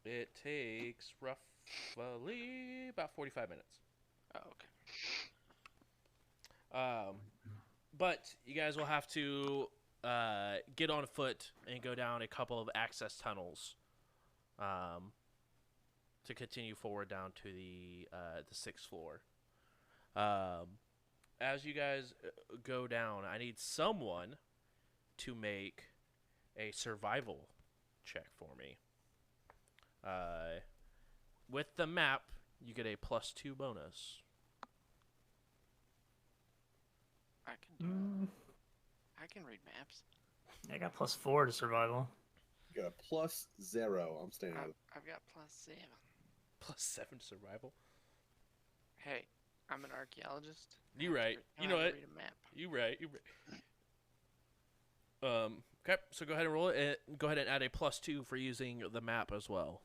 It takes roughly about 45 minutes. Oh, okay. But you guys will have to get on foot and go down a couple of access tunnels to continue forward down to the 6th floor. As you guys go down, I need someone to make a survival check for me. With the map, you get a +2 bonus. I can read maps. I got +4 to survival. You got a +0. I'm staying with it. I've got +7. +7 survival. Hey, I'm an archaeologist. You right. You know what? Read a map. You right. Okay, so go ahead and roll it. Go ahead and add a +2 for using the map as well.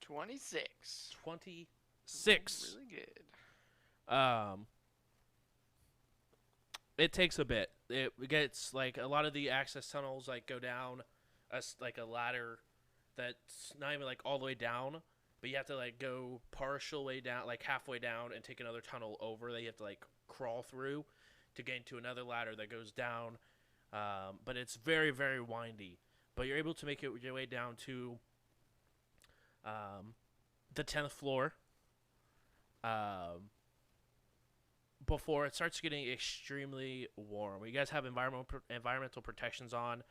26. 26. Really good. It takes a bit. It gets like a lot of the access tunnels like go down like a ladder that's not even like all the way down, but you have to like go partial way down, like halfway down, and take another tunnel over that you have to like crawl through to get into another ladder that goes down. But it's very, very windy. But you're able to make your way down to the 10th floor before it starts getting extremely warm. You guys have environmental protections on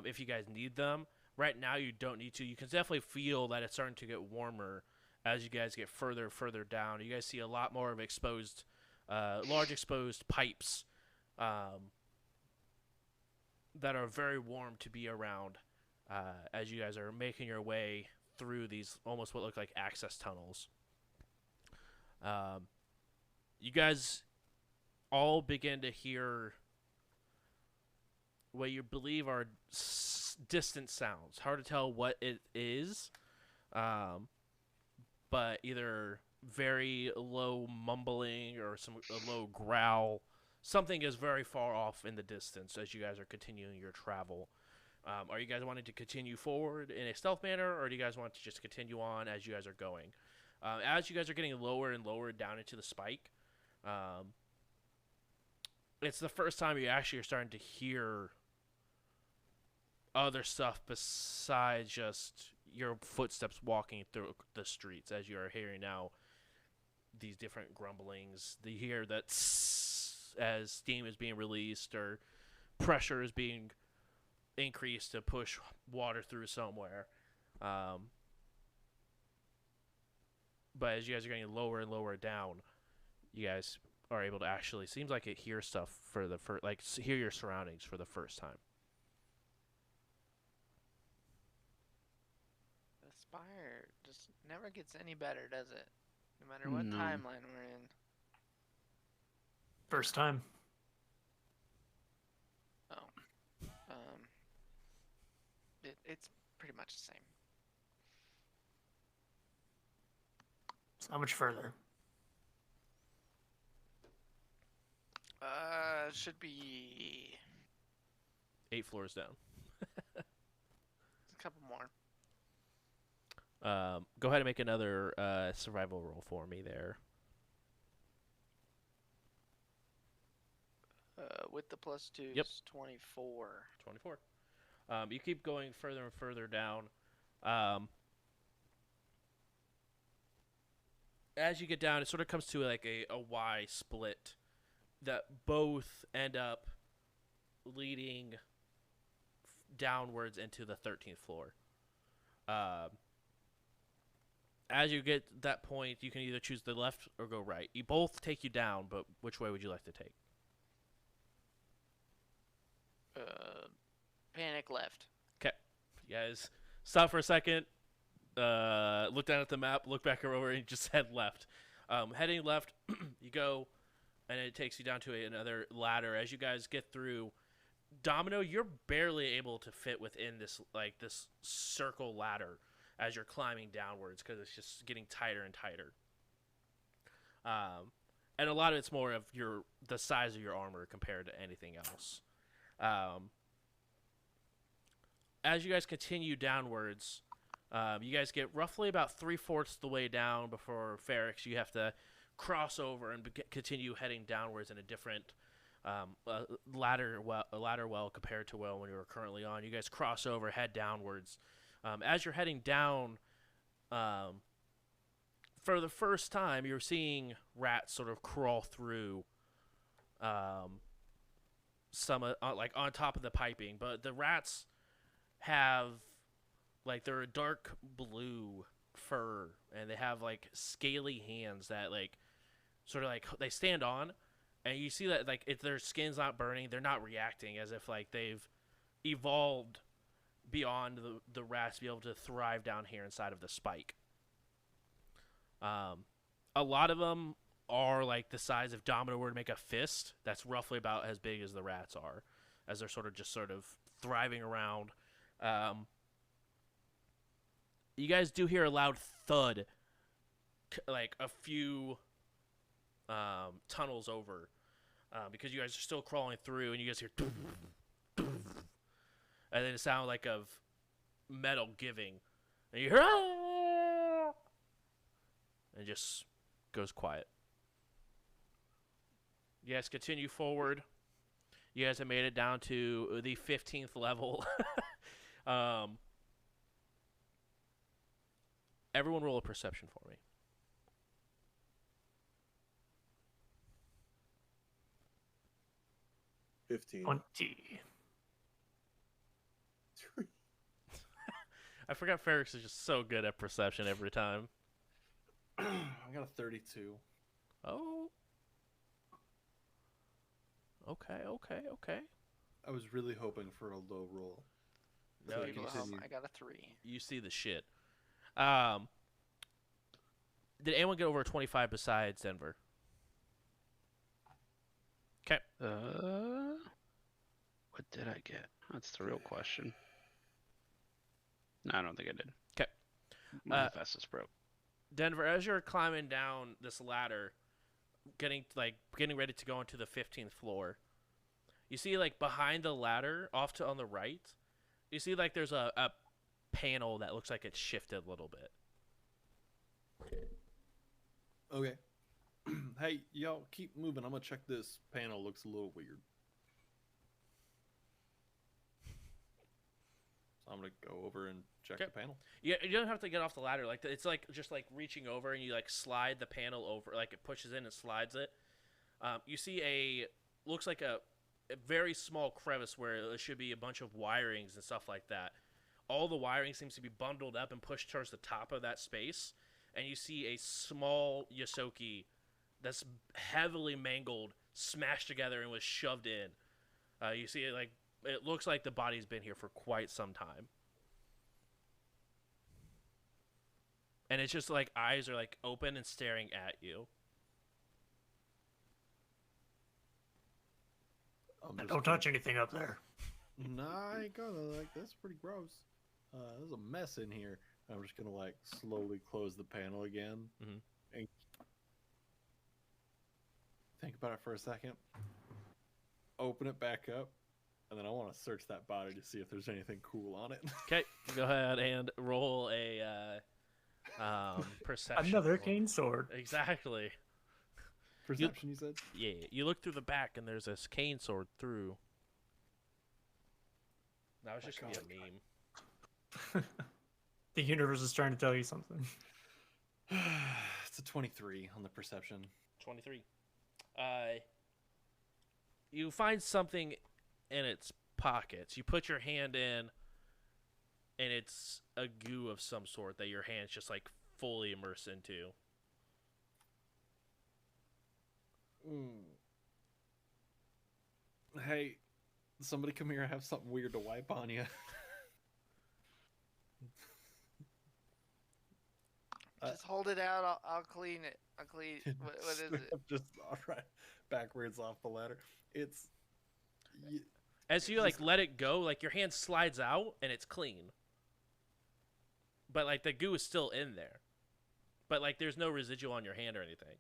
if you guys need them. Right now, you don't need to. You can definitely feel that it's starting to get warmer as you guys get further down. You guys see a lot more of exposed, large exposed pipes that are very warm to be around as you guys are making your way through these almost what look like access tunnels. You guys all begin to hear what you believe are distant sounds. Hard to tell what it is, but either very low mumbling or a low growl. Something is very far off in the distance as you guys are continuing your travel. Are you guys wanting to continue forward in a stealth manner, or do you guys want to just continue on as you guys are going? As you guys are getting lower and lower down into the spike, it's the first time you actually are starting to hear other stuff besides just your footsteps walking through the streets. As you are hearing now these different grumblings, you hear that as steam is being released or pressure is being increased to push water through somewhere. But as you guys are getting lower and lower down, you guys are able to actually, seems like it hears stuff for the first, like hear your surroundings for the first time. The Spire just never gets any better, does it? No matter what No. timeline we're in. First time. Oh. It's pretty much the same. So how much further? Should be 8 floors down. a couple more. Go ahead and make another survival roll for me there. With the +2s, Yep. 24. 24. You keep going further and further down. As you get down, it sort of comes to like a Y split that both end up leading downwards into the 13th floor. As you get that point, you can either choose the left or go right. You both take you down, but which way would you like to take? Panic left. Okay. You guys stop for a second, look down at the map, look back over, and just head left. Heading left, you go, and it takes you down to another ladder. As you guys get through, Domino, you're barely able to fit within this circle ladder as you're climbing downwards because it's just getting tighter and tighter. And a lot of it's more of the size of your armor compared to anything else. As you guys continue downwards, you guys get roughly about 3/4 the way down before Ferrix. You have to cross over and continue heading downwards in a different ladder well compared to when you were currently on. You guys cross over, head downwards. As you're heading down, for the first time, you're seeing rats sort of crawl through some like on top of the piping, but the rats have like they're a dark blue fur and they have like scaly hands that like sort of like they stand on, and you see that like if their skin's not burning, they're not reacting, as if like they've evolved beyond the rats to be able to thrive down here inside of the spike. A lot of them are like the size, if Domino were to make a fist, that's roughly about as big as the rats are, as they're sort of thriving around. You guys do hear a loud thud, like a few tunnels over, because you guys are still crawling through, and you guys hear, and then it sounds like of metal giving, and you hear, ah! And it just goes quiet. You guys continue forward. You guys have made it down to the 15th level. Everyone roll a perception for me. 15. 20. I forgot Ferrix is just so good at perception every time. I got a 32. Oh. Okay. I was really hoping for a low roll. No, So you People at home, continue. I got a 3. You see the shit. Did anyone get over a 25 besides Denver? Okay. What did I get? That's the real question. No, I don't think I did. Okay. My Vestas broke. Denver, as you're climbing down this ladder, getting ready to go into the 15th floor, you see like behind the ladder, off to on the right, you see like there's a panel that looks like it's shifted a little bit. Okay. Hey, y'all, keep moving. I'm gonna check this panel. Looks a little weird. So I'm gonna go over and check the panel. You don't have to get off the ladder. Like it's like just like reaching over and you like slide the panel over, like it pushes in and slides it. You see looks like a very small crevice where there should be a bunch of wirings and stuff like that. All the wiring seems to be bundled up and pushed towards the top of that space, and you see a small Yosoki that's heavily mangled, smashed together, and was shoved in. You see it looks like the body's been here for quite some time. And it's just like eyes are like open and staring at you. Don't touch anything up there. Nah, I ain't gonna. Like, that's pretty gross. There's a mess in here. I'm just gonna like slowly close the panel again and think about it for a second. Open it back up, and then I want to search that body to see if there's anything cool on it. Okay, go ahead and roll a perception. Another roll. cane sword. Exactly. Perception, you said? Yeah, you look through the back, and there's this cane sword through. That was just gonna be a meme. The universe is trying to tell you something. It's a 23 on the perception. 23. You find something in its pockets. You put your hand in, and it's a goo of some sort that your hand's just like fully immersed into. Hey, somebody come here. I have something weird to wipe on you. Just hold it out. I'll clean it. I'll clean. What is it? Just all right, backwards off the ladder. It's As you like let it go, like your hand slides out and it's clean. But like the goo is still in there. But like there's no residual on your hand or anything.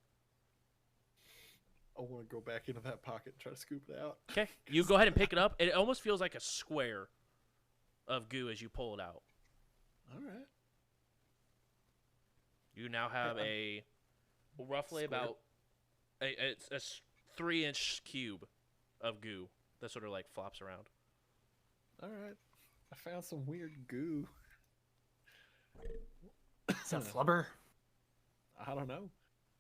I want to go back into that pocket and try to scoop it out. Okay, you go ahead and pick it up. It almost feels like a square of goo as you pull it out. All right. You now have a roughly Square. about a 3-inch cube of goo that sort of like flops around. All right. I found some weird goo. Is that flubber? I don't know.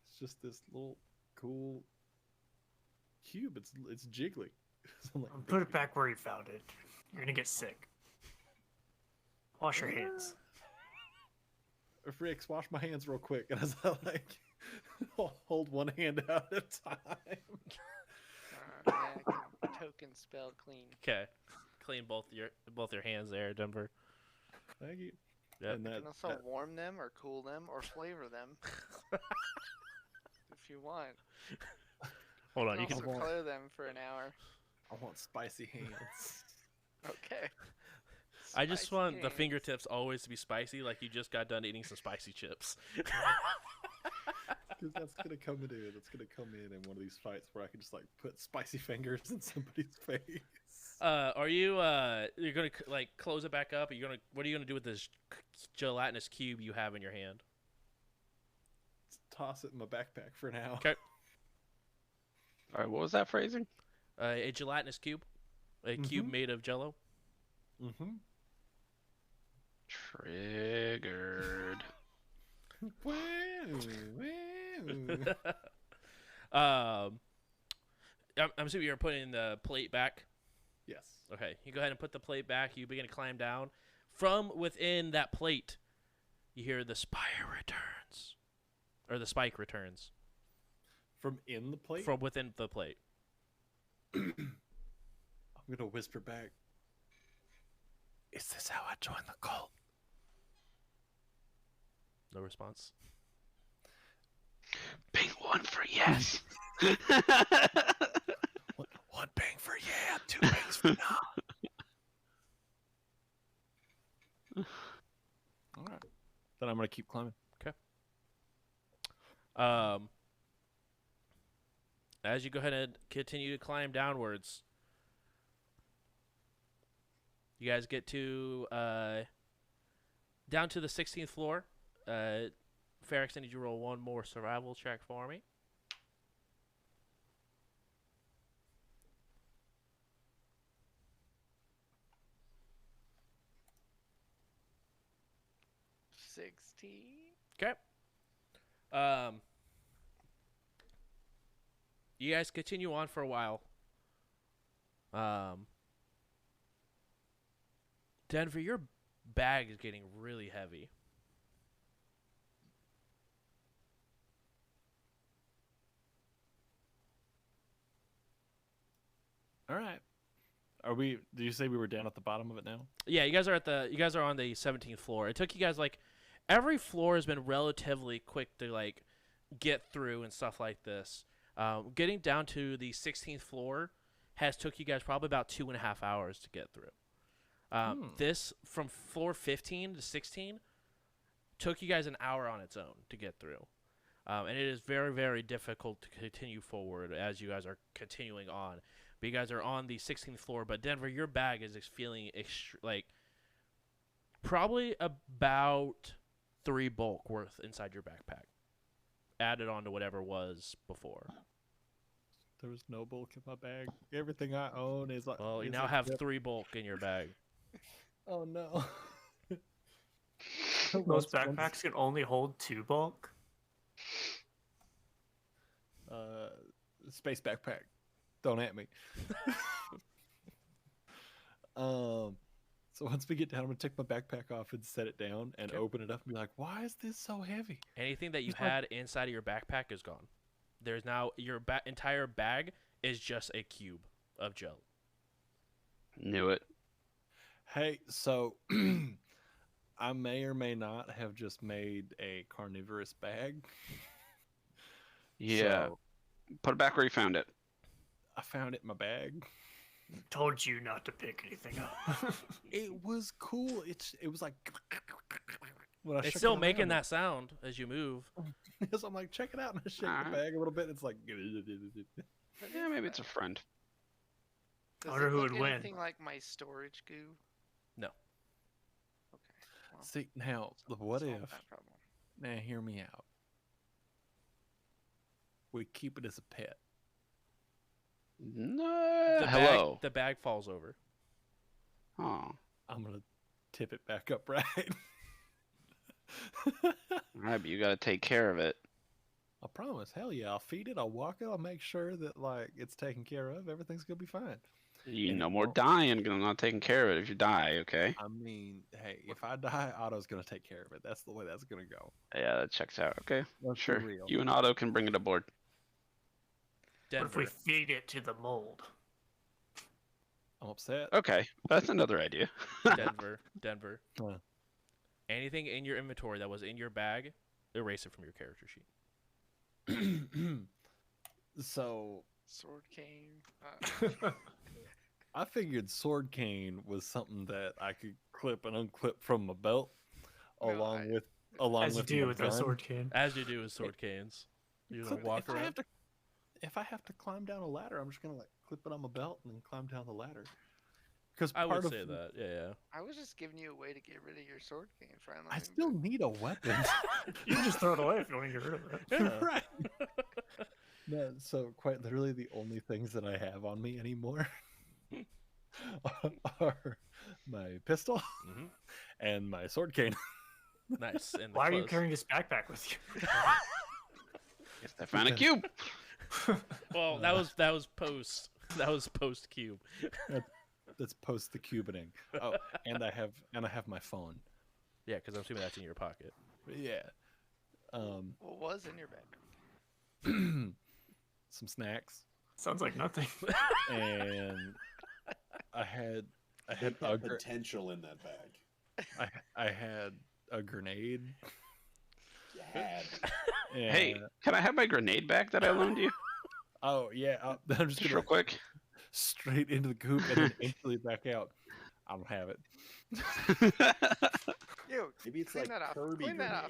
It's just this little cool cube. It's jiggly. So like, Put it back where you found it. You're gonna get sick. Wash your hands. Ricks, wash my hands real quick. And as I like hold one hand out at a time. Yeah, I can token spell clean. Okay, clean both your hands there, Denver. Thank you. Yep. And You can also warm them or cool them or flavor them if you want. Hold on, You you can can. also color them for an hour. I want spicy hands. Okay. I just Spicy want the hands. fingertips always to be spicy, like you just got done eating some spicy chips. Because that's gonna come in. That's gonna come in one of these fights where I can just like put spicy fingers in somebody's face. Are you you're gonna like close it back up? What are you gonna do with this gelatinous cube you have in your hand? Toss it in my backpack for now. Okay. All right, what was that phrasing? A gelatinous cube, a cube made of Jello. Mm-hmm. Triggered. I'm assuming you're putting the plate back. Yes. Okay, you go ahead and put the plate back. You begin to climb down. From within that plate, you hear the spire returns, or the spike returns From in the plate? from within the plate. I'm gonna whisper back. Is this how I joined the cult? No response. Ping 1 for yes. One ping for yeah, 2 pings for no. All right. Then I'm gonna keep climbing. As you go ahead and continue to climb downwards, you guys get to down to the 16th floor. Ferrex, I need you to roll one more survival check for me. Okay. You guys continue on for a while. Denver, your bag is getting really heavy. All right. Are we? Did you say we were down at the bottom of it now? Yeah, you guys are on the 17th floor. It took you guys like every floor has been relatively quick to like get through and stuff like this. Getting down to the 16th floor has took you guys probably about 2.5 hours to get through. This from floor 15 to 16 took you guys an hour on its own to get through. And it is very, very difficult to continue forward as you guys are continuing on. But you guys are on the 16th floor. But Denver, your bag is feeling like probably about 3 bulk worth inside your backpack, added on to whatever was before. There was no bulk in my bag. Everything I own is like. Well, you is now like have that. 3 bulk in your bag. Oh no. Most backpacks can only hold 2 bulk. Space backpack. Don't at me. So once we get down, I'm gonna take my backpack off and set it down and open it up and be like, "Why is this so heavy?" Anything that you It's like- had inside of your backpack is gone. There's now your entire bag is just a cube of gel. Knew it. Hey, so I may or may not have just made a carnivorous bag. Yeah. So Put it back where you found it. I found it in my bag. Told you not to pick anything up. It was cool. It was like when I It's shook still it making around, that sound as you move. So I'm like, check it out, and I shake the Alright. bag a little bit. And it's like, Yeah, maybe it's a friend. Does wonder it who look would win. anything like my storage goo? No. Okay. Well, see now. solve- What solve if? that problem. Now, hear me out. We keep it as a pet. No. The Hello. the bag falls over. Oh. I'm gonna tip it back upright. All right, but you got to take care of it. I promise. Hell yeah, I'll feed it. I'll walk it. I'll make sure that like it's taken care of. Everything's gonna be fine. You And no it more won't- dying. I'm not taking care of it if you die. Okay. I mean, hey, if I die, Otto's gonna take care of it. That's the way that's gonna go. Yeah, that checks out. Okay. Let's be Sure. real. You and Otto can bring it aboard. What if we Denver. feed it to the mold? I'm upset. Okay, that's another idea. Denver. Huh. Anything in your inventory that was in your bag, erase it from your character sheet. So Sword cane. I figured sword cane was something that I could clip and unclip from my belt, No, along with As you do my with a gun. sword cane. As you do with sword canes. You Clip know, it. walk if I have around. to, if I have to climb down a ladder, I'm just gonna like clip it on my belt and then climb down the ladder. Because I part would of say that. Yeah. I was just giving you a way to get rid of your sword cane, friendly. I still need a weapon. You can just throw it away if you want to get rid of it. Yeah. Right. No, so quite literally the only things that I have on me anymore are my pistol Mhm. and my sword cane. Nice. And the Why are you clothes. carrying this backpack with you? Guess I found a cube. Well, that was post. That was post cube. That's post the cubining. Oh, and I have my phone. Yeah, because I'm assuming that's in your pocket. Yeah. What was in your bag? Some snacks, Sounds like nothing. and I had Think a that potential in that bag. I had a grenade. bad. Yeah. Hey, can I have my grenade back that I loaned you? Oh yeah. I'm just Just gonna real quick. straight into the coop and then instantly back out. I don't have it. Yo, Maybe it's clean like that off. Kirby Clean that off.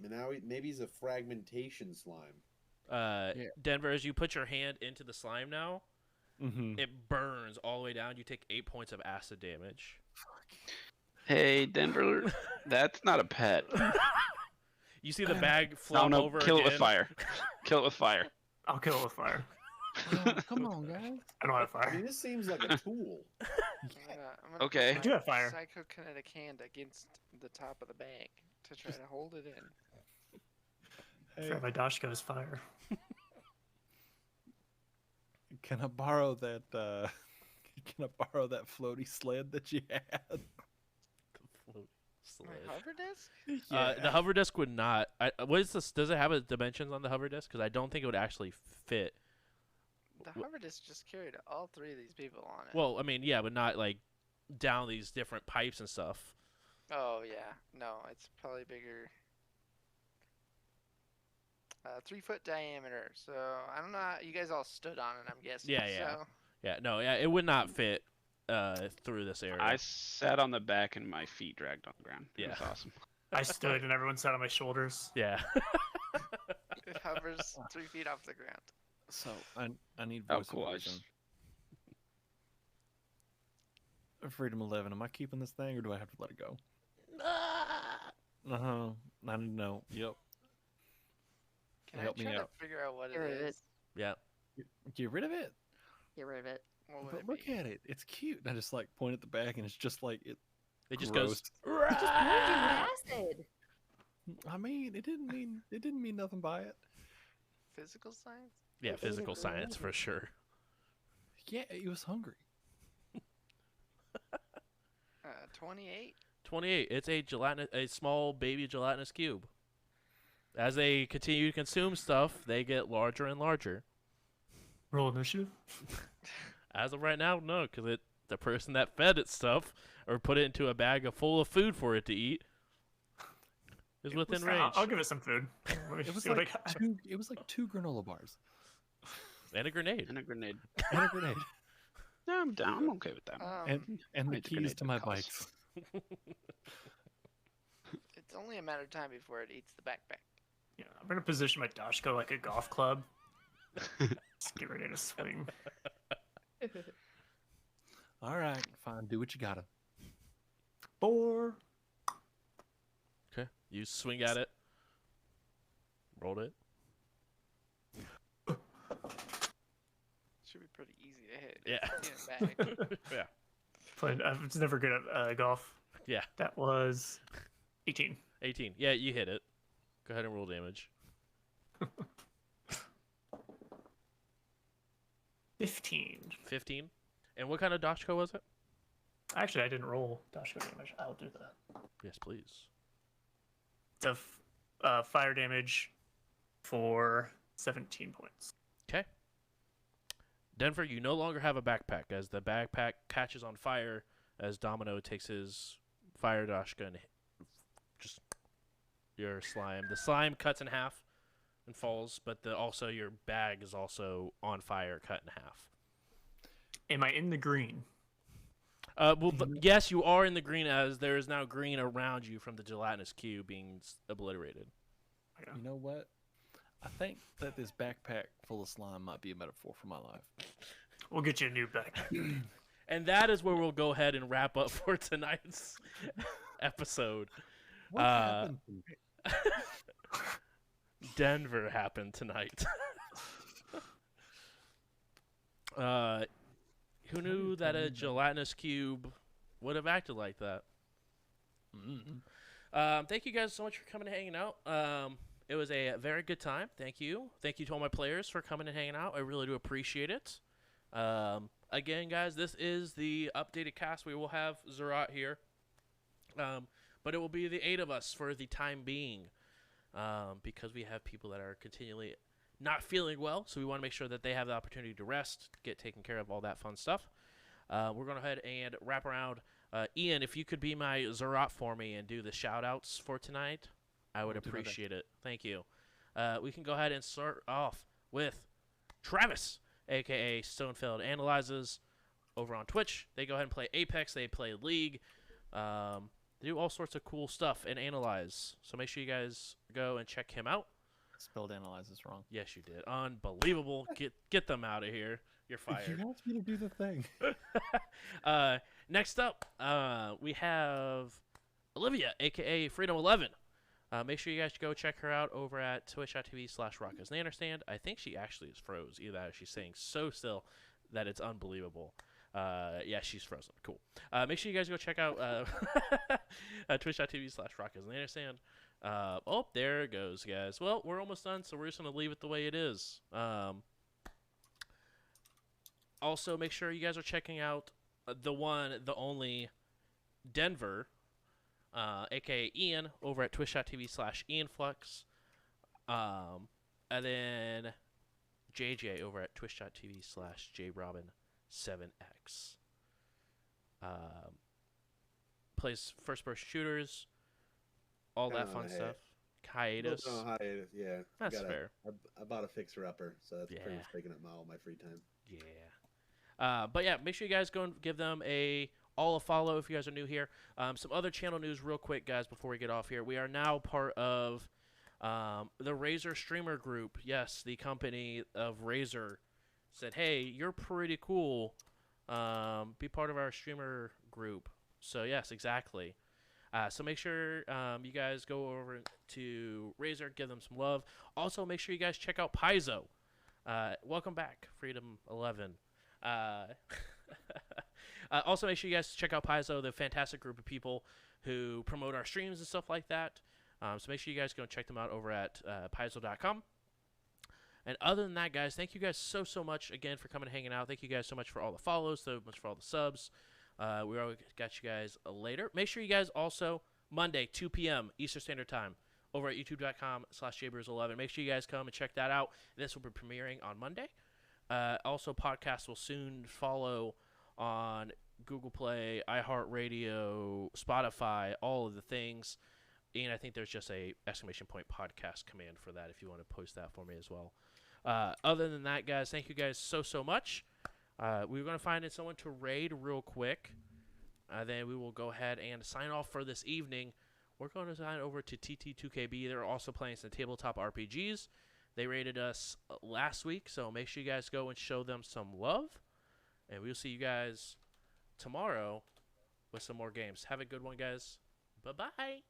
grenade. Now maybe he's a fragmentation slime. Yeah. Denver, as you put your hand into the slime now, Mm-hmm. it burns all the way down. You take 8 points of acid damage. Hey, Denver, that's not a pet. You see the bag flop No, over kill again. it with fire. Kill it with fire. I'll kill it with fire. Oh, come on, guys. I don't have I mean, fire. this seems like a tool. I'm gonna Okay. put You my have fire. psychokinetic hand against the top of the bag to try to hold it in. Hey, My Dashko is fire. can I borrow that? Can I borrow that floaty sled that you had? My hover disc? The hover disc would not. What is this? Does it have a dimensions on the hover disc? Because I don't think it would actually fit. The hover disc just carried all three of these people on it. Well, I mean, yeah, but not like down these different pipes and stuff. Oh yeah, no, it's probably bigger. 3-foot diameter. So I don't know how you guys all stood on it. I'm guessing. Yeah, yeah. So, Yeah, no, yeah, it would not fit through this area. I sat on the back and my feet dragged on the ground. It was Yeah. awesome. I stood and everyone sat on my shoulders. Yeah. it hovers 3 feet off the ground. So I need Oh, voice cool. I version. just- Freedom 11. Am I keeping this thing or do I have to let it go? I don't know. Yep. Can Help I me try to out. figure out what Get rid it of it. is? Yeah. Get rid of it. Get rid of it. What would But it look be? at it. It's cute. And I just like point at the back and it's just like it. It just Gross. goes. It just burned you with acid. I mean, it didn't mean nothing by it. Physical science? Yeah, It physical ate it science forever. for sure. Yeah, he was hungry. 28. 28. It's a small baby gelatinous cube. As they continue to consume stuff, they get larger and larger. Roll initiative. As of right now, no, because the person that fed it stuff or put it into a bag full of food for it to eat is within range. I'll give it some food. Let me It was see what I like got. it was like 2 granola bars And a grenade. And a grenade. and a grenade No, I'm down. I'm okay with that. and the It's a keys grenade to my that costs. bikes. It's only a matter of time before it eats the backpack. Yeah, I'm gonna position my Dashko like a golf club. Just get ready to swing. All right, fine. Do what you gotta. 4. Okay. You swing at it. Rolled it. Should be pretty easy to hit. Yeah. Get it back. Yeah. Played, I was never good at golf. Yeah. That was 18. 18. Yeah, you hit it. Go ahead and roll damage. 15. 15. And what kind of Dashko was it? Actually, I didn't roll Dashko damage. I'll do that. Yes, please. It's a fire damage for 17 points. Okay. Denver, you no longer have a backpack as the backpack catches on fire as Domino takes his fire Dashka and just your slime. The slime cuts in half and falls, but also your bag is also on fire, cut in half. Am I in the green? Yes, you are in the green as there is now green around you from the gelatinous cube being obliterated. You know what? I think that this backpack full of slime might be a metaphor for my life. We'll get you a new backpack. And that is where we'll go ahead and wrap up for tonight's episode. What happened to me? Denver happened tonight. Who knew that a gelatinous cube would have acted like that? Thank you guys so much for coming and hanging out. It was a very good time. Thank you. Thank you to all my players for coming and hanging out. I really do appreciate it. Again, guys, this is the updated cast. We will have Zerat here. But it will be the 8 of us for the time being. Because we have people that are continually not feeling well. So we want to make sure that they have the opportunity to rest, get taken care of, all that fun stuff. We're going to go ahead and wrap around. Ian, if you could be my Zerat for me and do the shout-outs for tonight, I would We'll do my best. appreciate it. Thank you. We can go ahead and start off with Travis, aka Stonefeld Analyzes, over on Twitch. They go ahead and play Apex. They play League. They do all sorts of cool stuff and analyze. So make sure you guys go and check him out. Spelled analyzes wrong. Yes, you did. Unbelievable. Get them out of here. You're fired. You asked me to do the thing. Next up, we have Olivia, aka Freedom11. Make sure you guys go check her out over at twitch.tv/Rockers. They understand. I think she actually is froze. Either that or she's saying so still that it's unbelievable. Yeah, she's frozen. Cool. Make sure you guys go check out twitch.tv/Rockers. They understand. Oh, there it goes, guys. Well, we're almost done, so we're just going to leave it the way it is. Also, make sure you guys are checking out the one, the only Denver, aka Ian, over at twitch.tv/IanFlux. And then JJ over at twitch.tv/JRobin7x. Plays first-person shooters, all that fun stuff. Hiatus. No hiatus, yeah. That's fair. I bought a fixer-upper, so that's pretty Yeah. much taking up all my free time. Yeah. But yeah, make sure you guys go and give them a follow if you guys are new here. Some other channel news real quick, guys, before we get off here. We are now part of the Razer streamer group. Yes, the company of Razer said, hey, you're pretty cool. Be part of our streamer group. So yes, exactly. So make sure you guys go over to Razer, give them some love. Also, make sure you guys check out Paizo. Welcome back, Freedom11. Also, make sure you guys check out Paizo, the fantastic group of people who promote our streams and stuff like that. So make sure you guys go and check them out over at Paizo.com. And other than that, guys, thank you guys so much again for coming and hanging out. Thank you guys so much for all the follows, so much for all the subs. We always got you guys later. Make sure you guys also, Monday, 2 p.m. Eastern Standard Time, over at youtube.com/jbrews11. Make sure you guys come and check that out. This will be premiering on Monday. Also, podcasts will soon follow on Google Play, iHeartRadio, Spotify, all of the things. And I think there's just a !podcast command for that if you want to post that for me as well. Other than that, guys, thank you guys so much. We're going to find someone to raid real quick. Then we will go ahead and sign off for this evening. We're going to sign over to TT2KB. They're also playing some tabletop RPGs. They raided us last week, so make sure you guys go and show them some love. And we'll see you guys tomorrow with some more games. Have a good one, guys. Bye-bye.